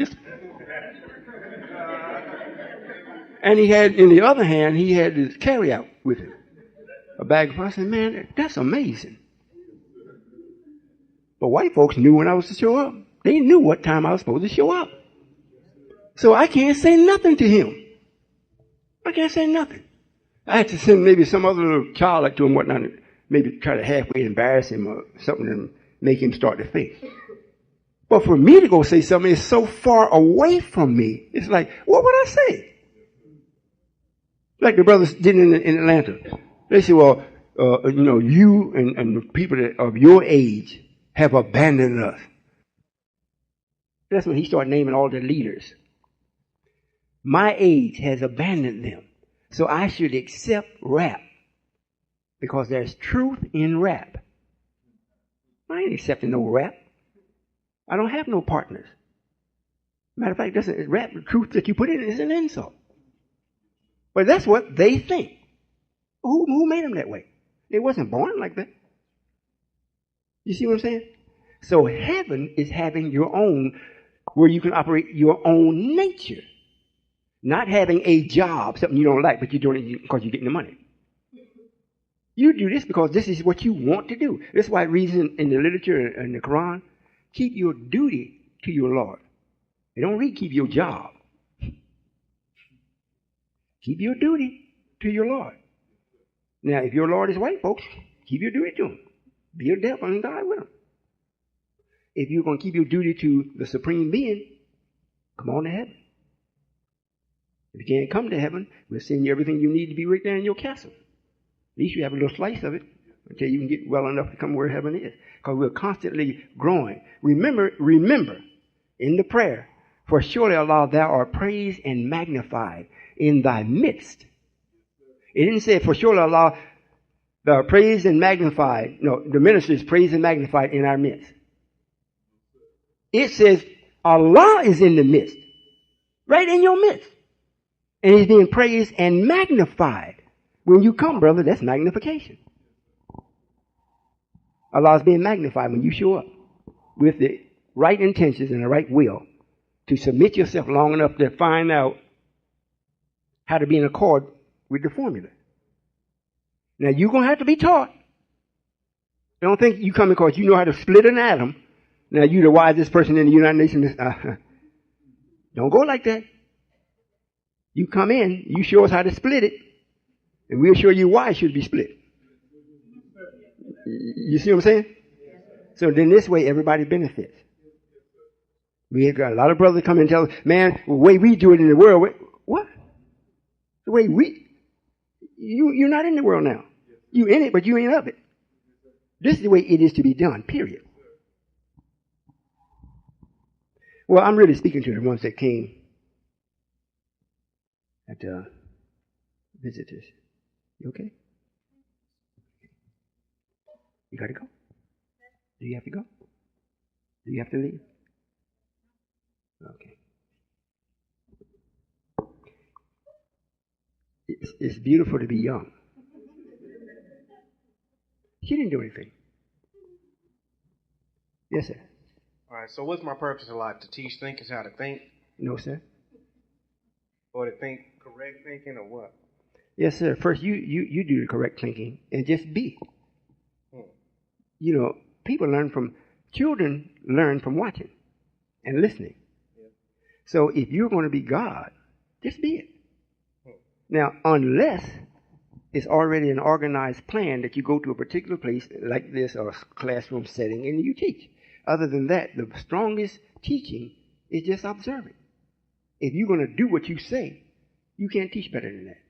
And he had, in the other hand, he had his carry out with him. A bag of I said, man, that's amazing. But white folks knew when I was to show up. They knew what time I was supposed to show up. So I can't say nothing to him. I can't say nothing. I had to send maybe some other little child like to him, whatnot, maybe try to halfway embarrass him or something and make him start to think. But for me to go say something is so far away from me. It's like, what would I say? Like the brothers did in Atlanta. They say, well, you and the people of your age have abandoned us. That's when he started naming all the leaders. My age has abandoned them. So I should accept rap because there's truth in rap. I ain't accepting no rap. I don't have no partners. Matter of fact, rap, the truth that you put in is an insult. But that's what they think. Who made them that way? They wasn't born like that. You see what I'm saying? So heaven is having your own, where you can operate your own nature. Not having a job, something you don't like, but you're doing it because you're getting the money. You do this because this is what you want to do. That's why it reads in the literature and the Quran, keep your duty to your Lord. They don't read keep your job. Keep your duty to your Lord. Now, if your Lord is white, folks, keep your duty to him. Be a devil and die with him. If you're going to keep your duty to the Supreme Being, come on to heaven. If you can't come to heaven, we'll send you everything you need to be right there in your castle. At least you have a little slice of it until you can get well enough to come where heaven is. Because we're constantly growing. Remember, in the prayer, for surely, Allah, thou art praised and magnified in thy midst. It didn't say, for surely, Allah, thou art praised and magnified. No, the minister is praised and magnified in our midst. It says, Allah is in the midst. Right in your midst. And he's being praised and magnified. When you come, brother, that's magnification. Allah is being magnified when you show up with the right intentions and the right will to submit yourself long enough to find out how to be in accord with the formula. Now, you're going to have to be taught. I don't think you come because you know how to split an atom. Now, you're the wisest person in the United Nations. Don't go like that. You come in, you show us how to split it, and we'll show you why it should be split. You see what I'm saying? So then this way, everybody benefits. We have got a lot of brothers come and tell us, man, the way we do it in the world, what? The way you're not in the world now. You in it, but you ain't of it. This is the way it is to be done, period. Well, I'm really speaking to the ones that came at visitors. You okay? You got to go? Do you have to go? Do you have to leave? Okay. It's beautiful to be young. She didn't do anything. Yes, sir. All right, so what's my purpose in life? To teach thinkers how to think? No, sir. Or to think correct thinking or what? Yes, sir. First, you do the correct thinking and just be. You know, children learn from watching and listening. Yeah. So if you're going to be God, just be it. Now, unless it's already an organized plan that you go to a particular place like this or a classroom setting and you teach. Other than that, the strongest teaching is just observing. If you're going to do what you say, you can't teach better than that.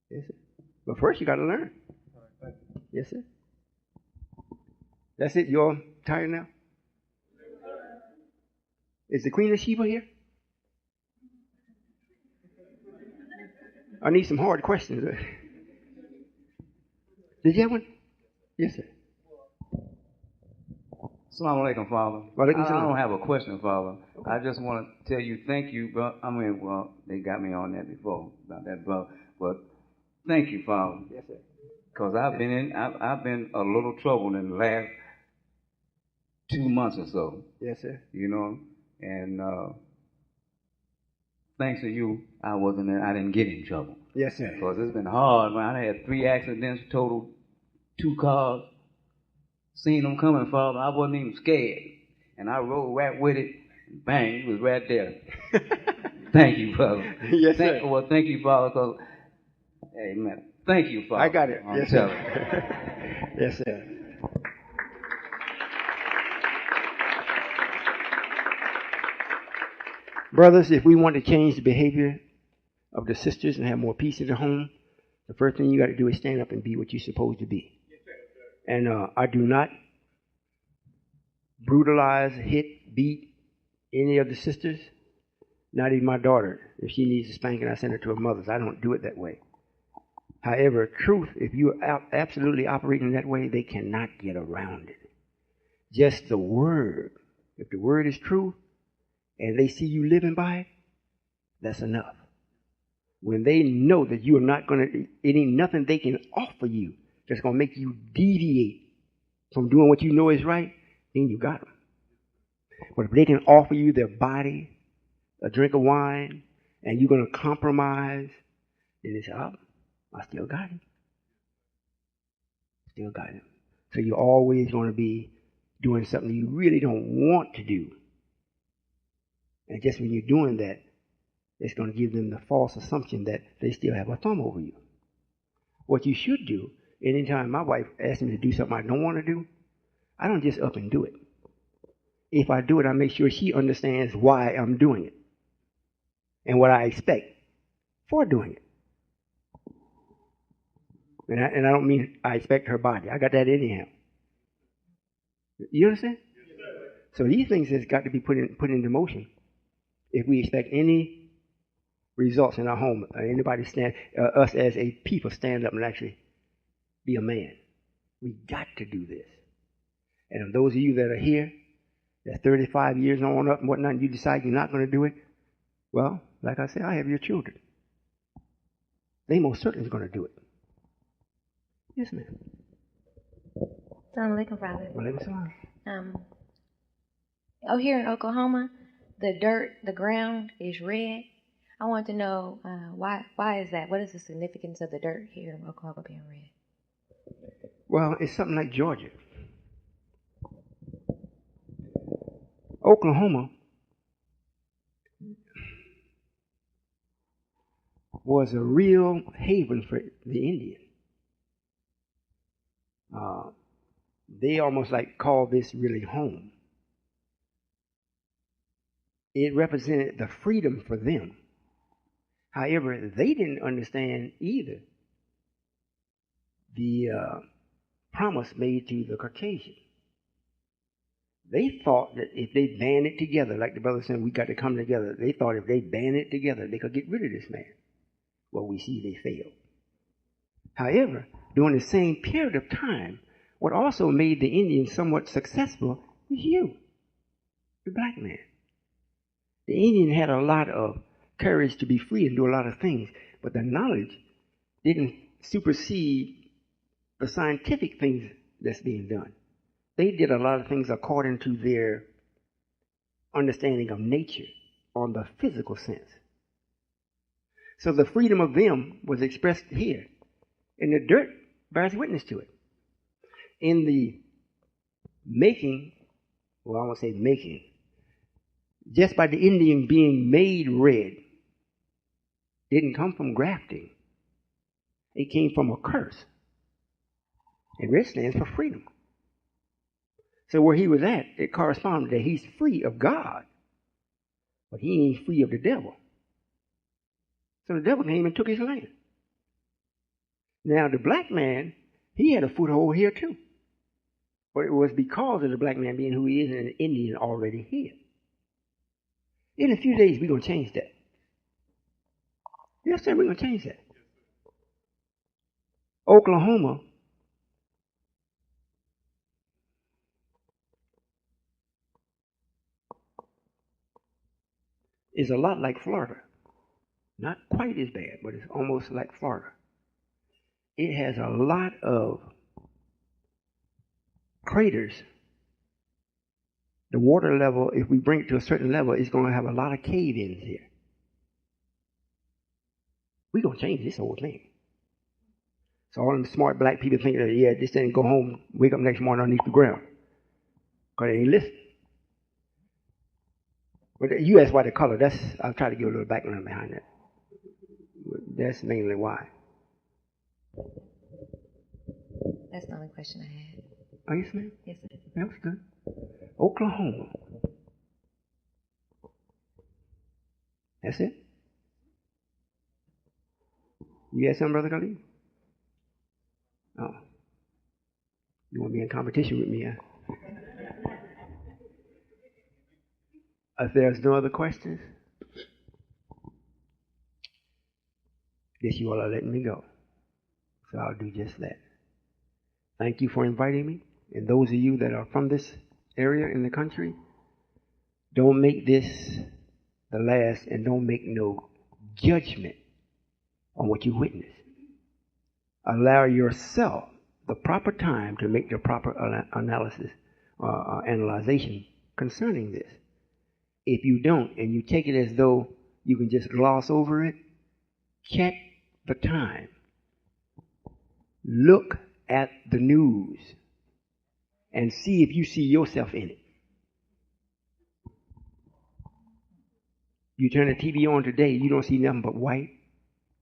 Yes, sir. But first, you got to learn. Yes, sir. That's it. You all tired now? Is the Queen of Sheba here? I need some hard questions. Did you have one? Yes, sir. Assalamu alaikum, Father. I don't have a question, Father. Okay. I just want to tell you thank you, bro. I mean, well, they got me on that before about that, bro. But thank you, Father. Yes, sir. Because I've been a little trouble in the last 2 months or so. Yes, sir. You know, and thanks to you, I didn't get in trouble. Yes, sir. Because it's been hard, man. I had 3 accidents, totaled 2 cars. Seen them coming, Father. I wasn't even scared. And I rode right with it. Bang, it was right there. Thank you, Father. Yes, sir. Well, thank you, Father, because, hey, man, thank you, Father. I got it. Yes, sir. Yes, sir. Brothers, if we want to change the behavior of the sisters and have more peace in the home, the first thing you got to do is stand up and be what you're supposed to be. And I do not brutalize, hit, beat any of the sisters, not even my daughter. If she needs a spanking, I send her to her mother's. I don't do it that way. However, truth, if you are absolutely operating that way, they cannot get around it. Just the word. If the word is true and they see you living by it, that's enough. When they know that you are not going to, it ain't nothing they can offer you that's going to make you deviate from doing what you know is right, then you got them. But if they can offer you their body, a drink of wine, and you're going to compromise, then they say, oh, I still got him. Still got him. So you're always going to be doing something you really don't want to do. And just when you're doing that, it's going to give them the false assumption that they still have a thumb over you. What you should do, anytime my wife asks me to do something I don't want to do, I don't just up and do it. If I do it, I make sure she understands why I'm doing it and what I expect for doing it. And I don't mean I expect her body. I got that anyhow. You understand? So these things has got to be put into motion if we expect any results in our home. Anybody us as a people stand up and actually be a man. We got to do this. And those of you that are here, that's 35 years on up and whatnot, and you decide you're not going to do it, well, like I said, I have your children. They most certainly are going to do it. Yes, ma'am. Assalamu alaikum, Father. Walaikum salam. Out here in Oklahoma, the ground is red. I want to know why is that? What is the significance of the dirt here in Oklahoma being red? Well, it's something like Georgia. Oklahoma was a real haven for the Indian. They almost like call this really home. It represented the freedom for them. However, they didn't understand either the promise made to the Caucasian. They thought that if they band it together, like the brother said, we got to come together. They thought if they band it together, they could get rid of this man. Well, we see they failed. However, during the same period of time, what also made the Indians somewhat successful was you, the black man. The Indian had a lot of courage to be free and do a lot of things, but the knowledge didn't supersede the scientific things that's being done. They did a lot of things according to their understanding of nature on the physical sense. So the freedom of them was expressed here. And the dirt bears witness to it. In the making, well, I won't say making, just by the Indian being made red, didn't come from grafting. It came from a curse. And red stands for freedom. So where he was at, it corresponded that he's free of God, but he ain't free of the devil. So the devil came and took his land. Now the black man, he had a foothold here too. But it was because of the black man being who he is and an Indian already here. In a few days, we're going to change that. Yes, sir, we're going to change that. Oklahoma is a lot like Florida. Not quite as bad, but it's almost like Florida. It has a lot of craters. The water level, if we bring it to a certain level, is going to have a lot of cave-ins here. We're going to change this whole thing. So all them smart black people think that, yeah, this thing go home, wake up next morning underneath the ground. Because they ain't listening. But you ask why the color, I'll try to give a little background behind that. That's mainly why. That's the only question I had. Oh, yes, ma'am? Yes, sir. That was good. Oklahoma That's it. You got something, Brother Khalid? Oh. You want to be in competition with me, huh? If there's no other questions, guess you all are letting me go. So I'll do just that. Thank you for inviting me. And those of you that are from this area in the country, don't make this the last and don't make no judgment on what you witness. Allow yourself the proper time to make the proper analysis or analyzation concerning this. If you don't, and you take it as though you can just gloss over it, check the time. Look at the news and see if you see yourself in it. You turn the TV on today, you don't see nothing but white,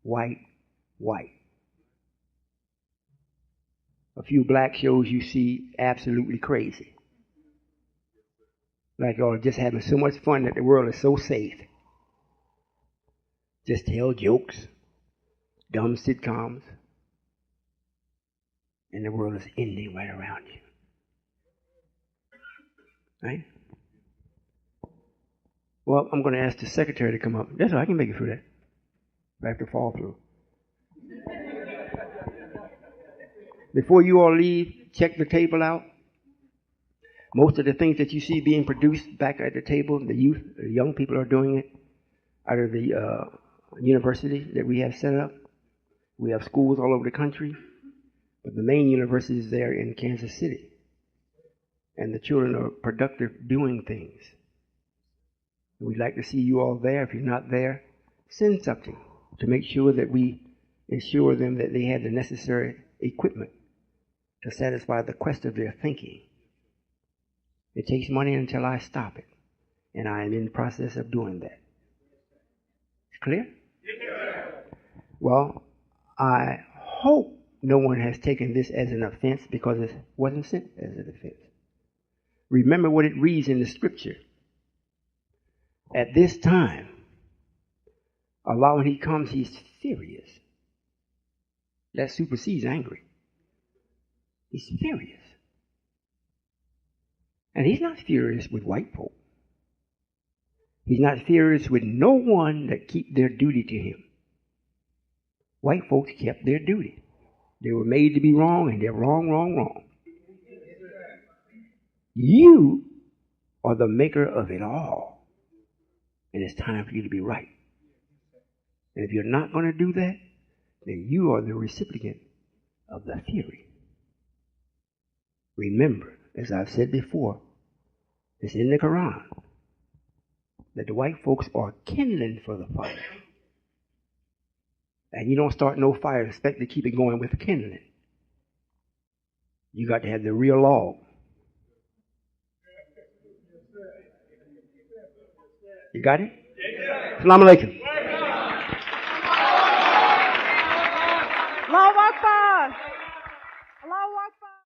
white, white. A few black shows you see absolutely crazy. Like y'all are just having so much fun that the world is so safe. Just tell jokes, dumb sitcoms, and the world is ending right around you. Right? Well, I'm going to ask the secretary to come up. That's all, I can make it through that. I have to fall through. Before you all leave, check the table out. Most of the things that you see being produced back at the table, the youth, the young people are doing it out of the university that we have set up. We have schools all over the country, but the main university is there in Kansas City. And the children are productive doing things. We'd like to see you all there. If you're not there, send something to make sure that we ensure them that they have the necessary equipment to satisfy the quest of their thinking. It takes money until I stop it, and I am in the process of doing that. It's clear? Well, I hope no one has taken this as an offense because it wasn't sent as an offense. Remember what it reads in the scripture. At this time, Allah, when He comes, He's furious. That supersedes angry. He's furious. And He's not furious with white folk. He's not furious with no one that keep their duty to Him. White folks kept their duty. They were made to be wrong, and they're wrong, wrong, wrong. You are the maker of it all. And it's time for you to be right. And if you're not going to do that, then you are the recipient of the fury. Remember, as I've said before, it's in the Quran that the white folks are kindling for the fire. And you don't start no fire and expect to keep it going with the kindling. You got to have the real log. You got it? Assalamu alaikum. Allahu Akbar. Allahu Akbar.